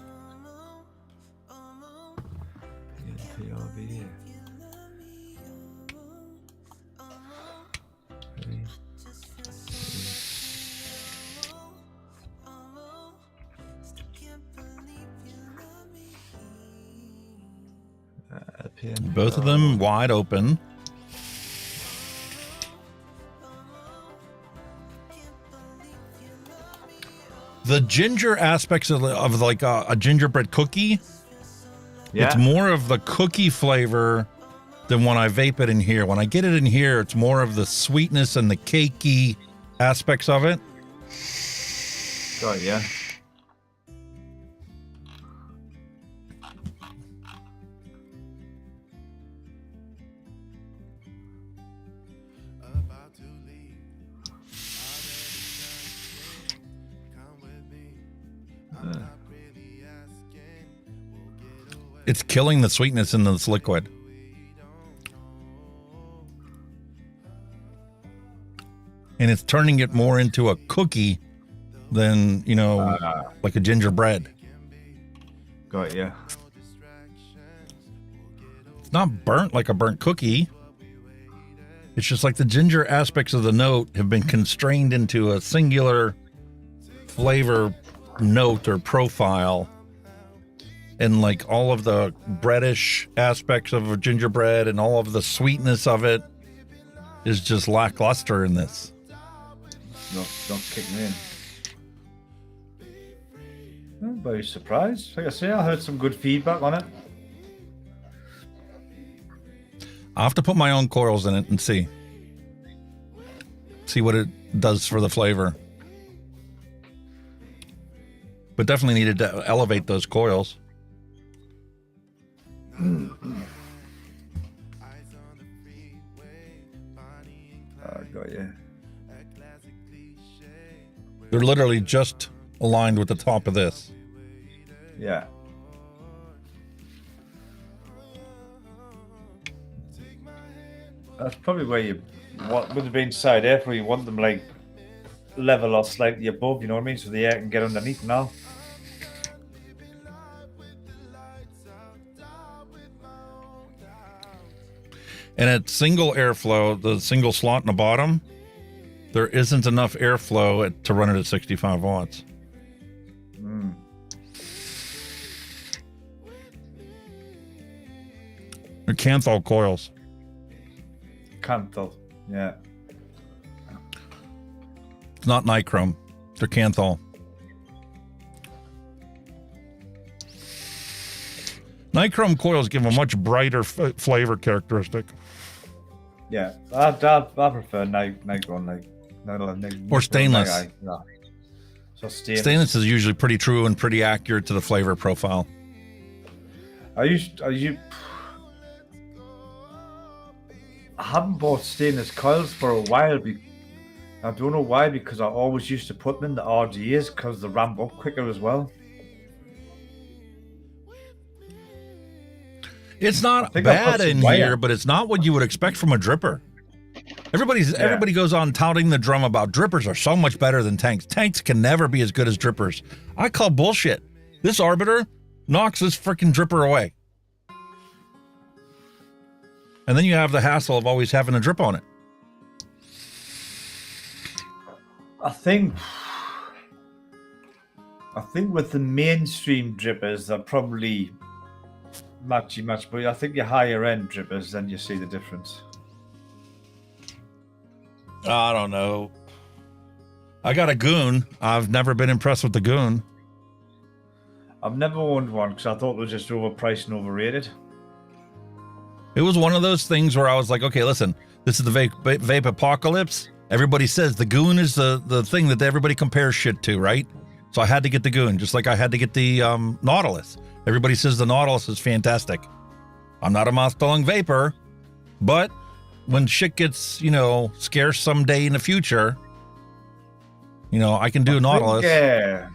Both of them wide open. The ginger aspects of like a gingerbread cookie, it's more of the cookie flavor than when I vape it in here. When I get it in here, it's more of the sweetness and the cakey aspects of it. Oh yeah. It's killing the sweetness in this liquid. And it's turning it more into a cookie than, you know, like a gingerbread. Got ya. It's not burnt like a burnt cookie. It's just like the ginger aspects of the note have been constrained into a singular flavor note or profile. And like all of the breadish aspects of a gingerbread and all of the sweetness of it is just lackluster in this. Not kicking in. I'm very surprised. Like I say, I heard some good feedback on it. I'll have to put my own coils in it and see what it does for the flavor. But definitely needed to elevate those coils. Got you. They're literally just aligned with the top of this. Yeah. That's probably where you want, with the being side airflow, you want them like level or slightly above, you know what I mean? So the air can get underneath now. And at single airflow, the single slot in the bottom, there isn't enough airflow to run it at 65 watts. They're Canthal coils. Canthal, yeah. It's not nichrome. They're canthal. Nichrome coils give a much brighter flavor characteristic. Yeah, I prefer nichrome, or stainless. So stainless. Stainless is usually pretty true and pretty accurate to the flavor profile. I haven't bought stainless coils for a while. I don't know why, because I always used to put them in the RTAs because they ramp up quicker as well. It's not bad in here, but it's not what you would expect from a dripper. Everybody goes on touting the drum about drippers are so much better than tanks. Tanks can never be as good as drippers. I call bullshit. This Arbiter knocks this freaking dripper away. And then you have the hassle of always having a drip on it. I think with the mainstream drippers, they're probably matchy, but I think your higher end drippers, then you see the difference. I don't know. I got a Goon. I've never been impressed with the Goon. I've never owned one because I thought they were just overpriced and overrated. It was one of those things where I was like, okay, listen, this is the vape apocalypse. Everybody says the Goon is the thing that everybody compares shit to, right? So I had to get the Goon, just like I had to get the Nautilus. Everybody says the Nautilus is fantastic. I'm not a mouth-filling vapor, but when shit gets, scarce someday in the future, I can do Nautilus. I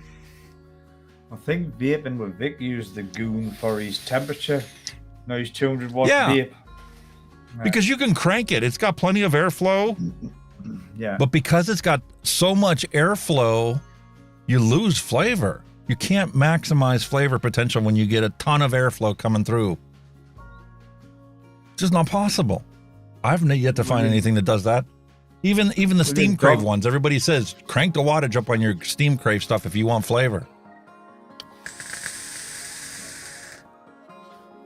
think vaping with Vic used the Goon for his temperature. No, he's 200 watt vape. Because you can crank it. It's got plenty of airflow. Yeah. But because it's got so much airflow, you lose flavor. You can't maximize flavor potential when you get a ton of airflow coming through. It's just not possible. I haven't yet to find anything that does that. Even the Steam Crave ones, everybody says, crank the wattage up on your Steam Crave stuff if you want flavor.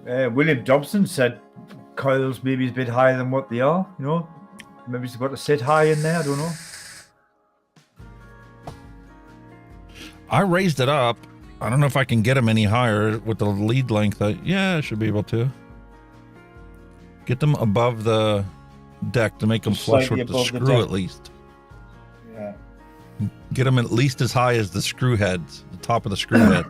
William Dobson said coils maybe a bit higher than what they are, Maybe it's got to sit high in there, I don't know. I raised it up. I don't know if I can get them any higher with the lead length. Yeah, I should be able to. Get them above the deck to make them flush with the screw at least. Yeah. Get them at least as high as the screw heads, the top of the screw head.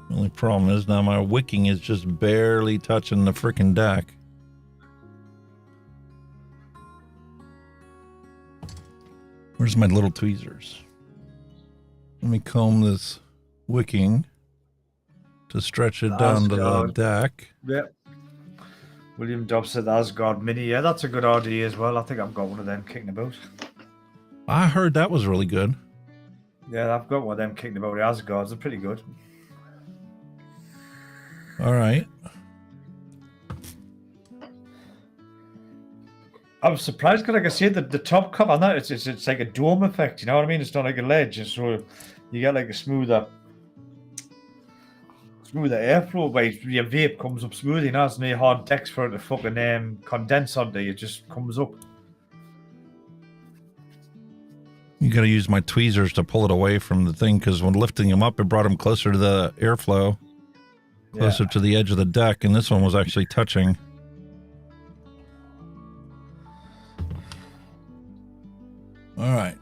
The only problem is now my wicking is just barely touching the freaking deck. Where's my little tweezers? Let me comb this wicking to stretch it down to the deck. Yep. William Dobbs said Asgard Mini. Yeah, that's a good RTA as well. I think I've got one of them kicking about. I heard that was really good. Yeah, I've got one of them kicking about. The Asgards are pretty good. All right. I was surprised because, like I said, the top cup on that, it's like a dome effect. You know what I mean? It's not like a ledge. So you get like a smoother airflow by your vape comes up smooth. It's no hard decks for it to fucking condense onto. It just comes up. You got to use my tweezers to pull it away from the thing because when lifting them up, it brought them closer to the airflow, closer to the edge of the deck, and this one was actually touching. All right.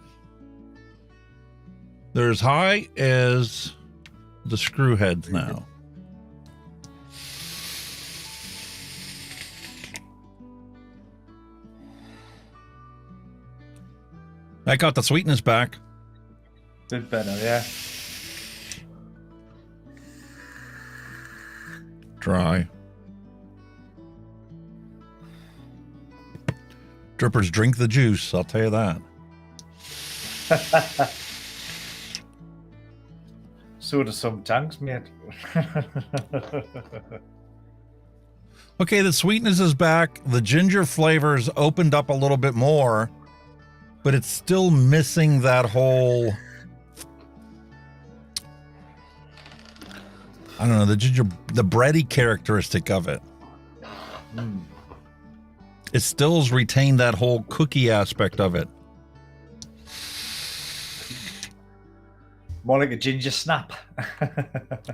They're as high as the screw heads now. I got the sweetness back. Bit better, yeah. Dry. Drippers drink the juice, I'll tell you that. So do some tanks, mate. Okay, the sweetness is back. The ginger flavors opened up a little bit more. but it's still missing that whole, I don't know, the bready characteristic of it. It still's retained that whole cookie aspect of it. More like a ginger snap.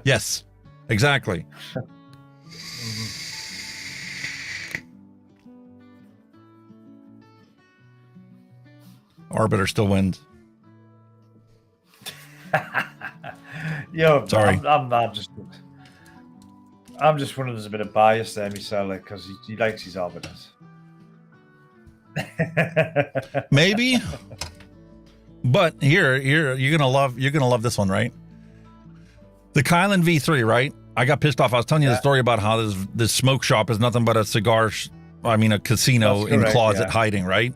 Yes, exactly. Arbiter still wins. Yo, sorry. I'm just wondering there's a bit of bias there, myself, like, because he likes his Arbiters. Maybe, but here you're gonna love this one, right? The Kylan V3, right? I got pissed off. I was telling you the story about how this smoke shop is nothing but a a casino in closet hiding, right?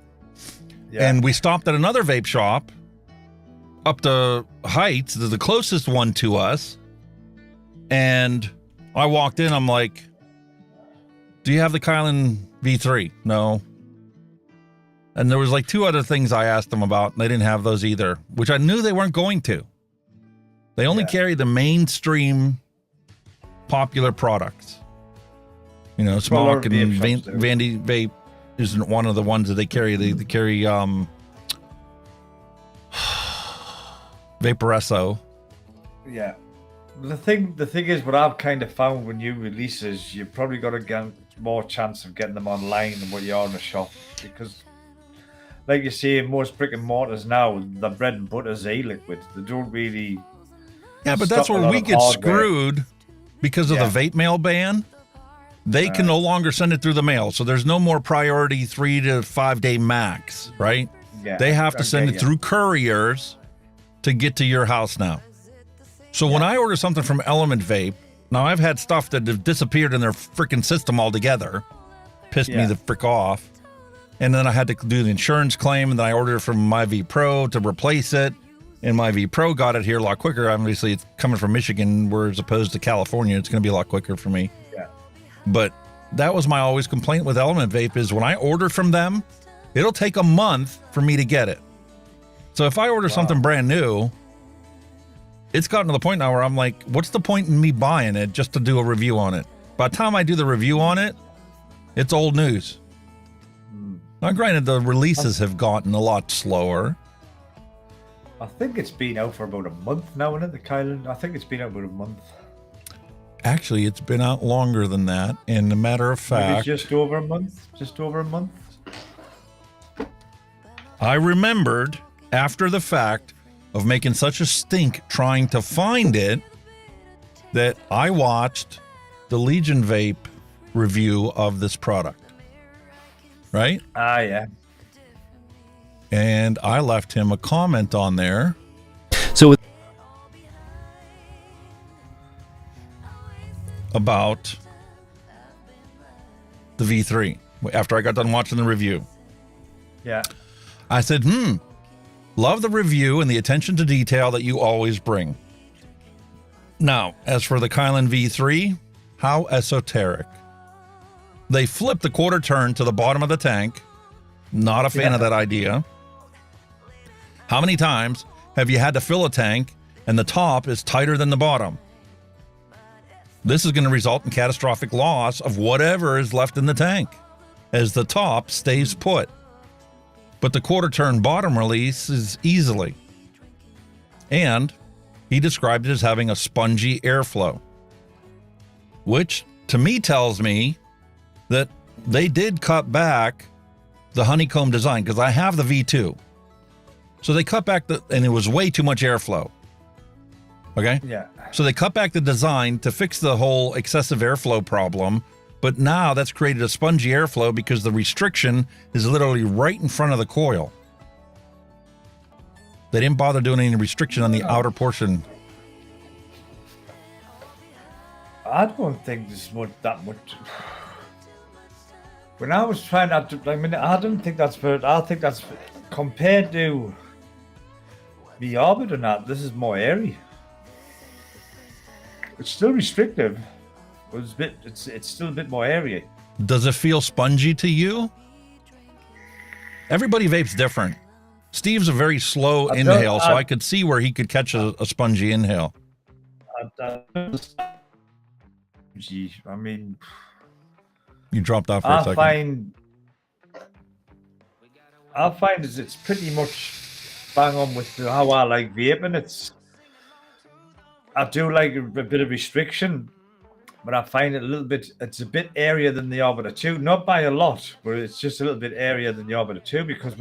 Yeah. And we stopped at another vape shop up the Heights, the closest one to us. And I walked in, I'm like, do you have the Kylan V3? No. And there was like 2 other things I asked them about, and they didn't have those either, which I knew they weren't going to. They only carry the mainstream popular products. You know, Smock and Vandy Vape isn't one of the ones that they carry. They carry Vaporesso. Yeah. The thing is, what I've kind of found when you releases, you've probably got to get more chance of getting them online than what you are in the shop, because, like you say, most brick and mortars now, the bread and butter is e-liquid. They don't really. Yeah, but that's where we get screwed because of the vape mail ban. They can no longer send it through the mail, so there's no more priority 3 to 5 day max, right? Yeah, they have to send it through couriers to get to your house now. So when I order something from Element Vape, now I've had stuff that have disappeared in their freaking system altogether, pissed me the frick off, and then I had to do the insurance claim, and then I ordered it from my V Pro to replace it, and my V Pro got it here a lot quicker. Obviously, it's coming from Michigan, whereas opposed to California, it's going to be a lot quicker for me. Yeah. But that was my always complaint with Element Vape is when I order from them, it'll take a month for me to get it. So if I order something brand new, it's gotten to the point now where I'm like, what's the point in me buying it just to do a review on it? By the time I do the review on it, it's old news. Now, granted, the releases have gotten a lot slower. I think it's been out for about a month now, isn't it? The Kylan, I think it's been out about a month. Actually, it's been out longer than that. And a matter of fact, maybe just over a month. Just over a month. I remembered after the fact of making such a stink trying to find it that I watched the Legion Vape review of this product. Right? Ah, yeah. And I left him a comment on there. So about the V3 after I got done watching the review. Yeah. I said, love the review and the attention to detail that you always bring. Now, as for the Kylan V3, how esoteric. They flip the quarter turn to the bottom of the tank. Not a fan of that idea. How many times have you had to fill a tank and the top is tighter than the bottom? This is going to result in catastrophic loss of whatever is left in the tank as the top stays put. But the quarter turn bottom release is easily. And he described it as having a spongy airflow, which to me tells me that they did cut back the honeycomb design, because I have the V2. So they cut back and it was way too much airflow. Okay? Yeah. So they cut back the design to fix the whole excessive airflow problem, but now that's created a spongy airflow because the restriction is literally right in front of the coil. They didn't bother doing any restriction on the outer portion. I don't think there's that much. When I was trying to, I don't think that's for. I think that's compared to the Arbiter. Not this is more airy. It's still restrictive, but it's still a bit more airy. Does it feel spongy to you? Everybody vapes different. Steve's a very slow inhale, so I could see where he could catch a spongy inhale. I mean, you dropped off for a second. I find it's pretty much bang on with how I like vaping. I do like a bit of restriction, but I find it it's a bit airier than the Arbiter 2. Not by a lot, but it's just a little bit airier than the Arbiter 2, because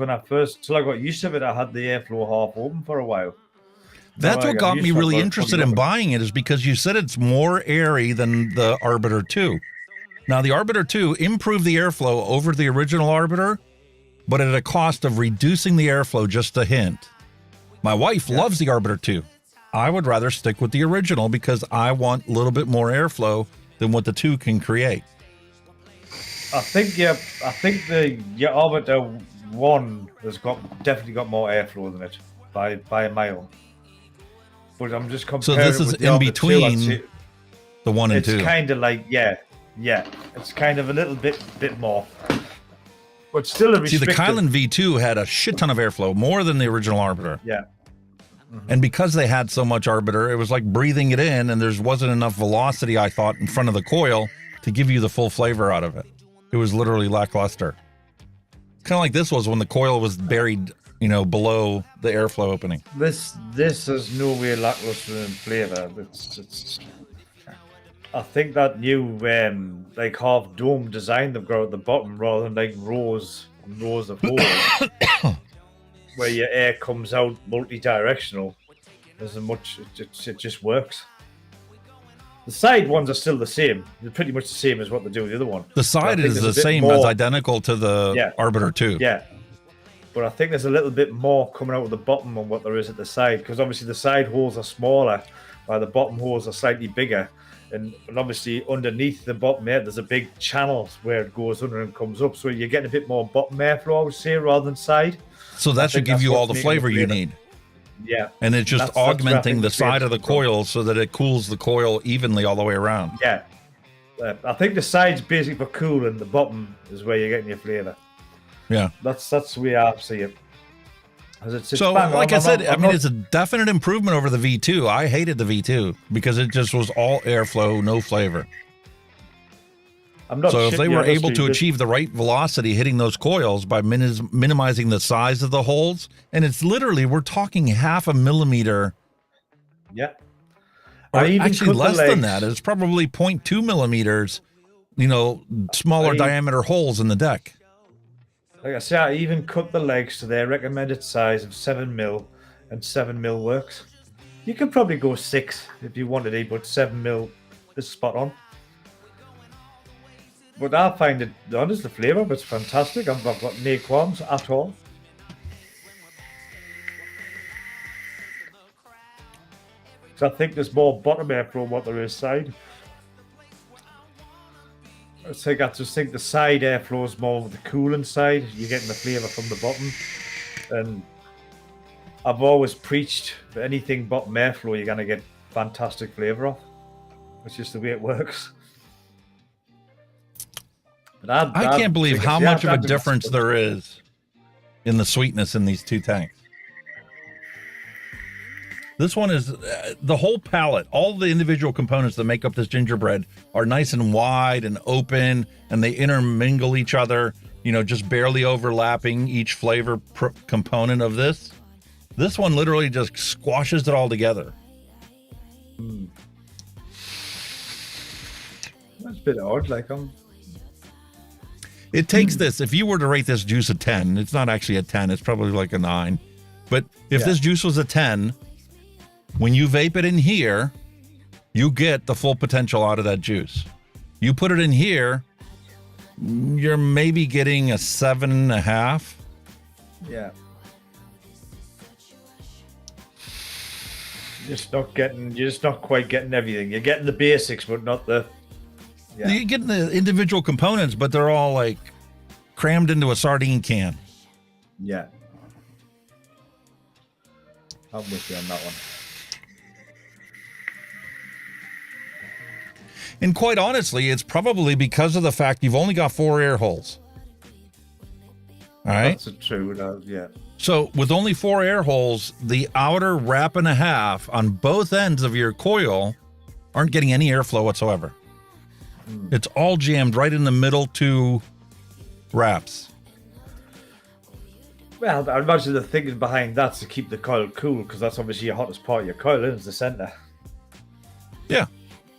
till I got used to it, I had the airflow half open for a while. That's what got me really interested in buying it, is because you said it's more airy than the Arbiter 2. Now, the Arbiter 2 improved the airflow over the original Arbiter, but at a cost of reducing the airflow just a hint. My wife loves the Arbiter 2. I would rather stick with the original because I want a little bit more airflow than what the 2 can create. I think the Arbiter 1 has definitely got more airflow than it by a mile. But I'm just comparing. So this is in between the 1 and 2. It's kind of like it's kind of a little bit more, but still a restricted. See, the Chillin V2 had a shit ton of airflow, more than the original Arbiter. Yeah. And because they had so much Arbiter, it was like breathing it in, and there wasn't enough velocity, I thought, in front of the coil to give you the full flavor out of it. It was literally lackluster. Kind of like this was when the coil was buried, below the airflow opening. This is no way lackluster in flavor. I think that new like half dome design they've got at the bottom, rather than like rows and rows of holes, where your air comes out multi-directional, it just works. The side ones are still the same. They're pretty much the same as what they do with the other one. The side is the same, as identical to the Arbiter 2. Yeah. But I think there's a little bit more coming out of the bottom than what there is at the side, because obviously the side holes are smaller, while the bottom holes are slightly bigger. And obviously underneath the bottom air, there's a big channel where it goes under and comes up. So you're getting a bit more bottom airflow, I would say, rather than side. So that should give you all the flavor you need. Yeah. And it's just augmenting the side of the coil so that it cools the coil evenly all the way around. Yeah. I think the side's basically for cooling, the bottom is where you're getting your flavor. Yeah. That's the way I see it. So, like I said, it's a definite improvement over the V2. I hated the V2 because it just was all airflow, no flavor. So if they were able to achieve the right velocity hitting those coils by minimizing the size of the holes, and it's literally, we're talking 0.5 millimeter. Yeah. Or actually less than that. It's probably 0.2 millimeters, smaller diameter holes in the deck. Like I say, I even cut the legs to their recommended size of 7 mil, and 7 mil works. You could probably go 6 if you wanted it, but 7 mil is spot on. But I find it, honest, the flavour of it's fantastic. I've got no qualms at all. So I think there's more bottom airflow than what there is side. I just think the side airflow is more of the cooling side. You're getting the flavour from the bottom. And I've always preached that anything bottom airflow, you're going to get fantastic flavour off. It's just the way it works. I can't believe how much of a difference there is in the sweetness in these two tanks. This one is the whole palette, all the individual components that make up this gingerbread are nice and wide and open, and they intermingle each other, just barely overlapping each flavor component of this. This one literally just squashes it all together. That's a bit odd, It takes this, if you were to rate this juice a 10, it's not actually a 10, it's probably like a 9. But if this juice was a 10, when you vape it in here, you get the full potential out of that juice. You put it in here, you're maybe getting a 7.5. Yeah. You're just not quite getting everything. You're getting the basics, but not the... Yeah. You're getting the individual components, but they're all like crammed into a sardine can. Yeah. I'm with you on that one. And quite honestly, it's probably because of the fact you've only got 4 air holes. All right? That's true, yeah. So with only 4 air holes, the outer wrap and a half on both ends of your coil aren't getting any airflow whatsoever. It's all jammed right in the middle 2 wraps. Well, I imagine the thinking behind that's to keep the coil cool, because that's obviously your hottest part of your coil, is the center. Yeah.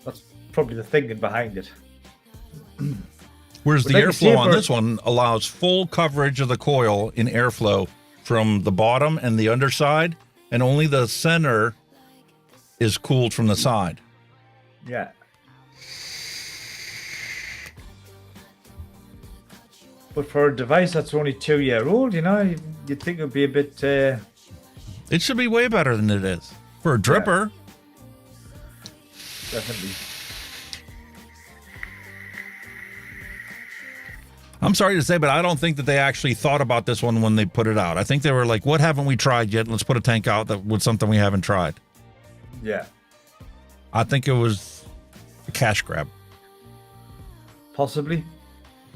That's probably the thinking behind it. Whereas the airflow on this one allows full coverage of the coil in airflow from the bottom and the underside, and only the center is cooled from the side. Yeah. But for a device that's only 2-year-old, you know, you'd think it'd be a bit... It should be way better than it is. For a dripper. Yeah. Definitely. I'm sorry to say, but I don't think that they actually thought about this one when they put it out. I think they were like, what haven't we tried yet? Let's put a tank out that with something we haven't tried. Yeah. I think it was a cash grab. Possibly.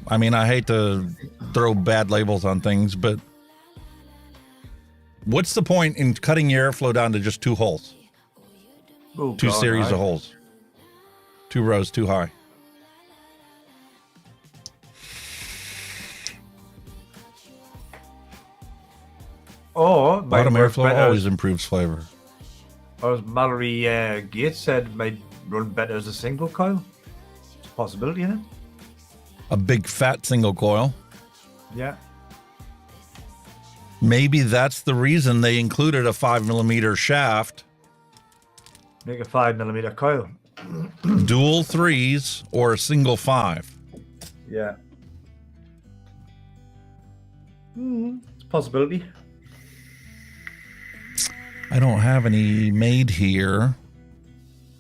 I mean, I hate to throw bad labels on things, but what's the point in cutting your airflow down to just 2 holes? Oh, 2 series of holes. 2 rows too high. Or bottom airflow always improves flavor. Or as Mallory Gates said, might run better as a single coil. It's a possibility, isn't it? A big fat single coil. Yeah. Maybe that's the reason they included a 5mm shaft. Make a 5mm coil. Dual 3s or a single 5. Yeah. It's a possibility. I don't have any made here.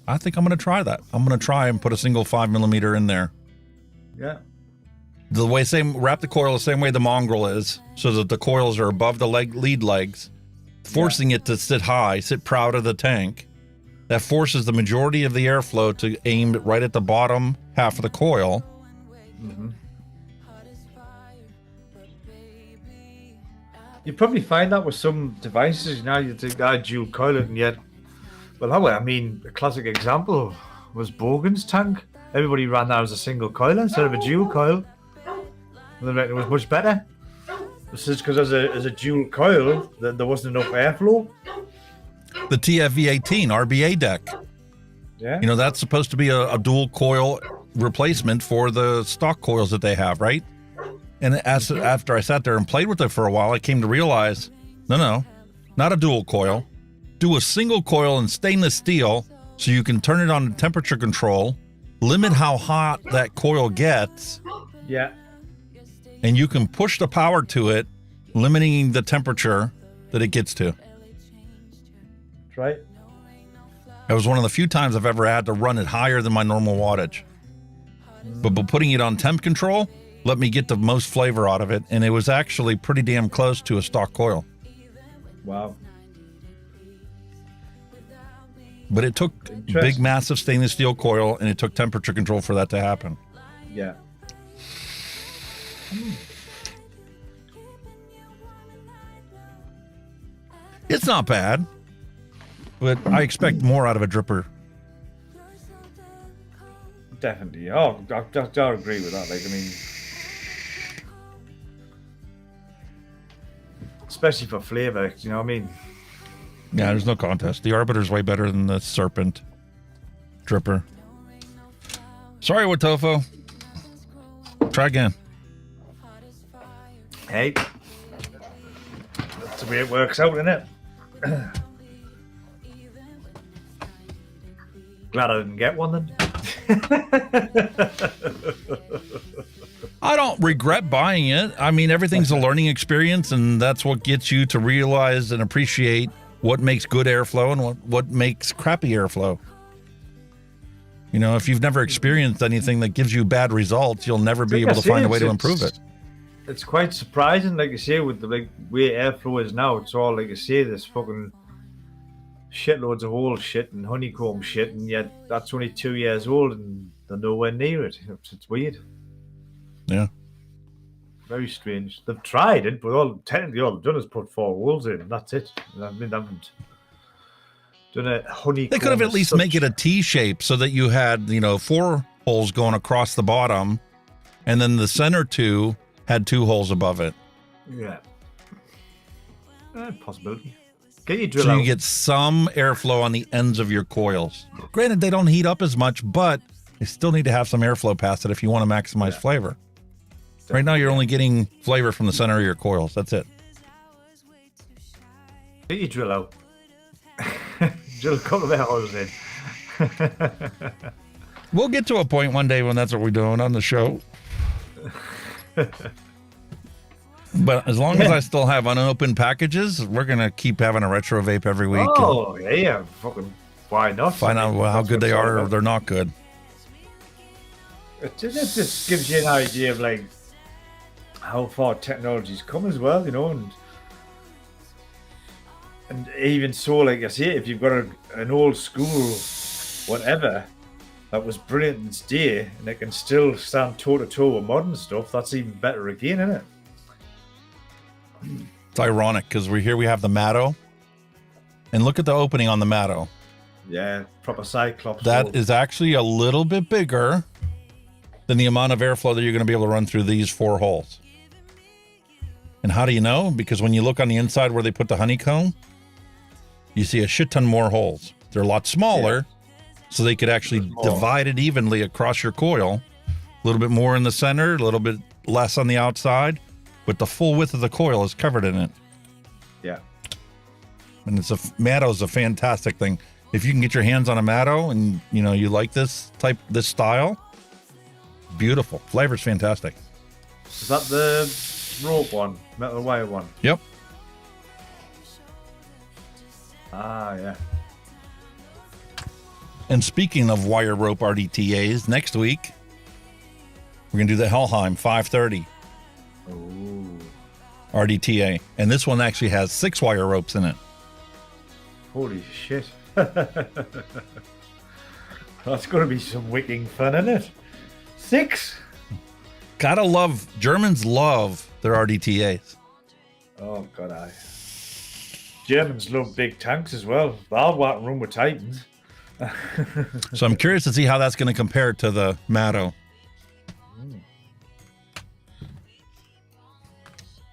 I think I'm going to try that. I'm going to try and put a single 5mm in there. Yeah. The way wrap the coil the same way the mongrel is, so that the coils are above the lead legs, forcing it to sit high, sit proud of the tank. That forces the majority of the airflow to aim right at the bottom half of the coil. Mm-hmm. You probably find that with some devices, you know, you think that dual coil and yet, well, I mean, a classic example was Bogan's tank. Everybody ran that as a single coil instead of a dual coil. And they reckon it was much better. This is because as a dual coil, there wasn't enough airflow. The TFV18 RBA deck. Yeah. You know, that's supposed to be a dual coil replacement for the stock coils that they have, right? And after I sat there and played with it for a while, I came to realize, no, not a dual coil. Do a single coil in stainless steel so you can turn it on to temperature control, limit how hot that coil gets. Yeah. And you can push the power to it, limiting the temperature that it gets to. That's right. It was one of the few times I've ever had to run it higher than my normal wattage. But putting it on temp control let me get the most flavor out of it, and it was actually pretty damn close to a stock coil. Wow. But it took big, massive stainless steel coil, and it took temperature control for that to happen. Yeah. It's not bad, but I expect more out of a dripper. Definitely. Oh, I agree with that. Like, I mean, especially for flavor, you know what I mean? Yeah, there's no contest. The Arbiter's way better than the Serpent dripper. Sorry, Wotofo. Try again. Hey, that's the way it works out, isn't it? Glad I didn't get one then. I don't regret buying it. I mean, everything's a learning experience, and that's what gets you to realize and appreciate what makes good airflow and what makes crappy airflow. You know, if you've never experienced anything that gives you bad results, you'll never be able to find a way to improve it. It's quite surprising, like you say, with the way airflow is now. It's all, like you say, this fucking shitloads of old shit and honeycomb shit, and yet that's only 2 years old and they're nowhere near it. It's weird. Yeah. Very strange. They've tried it, but technically all they've done is put 4 holes in, and that's it. I mean, they haven't done a honeycomb. They could have at least make it a T shape so that you had, 4 holes going across the bottom, and then the center 2 had 2 holes above it. Yeah. Possibility. Get your drill so out. You get some airflow on the ends of your coils. Granted, they don't heat up as much, but you still need to have some airflow past it if you want to maximize flavor. Right now, you're only getting flavor from the center of your coils. That's it. Get your drill out. Drill a couple of hours in. We'll get to a point one day when that's what we're doing on the show. But as long as I still have unopened packages, we're going to keep having a retro vape every week. Oh, yeah. Fucking, why not? Find out how good they are or they're not good. It just gives you an idea of like how far technology's come as well, and even so, like I say, if you've got an old school whatever that was brilliant in its day and it can still stand toe to toe with modern stuff, that's even better again, isn't it? It's ironic because we have the Matto, and look at the opening on the Matto. Yeah, proper Cyclops. That is actually a little bit bigger than the amount of airflow that you're going to be able to run through these 4 holes. And how do you know? Because when you look on the inside where they put the honeycomb, you see a shit ton more holes. They're a lot smaller, so they could actually divide it evenly across your coil. A little bit more in the center, a little bit less on the outside, but the full width of the coil is covered in it. Yeah. And Matto's a fantastic thing. If you can get your hands on a Matto and you like this style, beautiful. Flavor's fantastic. Is that the rope one? Metal wire one? Yep. Ah, yeah. And speaking of wire rope RDTAs, next week, we're going to do the Helheim 530 RDTA. And this one actually has 6 wire ropes in it. Holy shit. That's going to be some wicking fun, isn't it? 6? Germans love their RDTAs. Oh, God, Germans love big tanks as well. They'll walk room with Titans. So I'm curious to see how that's going to compare to the Matto.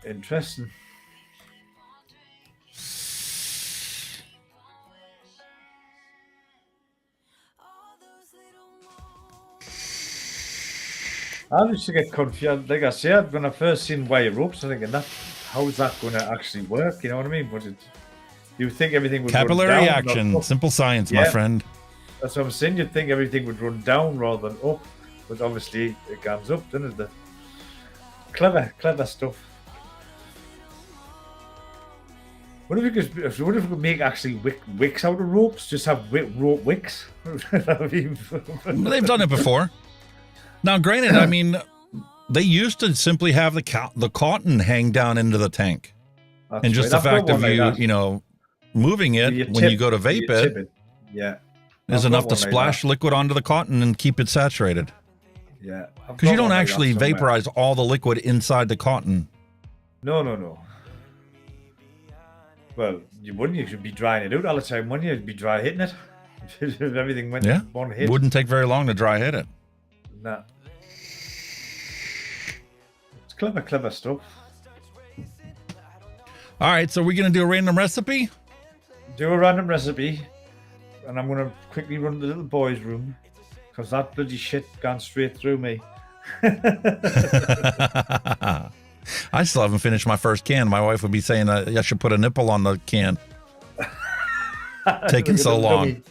Interesting. I used to get confused. Like I said, when I first seen wire ropes, I'm thinking, how is that going to actually work? You know what I mean? But you think everything would capillary run down, action, simple science, my friend. That's what I'm saying. You'd think everything would run down rather than up, but obviously it comes up, doesn't it? Clever stuff. What if we could make actually wicks out of ropes? Just have rope wicks? They've done it before. Now, granted, I mean, they used to simply have the cotton hang down into the tank. That's and just right. the fact of moving it when you go to vape it, is enough to splash liquid onto the cotton and keep it saturated. Yeah. Because you don't actually vaporize all the liquid inside the cotton. No. Well, you wouldn't. You should be drying it out all the time, wouldn't you? You'd be dry hitting it. If everything went one hit. Wouldn't take very long to dry hit it. Nah. It's clever stuff. All right, so we're going to do a random recipe? Do a random recipe. And I'm going to quickly run to the little boy's room. Because that bloody shit gone straight through me. I still haven't finished my first can. My wife would be saying I should put a nipple on the can. Taking so long.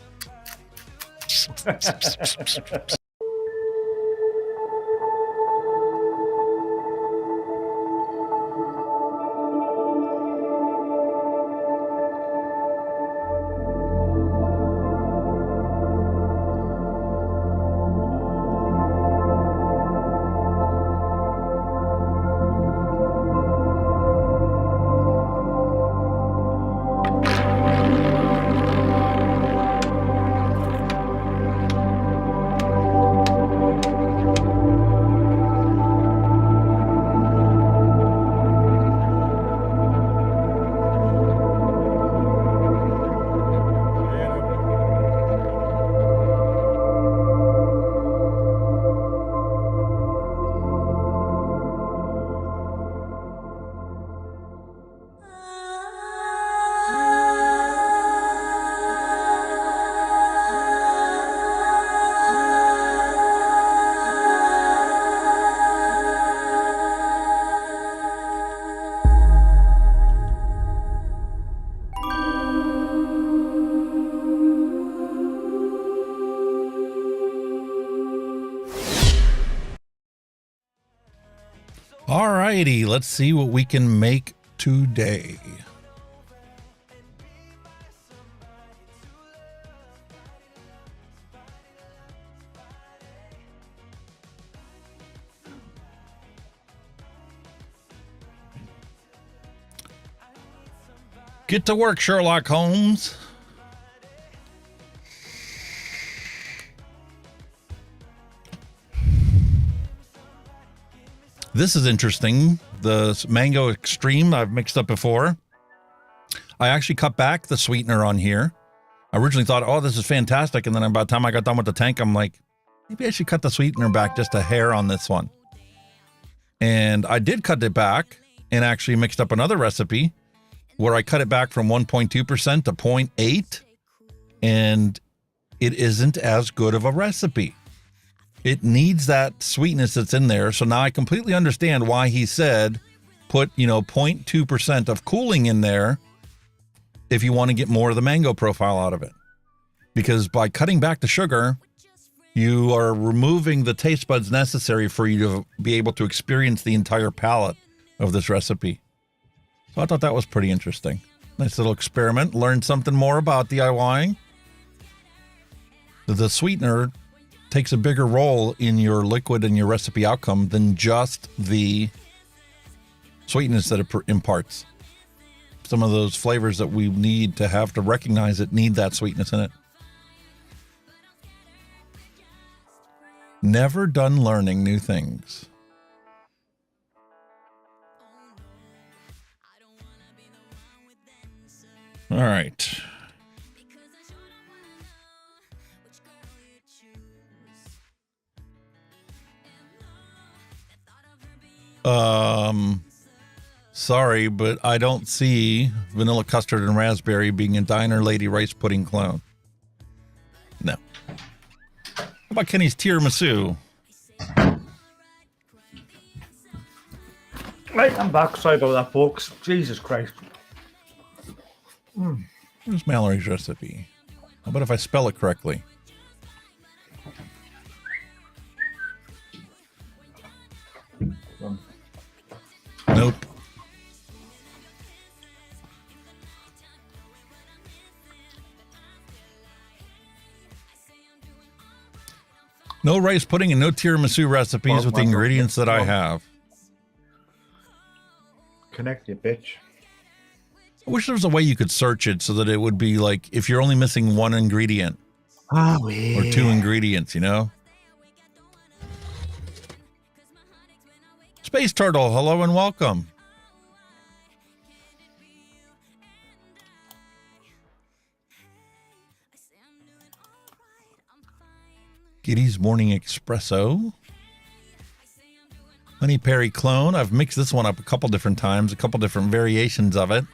All righty, let's see what we can make today. Get to work, Sherlock Holmes. This is interesting. The mango extreme I've mixed up before. I actually cut back the sweetener on here. I originally thought, oh, this is fantastic. And then by the time I got done with the tank, I'm like, maybe I should cut the sweetener back just a hair on this one. And I did cut it back and actually mixed up another recipe where I cut it back from 1.2% to 0.8. And it isn't as good of a recipe. It needs that sweetness that's in there. So now I completely understand why he said put, 0.2% of cooling in there if you want to get more of the mango profile out of it. Because by cutting back the sugar, you are removing the taste buds necessary for you to be able to experience the entire palette of this recipe. So I thought that was pretty interesting. Nice little experiment. Learned something more about DIYing. The sweetener takes a bigger role in your liquid and your recipe outcome than just the sweetness that it imparts. Some of those flavors that we need to have to recognize it need that sweetness in it. Never done learning new things. All right. Sorry, but I don't see vanilla custard and raspberry being a diner lady rice pudding clone. No. How about Kenny's tiramisu? Right, I'm back. Sorry about that, folks. Jesus Christ. Here's Mallory's recipe. How about if I spell it correctly? Nope. No rice pudding and no tiramisu recipes with the ingredients that I have. Connect you, bitch. I wish there was a way you could search it so that it would be like if you're only missing one ingredient. Oh, yeah. Or two ingredients, Space Turtle, hello and welcome. Giddy's Morning Espresso. Honey Perry Clone. I've mixed this one up a couple different times, a couple different variations of it.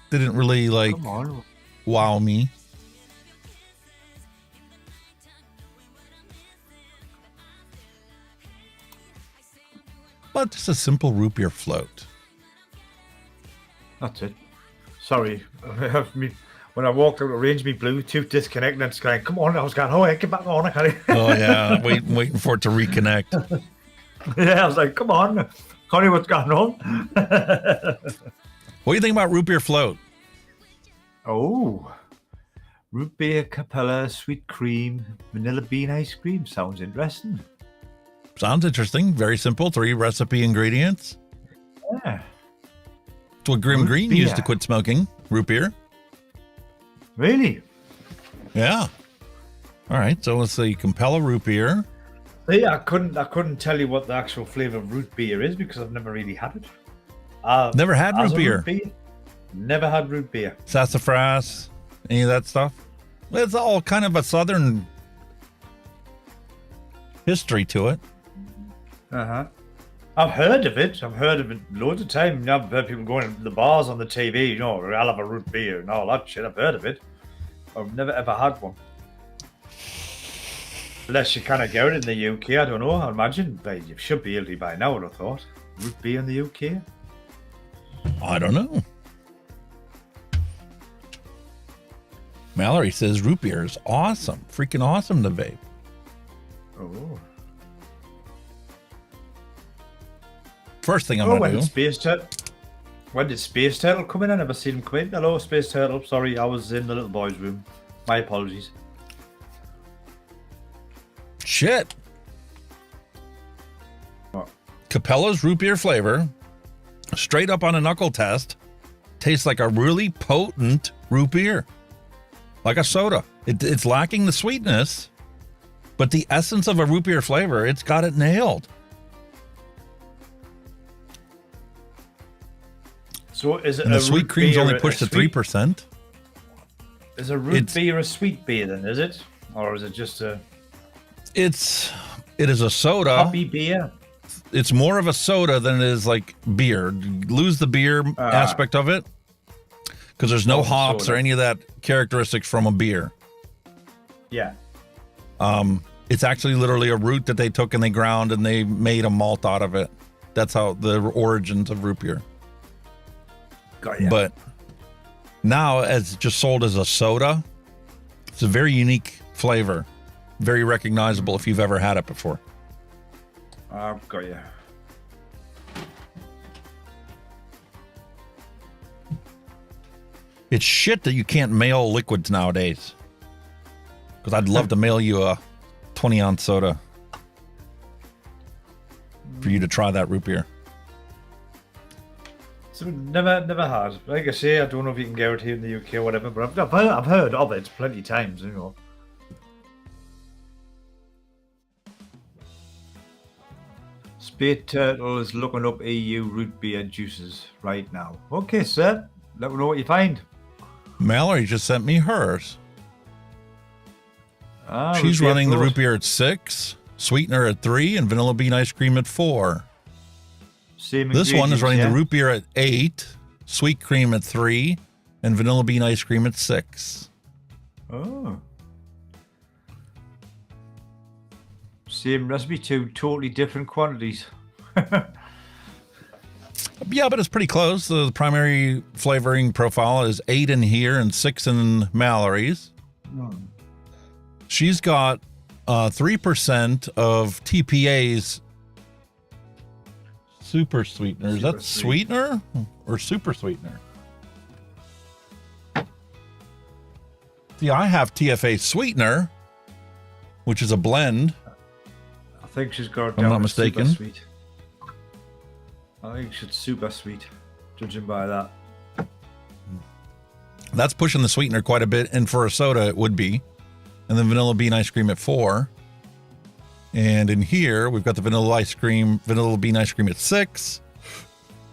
Didn't really wow me. But just a simple root beer float. That's it. Sorry. When I walked out of range, my Bluetooth disconnected and it's going, come on. I was going, oh, get back on. Oh, yeah. Waiting for it to reconnect. Yeah, I was like, come on. Connie, what's going on? What do you think about root beer float? Oh, root beer, Capella, sweet cream, vanilla bean ice cream. Sounds interesting. Sounds interesting. Very simple. 3 recipe ingredients. Yeah. It's what Grim Green used to quit smoking. Root beer. Really? Yeah. All right. So let's see. Capella root beer. Yeah, I couldn't tell you what the actual flavor of root beer is because I've never really had it. Never had root beer. Never had root beer. Sassafras, any of that stuff? It's all kind of a southern history to it. Uh-huh. I've heard of it. I've heard of it loads of times. I've heard people going to the bars on the TV, I'll have a root beer and all that shit. I've heard of it. I've never ever had one. Unless you kind of get it in the UK, I don't know. I imagine but you should be able to by now, I would have thought. Root beer in the UK? I don't know. Mallory says root beer is awesome. Freaking awesome to vape. Oh. First thing I'm when going to did do. When did Space Turtle come in? I never seen him come in. Hello, Space Turtle. Sorry, I was in the little boy's room. My apologies. Shit. What? Capella's root beer flavor, straight up on a knuckle test, tastes like a really potent root beer. Like a soda. It's lacking the sweetness, but the essence of a root beer flavor, it's got it nailed. So is it And a the sweet root cream's beer only a pushed to sweet- 3%. Is a root beer a sweet beer then, is it? Or is it just a It is a soda. hoppy beer? It's more of a soda than it is like beer. Lose the beer aspect of it because there's no hops soda. or any of that characteristics from a beer. Yeah. It's actually literally a root that they took and they ground and they made a malt out of it. That's how the origins of root beer. Got ya. But now, as just sold as a soda, it's a very unique flavor, very recognizable if you've ever had it before. I've got you. It's shit that you can't mail liquids nowadays. Because I'd love to mail you a 20-ounce soda for you to try that root beer. So never had. Like I say, I don't know if you can get it here in the UK or whatever, but I've heard of it plenty of times, you know. Spade Turtle is looking up EU root beer juices right now. Okay, sir. Let me know what you find. Mallory just sent me hers. She's root beer running the float. root beer at 6, sweetener at 3, and vanilla bean ice cream at 4. Same This one is ingredients, running yeah? the root beer at 8, sweet cream at 3, and vanilla bean ice cream at 6. Oh. Same recipe, two totally different quantities. Yeah, but it's pretty close. The primary flavoring profile is 8 in here and 6 in Mallory's. She's got 3% of TPA's super sweetener. Is that sweetener or super sweetener? See, I have TFA sweetener, which is a blend. I think she's got it If I'm down not as super mistaken. sweet. I think she's super sweet, judging by that. That's pushing the sweetener quite a bit, and for a soda, it would be. And then vanilla bean ice cream at 4. And in here, we've got the vanilla bean ice cream at 6,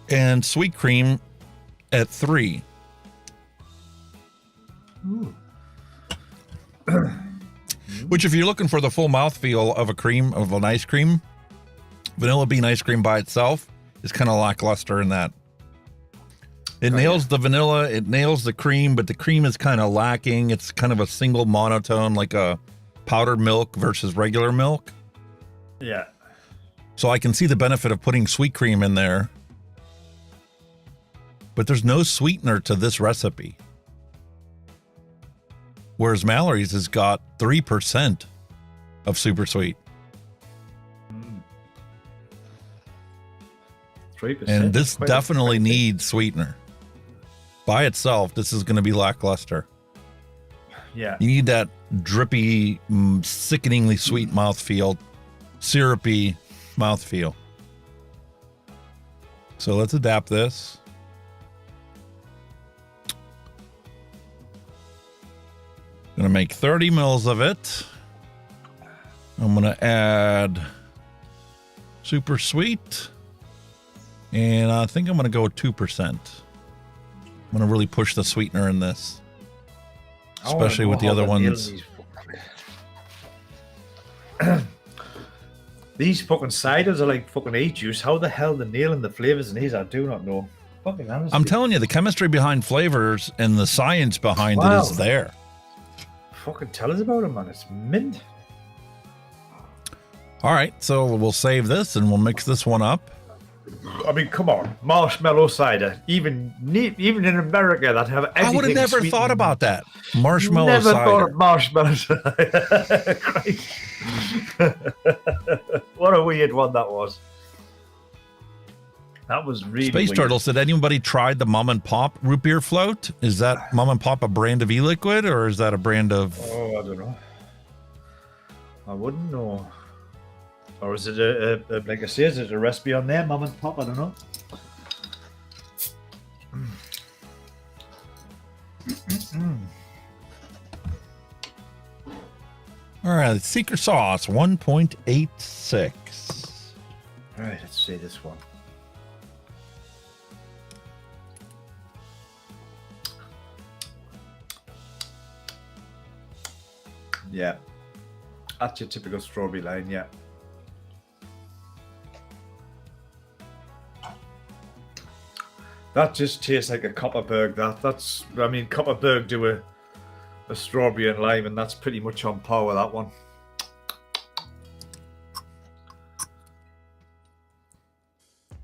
and sweet cream at 3. Which, if you're looking for the full mouthfeel of an ice cream, vanilla bean ice cream by itself is kind of lackluster in that. It nails the vanilla, it nails the cream, but the cream is kind of lacking. It's kind of a single monotone, like a powdered milk versus regular milk. Yeah. So I can see the benefit of putting sweet cream in there. But there's no sweetener to this recipe. Whereas Mallory's has got 3% of super sweet. 3%. And this Quite definitely needs sweetener. By itself, this is going to be lackluster. Yeah. You need that drippy, sickeningly sweet mouthfeel, syrupy mouthfeel. So let's adapt this. Gonna make 30 mils of it. I'm gonna add super sweet. And I think I'm gonna go with 2%. I'm gonna really push the sweetener in this. Especially with the other ones. These fucking ciders are like fucking e-juice. How the hell they're nailing the flavors in these, I do not know. Fucking honestly. I'm telling you, the chemistry behind flavors and the science behind it Wow. is there. Fucking tell us about it, man. It's mint. All right, so we'll save this and we'll mix this one up. I mean, come on, marshmallow cider. Even in America, that have everything. I would have never sweetened. thought about that. Marshmallow Never cider. thought of marshmallow cider. Christ. What a weird one that was. That was really Space weird. Turtle said, anybody tried the Mom and Pop root beer float? Is that Mom and Pop a brand of e-liquid, or is that a brand of... Oh, I don't know. I wouldn't know. Or is it like I say, is it a recipe on there, Mom and Pop? I don't know. All right, secret sauce, 1.86. All right, let's see this one. Yeah, that's your typical strawberry line, yeah. That just tastes like a Copperberg. That's I mean, Copperberg do a strawberry and lime, and that's pretty much on par with that one.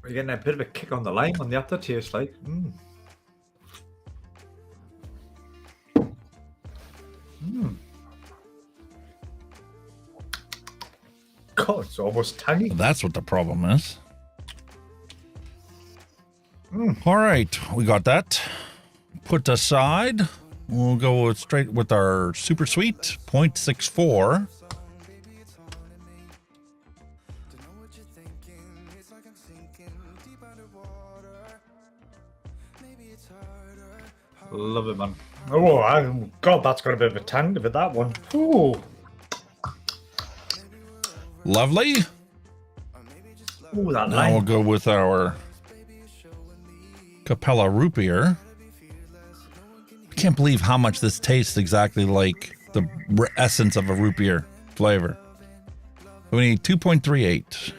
We're getting a bit of a kick on the lime on the aftertaste, like. God, it's almost tangy. That's what the problem is. All right, we got that put aside. We'll go straight with our super sweet 0.64. Love it, man. Oh, God, that's got a bit of a tang to it, that one. Ooh. Lovely. Ooh, that Now lime. we'll go with our Capella root beer. I can't believe how much this tastes exactly like the essence of a root beer flavor. We need 2.38.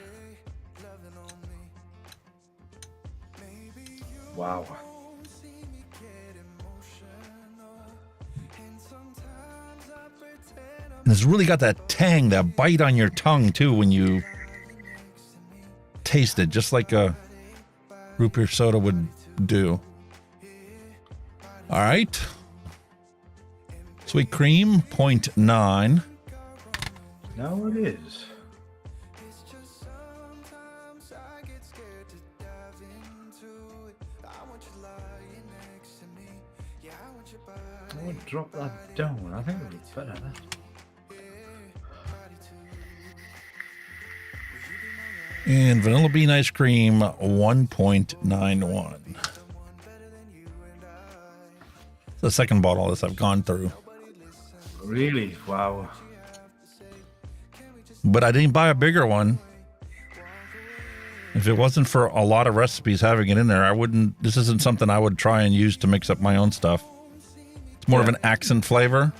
Wow. And it's really got that tang, that bite on your tongue too when you taste it, just like a root beer soda would do. All right. Sweet cream, 0.9. Now it is. I would drop that down. I think it would be better than that. And vanilla bean ice cream, 1.91. The second bottle of this I've gone through. Really? Wow. But I didn't buy a bigger one. If it wasn't for a lot of recipes having it in there, I wouldn't. This isn't something I would try and use to mix up my own stuff. It's more of an accent flavor.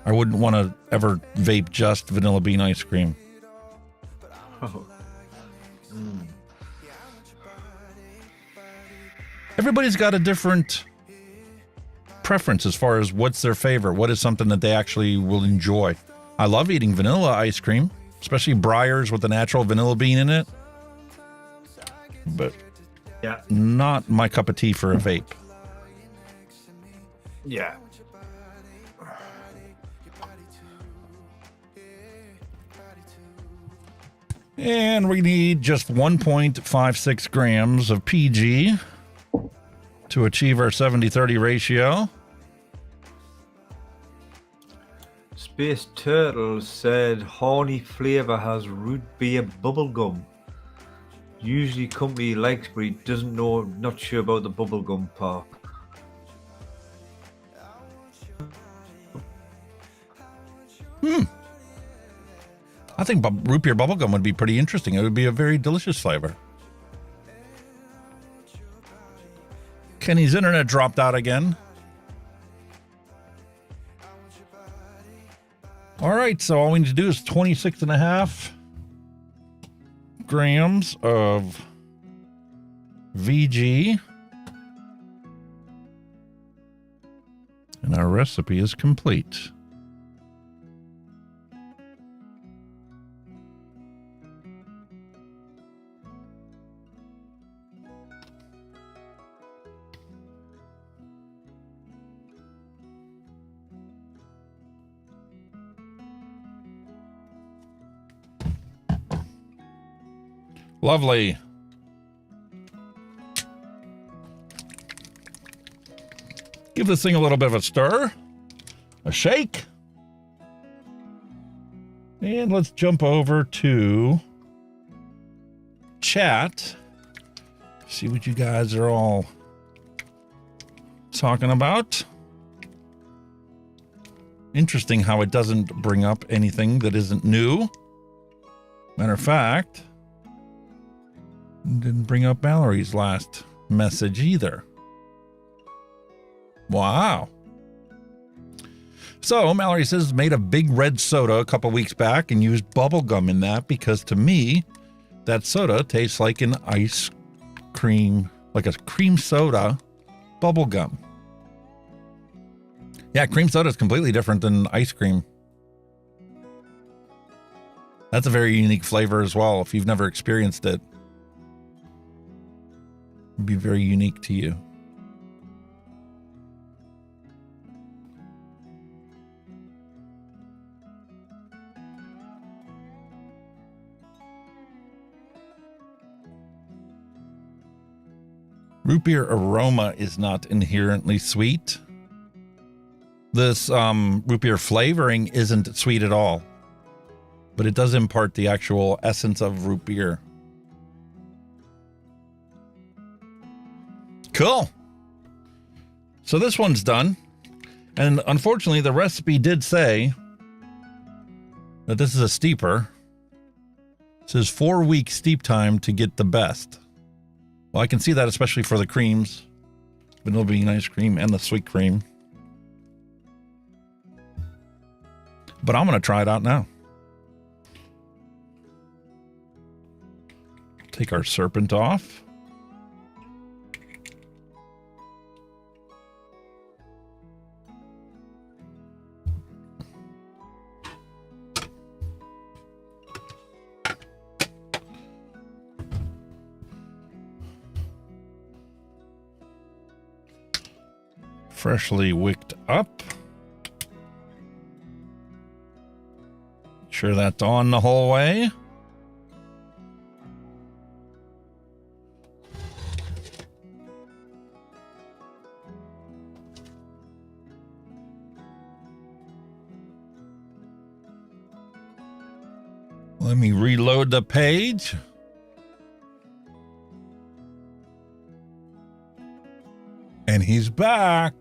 I wouldn't want to ever vape just vanilla bean ice cream. Oh. Everybody's got a different preference as far as what's their favorite. What is something that they actually will enjoy? I love eating vanilla ice cream, especially Breyers with the natural vanilla bean in it. But yeah, not my cup of tea for a vape. Yeah. And we need just 1.56 grams of PG to achieve our 70-30 ratio. Space Turtle said horny flavor has root beer bubblegum. Usually company likes, but he doesn't know, not sure about the bubblegum part. I think root beer bubblegum would be pretty interesting. It would be a very delicious flavor. Kenny's internet dropped out again. All right, so all we need to do is 26.5 grams of VG. And our recipe is complete. Lovely. Give this thing a little bit of a stir, a shake. And let's jump over to chat. See what you guys are all talking about. Interesting how it doesn't bring up anything that isn't new. Matter of fact, it didn't bring up Mallory's last message either. Wow. So Mallory says, made a big red soda a couple weeks back and used bubble gum in that because to me, that soda tastes like an ice cream, like a cream soda bubble gum. Yeah, cream soda is completely different than ice cream. That's a very unique flavor as well. If you've never experienced it, it'd be very unique to you. Root beer aroma is not inherently sweet. This root beer flavoring isn't sweet at all, but it does impart the actual essence of root beer. Cool. So this one's done. And unfortunately, the recipe did say that this is a steeper. It says 4-week steep time to get the best. Well, I can see that especially for the creams, vanilla bean ice cream and the sweet cream. But I'm going to try it out now. Take our serpent off. Freshly wicked up. Sure that's on the whole way. Let me reload the page. And he's back.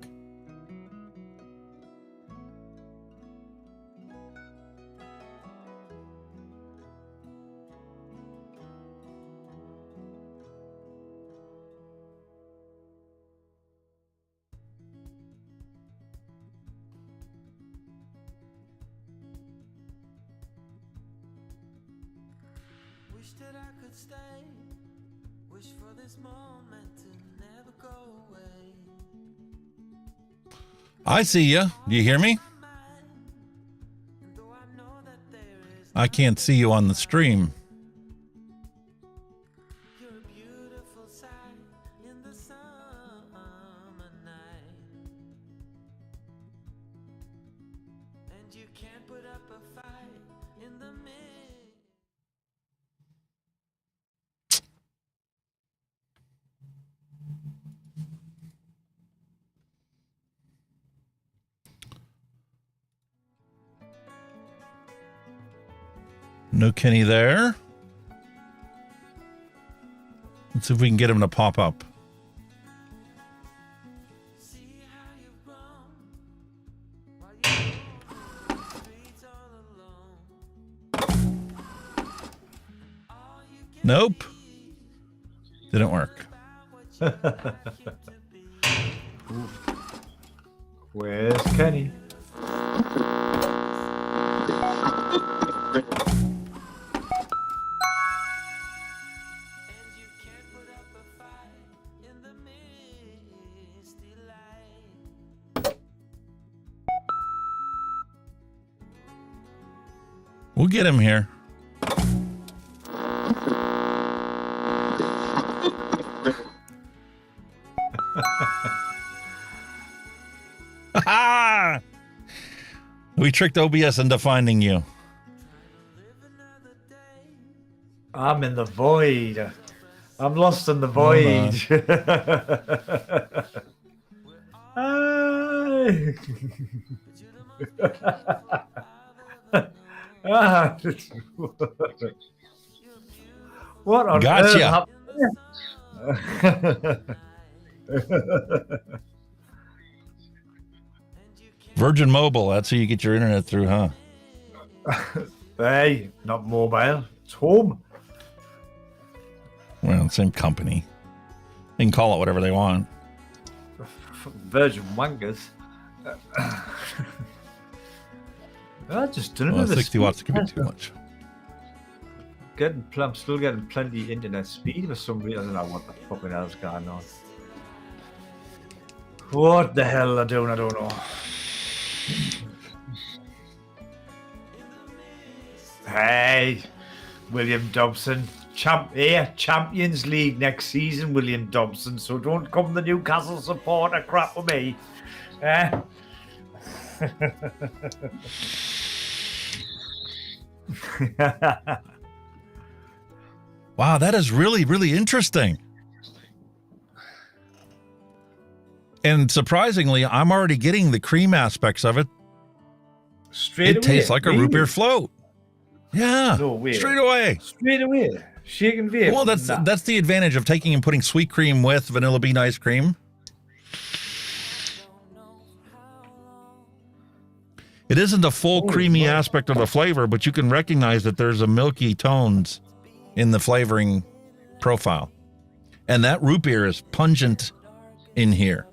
Wish that I could stay. Wish for this moment to never go away. I see you. Do you hear me? I can't see you on the stream. You're a beautiful sight in the summer night. And you can't put up a fight in the mid. No Kenny there. Let's see if we can get him to pop up. Nope. Didn't work. Where's Kenny? We'll get him here. We tricked OBS into finding you. I'm in the void. I'm lost in the void. What on Gotcha. earth Virgin Mobile, that's who you get your internet through, huh? Hey, not mobile. It's home. Well, same company. They can call it whatever they want. Virgin wankers. I just don't know. 60 watts could be too much. I'm still getting plenty internet speed for some reason. I don't know what the fucking hell's going on. What the hell are they doing? I don't know. Hey, William Dobson. Champions League next season, William Dobson. So don't come the Newcastle supporter crap with me. Eh? Wow, that is really, really interesting. And surprisingly, I'm already getting the cream aspects of it. Straight away. It tastes like a root beer float. Yeah, no way. Straight away. Straight away. Shake and vape. Well, that's the advantage of taking and putting sweet cream with vanilla bean ice cream. It isn't the full creamy aspect of the flavor, but you can recognize that there's a milky tones in the flavoring profile. And that root beer is pungent in here.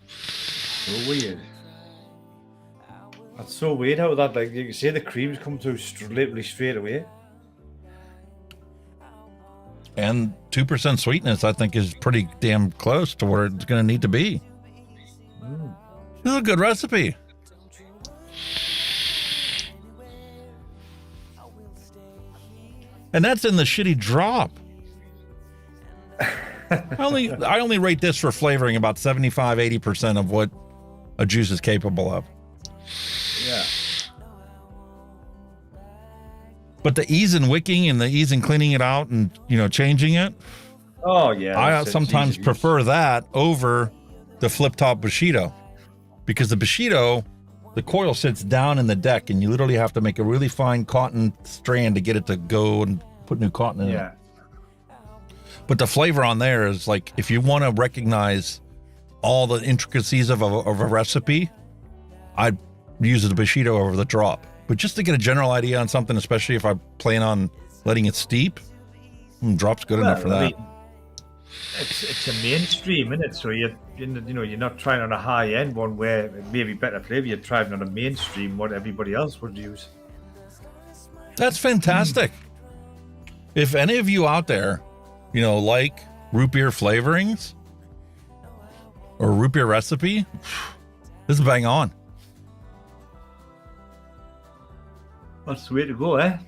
So weird. That's so weird how that, like, you can see the creams come through literally straight away. And 2% sweetness, I think, is pretty damn close to where it's going to need to be. This is a good recipe. And that's in the shitty drop. I only rate this for flavoring about 75-80% of what a juice is capable of. Yeah. But the ease in wicking and the ease in cleaning it out and, changing it. Oh, yeah. I sometimes prefer that over the flip top Bushido, because the Bushido, the coil sits down in the deck and you literally have to make a really fine cotton strand to get it to go and put new cotton in it. But the flavor on there is like, if you want to recognize all the intricacies of a recipe, I'd use the Bushido over the drop. But just to get a general idea on something, especially if I plan on letting it steep, drop's good enough for that. I mean, it's a mainstream, isn't it? So you're not trying on a high end one where it may be better flavor. You're trying on a mainstream what everybody else would use. That's fantastic. If any of you out there, like root beer flavorings or root beer recipe, this is bang on. That's the way to go, eh?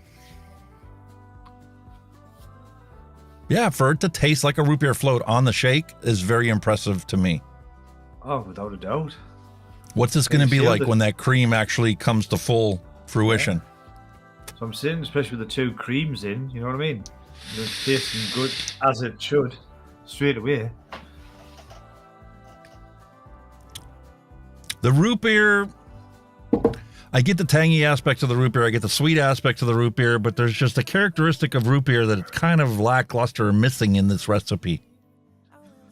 Yeah, for it to taste like a root beer float on the shake is very impressive to me. Oh, without a doubt. What's this going to be like when that cream actually comes to full fruition? Yeah. So I'm saying, especially with the two creams in, you know what I mean? It's tasting good as it should, straight away. The root beer, I get the tangy aspects of the root beer, I get the sweet aspects of the root beer, but there's just a characteristic of root beer that it's kind of lackluster or missing in this recipe.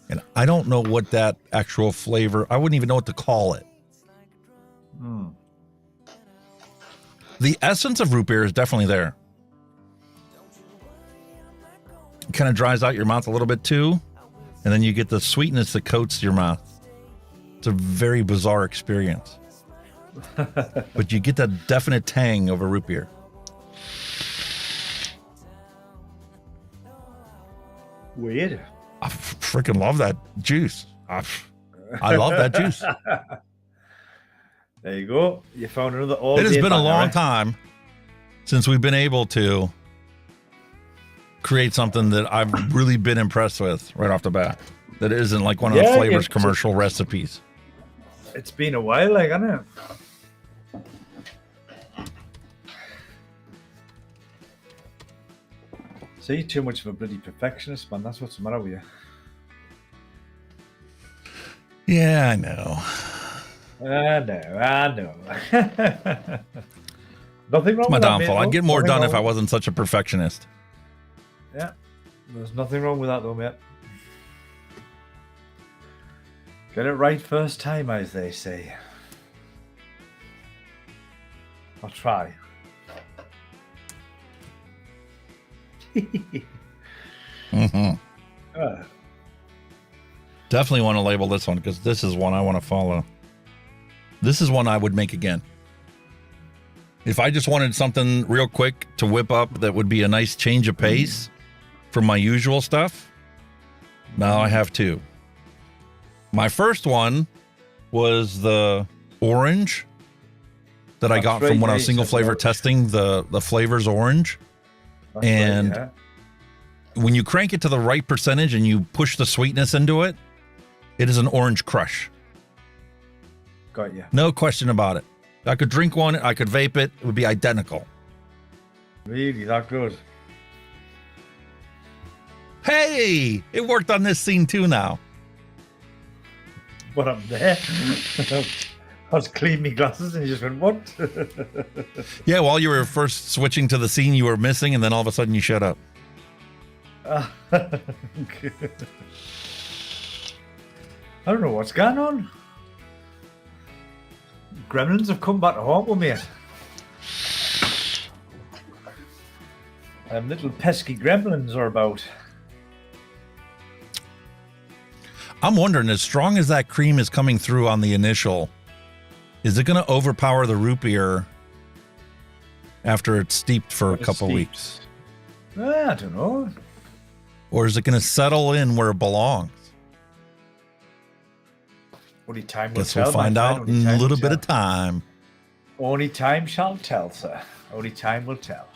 And I don't know what that actual flavor, I wouldn't even know what to call it. The essence of root beer is definitely there. It kind of dries out your mouth a little bit too, and then you get the sweetness that coats your mouth. It's a very bizarre experience. But you get that definite tang of a root beer. Weird. I freaking love that juice. I love that juice. There you go. You found another all. It has been a long time since we've been able to create something that I've really been impressed with right off the bat. That isn't like one of the flavors commercial recipes. It's been a while, like, hasn't it? See, too much of a bloody perfectionist, man. That's what's the matter with you. Yeah, I know. I know. Nothing wrong It's my with that, downfall. mate, I'd get more nothing done wrong if I with- wasn't such a perfectionist. Yeah, there's nothing wrong with that though, mate. Get it right first time, as they say. I'll try. Definitely want to label this one because this is one I want to follow. This is one I would make again. If I just wanted something real quick to whip up that would be a nice change of pace from my usual stuff, now I have two. My first one was the orange that I got from when I was single flavor testing the flavors orange. And when you crank it to the right percentage and you push the sweetness into it, it is an orange crush. Got you. No question about it. I could drink one, I could vape it, it would be identical. Really, that good? Hey, it worked on this scene too now. What up there? I was cleaning my glasses and you just went, what? Yeah, while you were first switching to the scene you were missing, and then all of a sudden you shut up. I don't know what's going on. Gremlins have come back to haunt me, mate. Little pesky gremlins are about. I'm wondering, as strong as that cream is coming through on the initial, is it going to overpower the root beer after it's steeped for a couple weeks? I don't know. Or is it going to settle in where it belongs? Only time will Guess tell. we'll find my friend. out Only in a time little will bit of tell. time. Only time shall tell, sir. Only time will tell.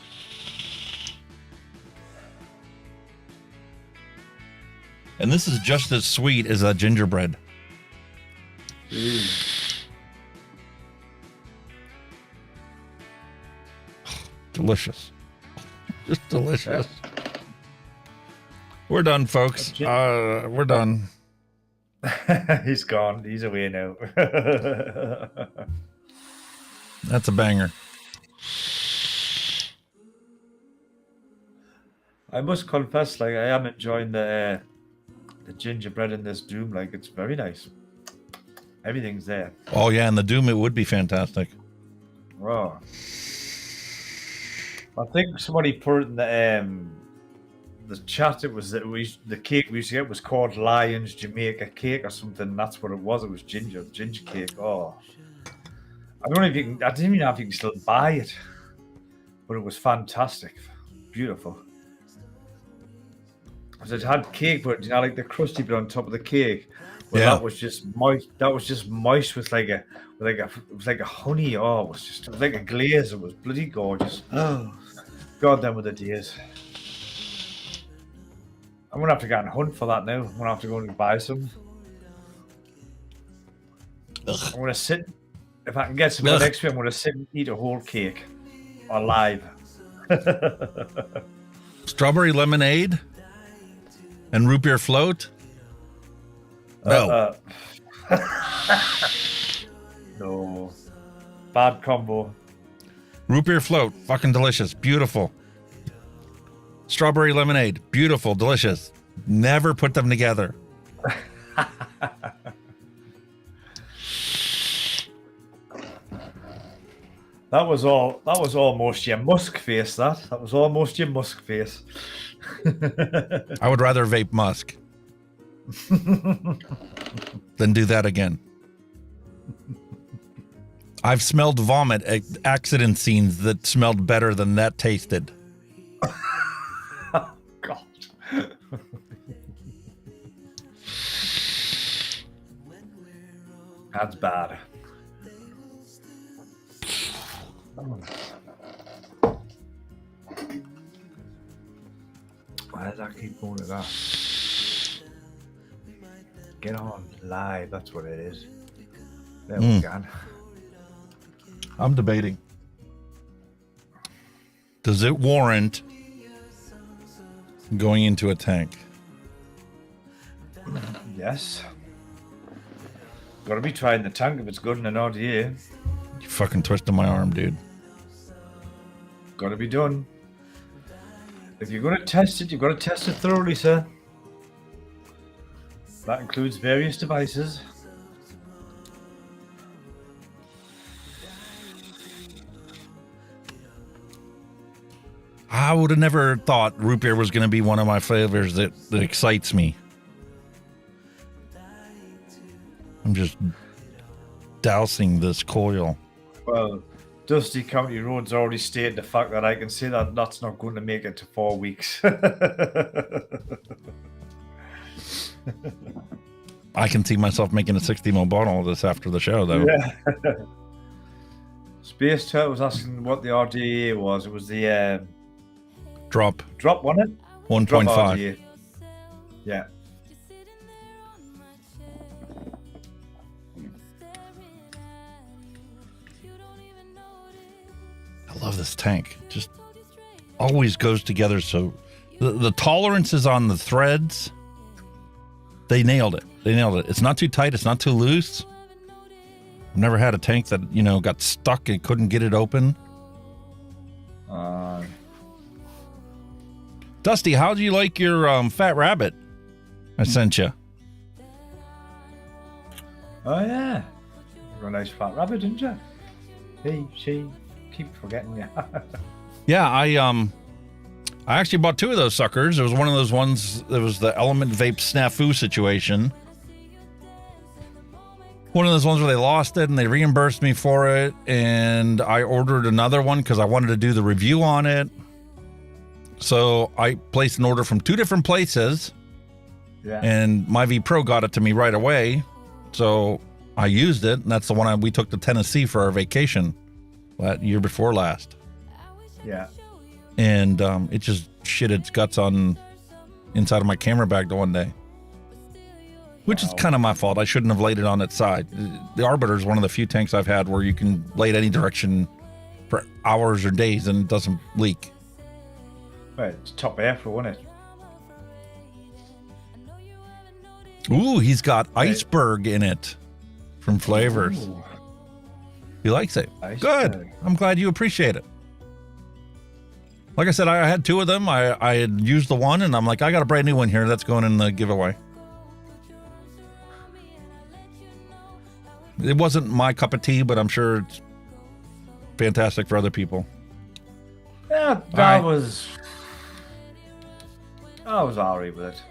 And this is just as sweet as a gingerbread. Delicious. Just delicious. We're done, folks. We're done. He's gone. He's away now. That's a banger. I must confess, like, I am enjoying the gingerbread in this Doom. Like, it's very nice. Everything's there. Oh, yeah, and the Doom, it would be fantastic. Oh. I think somebody put it in the chat. It was that the cake we used to get was called Lion's Jamaica cake or something. That's what it was. It was ginger cake. Oh, I don't know if you can. I didn't even know if you can still buy it, but it was fantastic, beautiful. Because it had cake, but you know, like the crusty bit on top of the cake. Well, Yeah. that was just moist. That was just moist with it was like a honey. Oh, it was like a glaze. It was bloody gorgeous. Oh, God, them were the days. I'm gonna have to get and hunt for that now. I'm gonna have to go and buy some. I'm gonna sit. If I can get some next week, I'm gonna sit and eat a whole cake, alive. Strawberry lemonade and root beer float. No. No. Bad combo. Root beer float, fucking delicious, beautiful. Strawberry lemonade, beautiful, delicious. Never put them together. That was almost your musk face. That was almost your musk face. I would rather vape musk than do that again. I've smelled vomit at accident scenes that smelled better than that tasted. God. That's bad. Why does that keep going to that? Get on live, that's what it is. There we go. I'm debating. Does it warrant going into a tank? Yes. Gotta be trying the tank if it's good in an RTA. You fucking twisted my arm, dude. Gotta be done. If you're gonna test it, you've got to test it thoroughly, sir. That includes various devices. I would have never thought root beer was going to be one of my flavors that excites me. I'm just dousing this coil. Well, Dusty County Roads already stated the fact that I can say that that's not going to make it to 4 weeks. I can see myself making a 60 ml bottle of this after the show, though. Yeah. Space Turtle was asking what the RTA was. It was the drop, wasn't it? 1.5. Yeah. I love this tank. Just always goes together. So the tolerances on the threads, they nailed it. They nailed it. It's not too tight. It's not too loose. I've never had a tank that, you know, got stuck and couldn't get it open. Dusty, how do you like your Fat Rabbit I sent you? Oh, yeah. You got a nice fat rabbit, didn't you? She keep forgetting you. Yeah, I actually bought 2 of those suckers. It was one of those ones that was the Element Vape snafu situation. One of those ones where they lost it and they reimbursed me for it, and I ordered another one because I wanted to do the review on it. So I placed an order from 2 different places, and my V Pro got it to me right away. So I used it, and that's the one we took to Tennessee for our vacation that year before last. Yeah. And it just shit its guts on inside of my camera bag the one day, which is kind of my fault. I shouldn't have laid it on its side. The Arbiter is one of the few tanks I've had where you can lay it any direction for hours or days and it doesn't leak. Right, it's top airflow, wasn't it? Ooh, he's got iceberg in it from Flavors. Ooh. He likes it. Iceberg. Good. I'm glad you appreciate it. Like I said, I had 2 of them. I had used the one, and I'm like, I got a brand new one here that's going in the giveaway. It wasn't my cup of tea, but I'm sure it's fantastic for other people. Yeah, I was alright with it.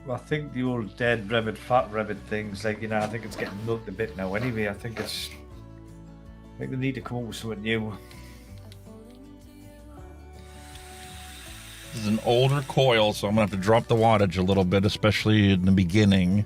I think the old dead rabbit, fat rabbit things, like, you know, I think it's getting milked a bit now anyway. I think they need to come up with something new. This is an older coil, so I'm going to have to drop the wattage a little bit, especially in the beginning.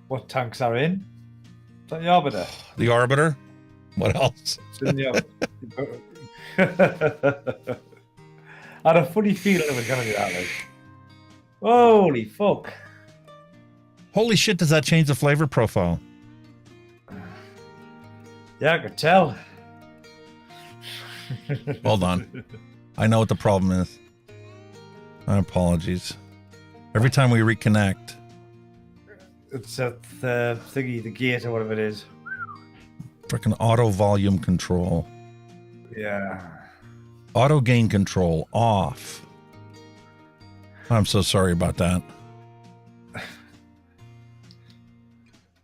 What tanks are in? Is that the Arbiter? The Arbiter? What else? It's in the Arbiter. I had a funny feeling it was going to be that, like. Holy fuck. Holy shit, does that change the flavor profile? Yeah, I could tell. Hold on. I know what the problem is. My apologies. Every time we reconnect. It's that thingy, the gate or whatever it is. Freaking auto volume control. Yeah. Auto gain control off. I'm so sorry about that.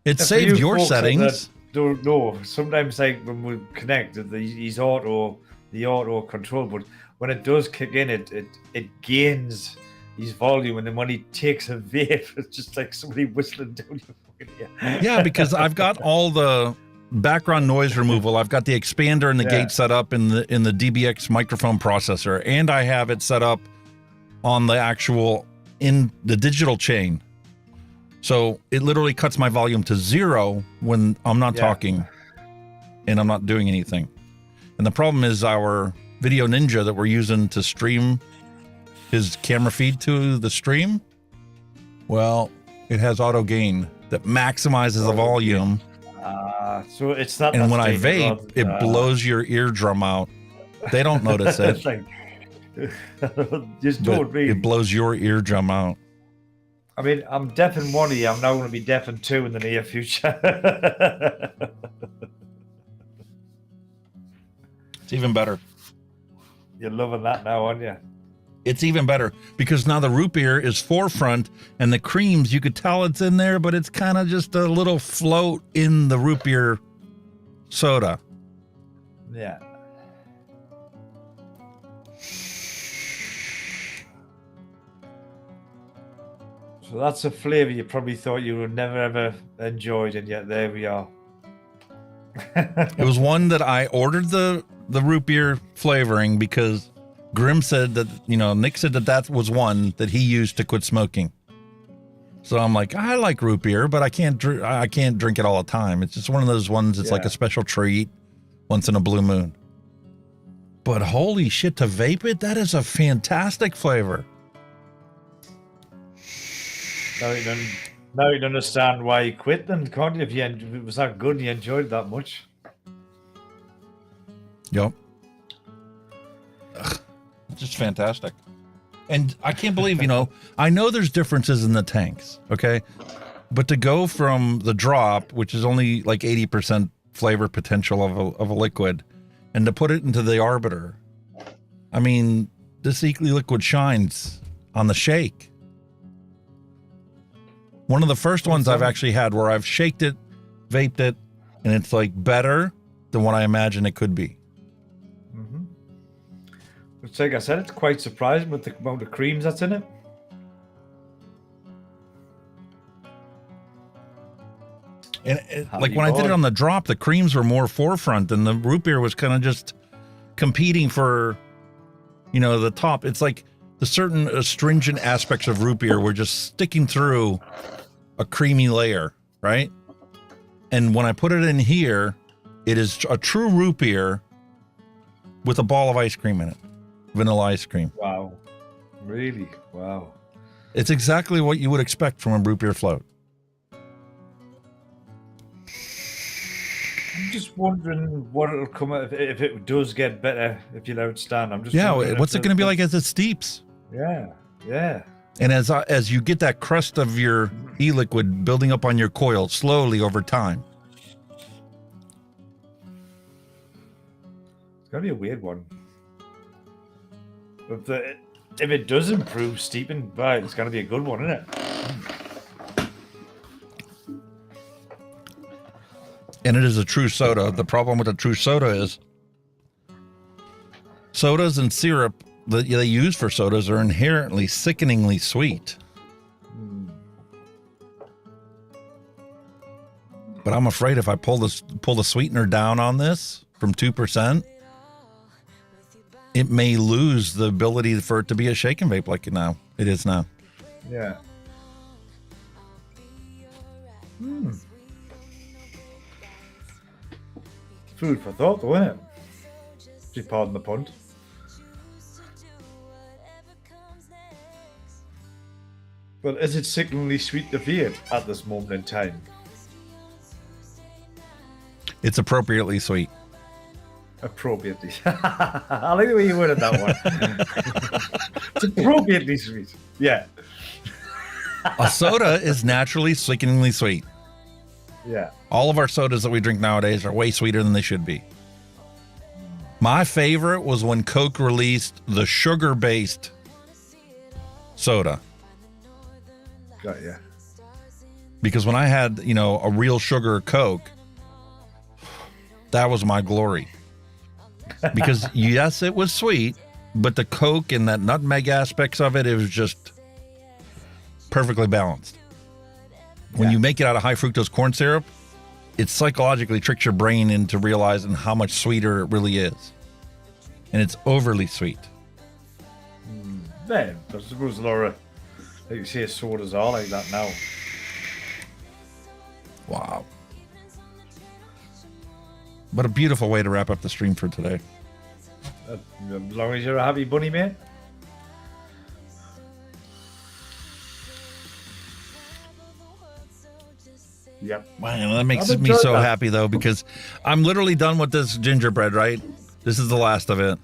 It saved your settings. Don't know. Sometimes, like when we connect, he's the auto control, but when it does kick in, it gains his volume, and then when he takes a vape, it's just like somebody whistling down your fucking ear. Yeah, because I've got all the background noise removal. I've got the expander and the gate set up in the DBX microphone processor, and I have it set up on the actual in the digital chain. So it literally cuts my volume to 0 when I'm not talking. and I'm not doing anything. And the problem is our Video Ninja that we're using to stream his camera feed to the stream, well, it has auto gain that maximizes the volume. So it's that. And when I vape, it blows your eardrum out. They don't notice it. It's like, just don't read. It blows your eardrum out. I mean, I'm deaf in one ear. I'm now going to be deaf in two in the near future. It's even better. You're loving that now, aren't you? It's even better because now the root beer is forefront and the creams, you could tell it's in there, but it's kind of just a little float in the root beer soda. Yeah. So that's a flavor you probably thought you would never ever enjoyed, and yet there we are. It was one that I ordered the root beer flavoring because Grim said that, you know, Nick said that that was one that he used to quit smoking. So I'm like, I like root beer, but I can't drink it all the time. It's just one of those ones. It's like a special treat once in a blue moon. But holy shit, to vape it, that is a fantastic flavor. Now you understand why you quit then, can't you? If it was that good and you enjoyed it that much. Yep. Ugh, it's just fantastic. And I can't believe, you know, I know there's differences in the tanks, okay? But to go from the drop, which is only like 80% flavor potential of a liquid, and to put it into the Arbiter, I mean, this e-liquid shines on the shake. One of the first ones I've actually had where I've shaked it, vaped it, and it's like better than what I imagine it could be. Mm-hmm. Which, like I said, it's quite surprising with the amount of creams that's in it. And like when I did it on the drop, the creams were more forefront and the root beer was kind of just competing for, you know, the top. It's like the certain astringent aspects of root beer were just sticking through a creamy layer, right? And when I put it in here, it is a true root beer with a ball of ice cream in it, vanilla ice cream. Wow. Really? Wow. It's exactly what you would expect from a root beer float. I'm just wondering what it'll come out if it does get better if you don't stand. I'm just what's it going to be like as it steeps? Yeah, yeah. And as you get that crust of your e-liquid building up on your coil slowly over time. It's gonna be a weird one. But if it does improve steeping, right, it's gonna be a good one, isn't it? And it is a true soda. The problem with a true soda is sodas and syrup that they use for sodas are inherently sickeningly sweet. But I'm afraid if I pull the sweetener down on this from 2%, it may lose the ability for it to be a shake and vape like it is now. Yeah. Food for thought, though, isn't it? Just pardon the pun. But is it sickeningly sweet to vape at this moment in time? It's appropriately sweet. Appropriately. I like the way you worded that one. It's appropriately sweet. Yeah. A soda is naturally sickeningly sweet. Yeah. All of our sodas that we drink nowadays are way sweeter than they should be. My favorite was when Coke released the sugar-based soda. Got ya. Because when I had, you know, a real sugar Coke, that was my glory. Because yes, it was sweet, but the Coke and that nutmeg aspects of it, it was just perfectly balanced. When you make it out of high fructose corn syrup, it psychologically tricks your brain into realizing how much sweeter it really is. And it's overly sweet. Yeah, I suppose Laura, like you say, sodas are like that now. Wow. But a beautiful way to wrap up the stream for today. As long as you're a happy bunny, mate. Yep. Man, that makes me so happy though, because I'm literally done with this gingerbread, right? This is the last of it.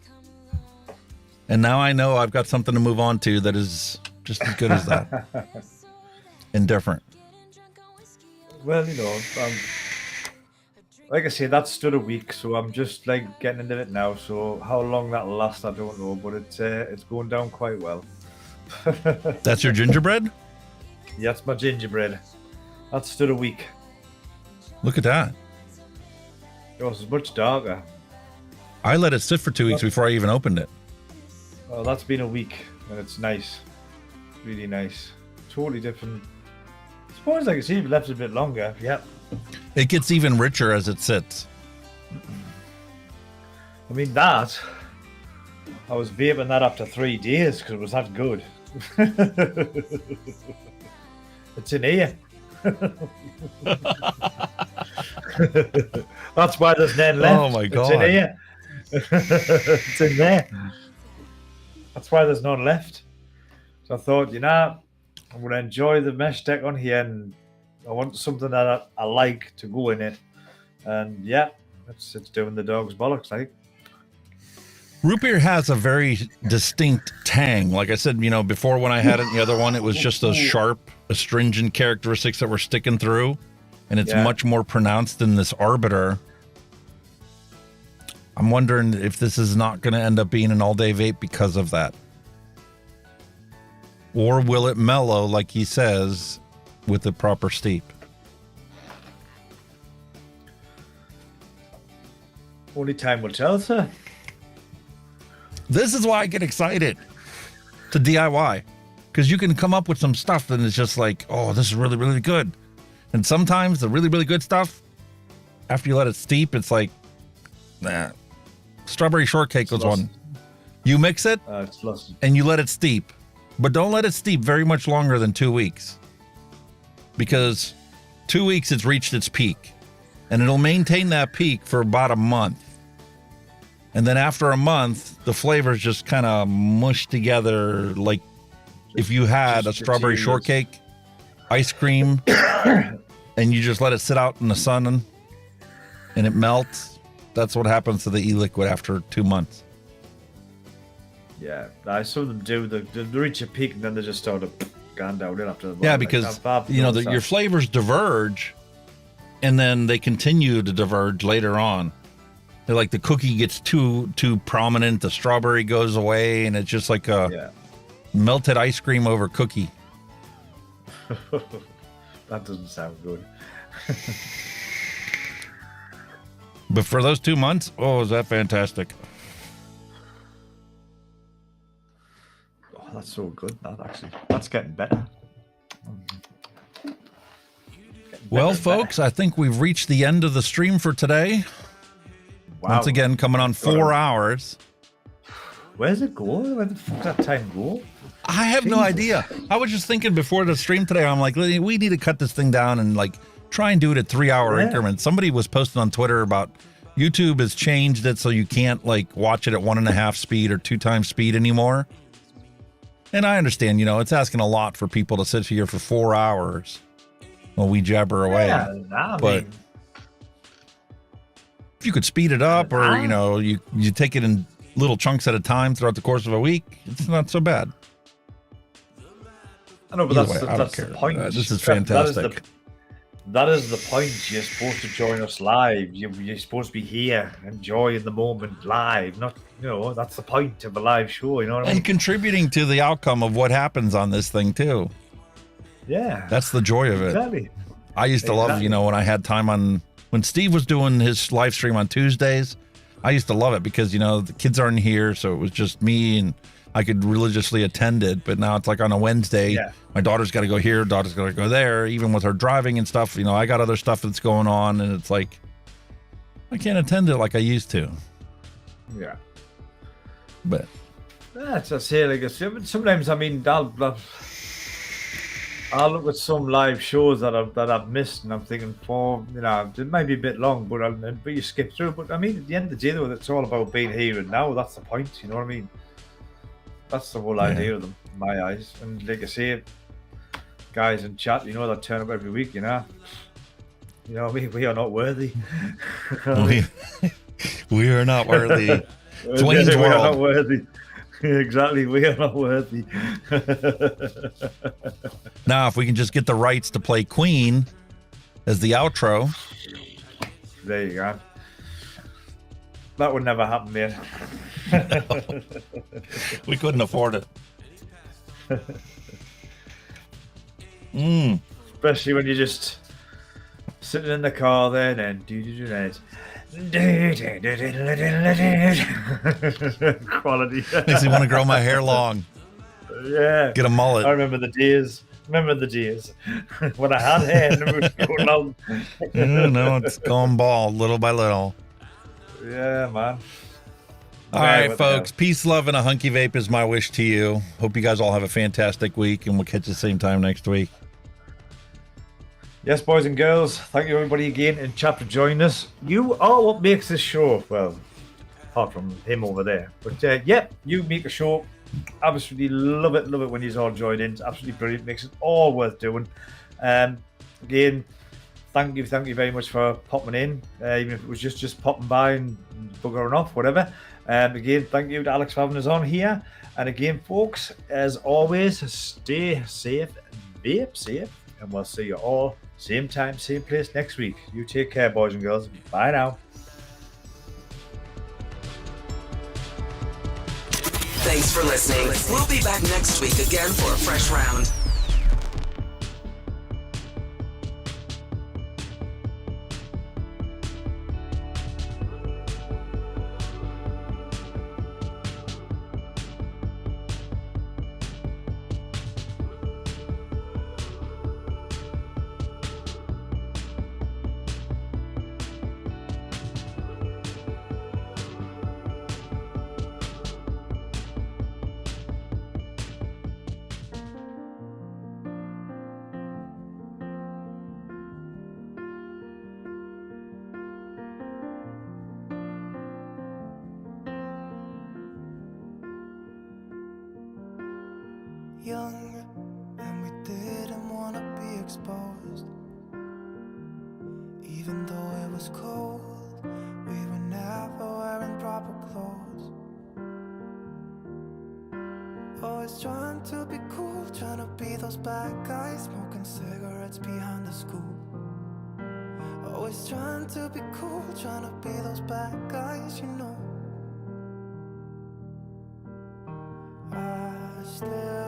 And now I know I've got something to move on to that is just as good as that. And different. Well, like I say, that stood a week, so I'm just like getting into it now. So how long that'll last, I don't know, but it's going down quite well. That's your gingerbread? Yeah, that's my gingerbread. That stood a week. Look at that. Yours is much darker. I let it sit for 2 weeks before I even opened it. Oh, that's been a week, and it's nice. Really nice. Totally different. I suppose I can see if it left it a bit longer. Yeah. It gets even richer as it sits. I mean, I was vaping that after 3 days because it was that good. It's in here. That's why there's none left. Oh my God. It's in here. It's in there. That's why there's none left. So I thought, I'm going to enjoy the mesh deck on here, and I want something that I like to go in it. And yeah, it's doing the dog's bollocks, like. Root beer has a very distinct tang. Like I said, before when I had it, the other one, it was just those sharp, astringent characteristics that were sticking through. And it's much more pronounced in this Arbiter. I'm wondering if this is not going to end up being an all-day vape because of that. Or will it mellow, like he says, with the proper steep? Only time will tell, sir. This is why I get excited to DIY, because you can come up with some stuff that is just like, oh, this is really, really good. And sometimes the really, really good stuff, after you let it steep, it's like, nah. Strawberry shortcake was one. You mix it and you let it steep, but don't let it steep very much longer than 2 weeks, because 2 weeks it's reached its peak, and it'll maintain that peak for about a month. And then after a month, the flavors just kind of mush together, like if you had a strawberry shortcake ice cream and you just let it sit out in the sun and it melts. That's what happens to the e-liquid after 2 months. Yeah, some of them do. They reach a peak and then they just start to gone down after the. Yeah, because your flavors diverge, and then they continue to diverge later on. They're like the cookie gets too prominent, the strawberry goes away, and it's just like a melted ice cream over cookie. That doesn't sound good. But for those 2 months, oh, is that fantastic. Oh, that's so good. That's getting better. Well, folks, I think we've reached the end of the stream for today. Wow. Once again, coming on 4 hours. Where's it go? Where the fuck that time go? I have no idea. I was just thinking before the stream today, I'm like, we need to cut this thing down and like try and do it at 3 hour increments. Somebody was posting on Twitter about YouTube has changed it so you can't like watch it at 1.5 speed or 2 times speed anymore. And I understand, it's asking a lot for people to sit here for 4 hours while we jabber away. But if you could speed it up, or you take it in little chunks at a time throughout the course of a week, it's not so bad. I know, but that's the point. This is fantastic. That is the point. You're supposed to join us live. You're supposed to be here, enjoying the moment live. Not, that's the point of a live show. You know what I mean? And contributing to the outcome of what happens on this thing too. Yeah, that's the joy of it. Exactly. I used to love, when I had time when Steve was doing his live stream on Tuesdays. I used to love it because the kids aren't here, so it was just me and I could religiously attend it. But now it's like on a Wednesday, my daughter's got to go here, daughter's got to go there. Even with her driving and stuff, I got other stuff that's going on, and it's like I can't attend it like I used to. Yeah, but that's I say, like sometimes. I mean, I look at some live shows that I've missed, and I'm thinking, it might be a bit long, but you skip through. But I mean, at the end of the day, though, it's all about being here and now. That's the point, you know what I mean? That's the whole idea of them, in my eyes. And like I say, guys in chat, that turn up every week, we are not worthy. We are not worthy. We are not worthy. Exactly, we are not worthy. Now, if we can just get the rights to play Queen as the outro. There you go. That would never happen, man. No. We couldn't afford it. Especially when you're just sitting in the car there and then quality. Makes me want to grow my hair long. Yeah. Get a mullet. I remember the days. When I had hair and it was going long. No, it's going bald little by little. Yeah, man. All right, folks. Peace, love, and a hunky vape is my wish to you. Hope you guys all have a fantastic week, and we'll catch you the same time next week. Yes, boys and girls. Thank you, everybody, again in chat for joining us. You are what makes this show. Well, apart from him over there. But, you make a show. Absolutely love it when you all join in. It's absolutely brilliant. Makes it all worth doing. Again, thank you very much for popping in, even if it was just popping by and buggering off, whatever. Again, thank you to Alex for having us on here. And again, folks, as always, stay safe, vape safe, and we'll see you all same time, same place next week. You take care, boys and girls. Bye now. Thanks for listening. We'll be back next week again for a fresh round. Young, and we didn't want to be exposed. Even though it was cold, we were never wearing proper clothes. Always trying to be cool, trying to be those bad guys, smoking cigarettes behind the school. Always trying to be cool, trying to be those bad guys, I still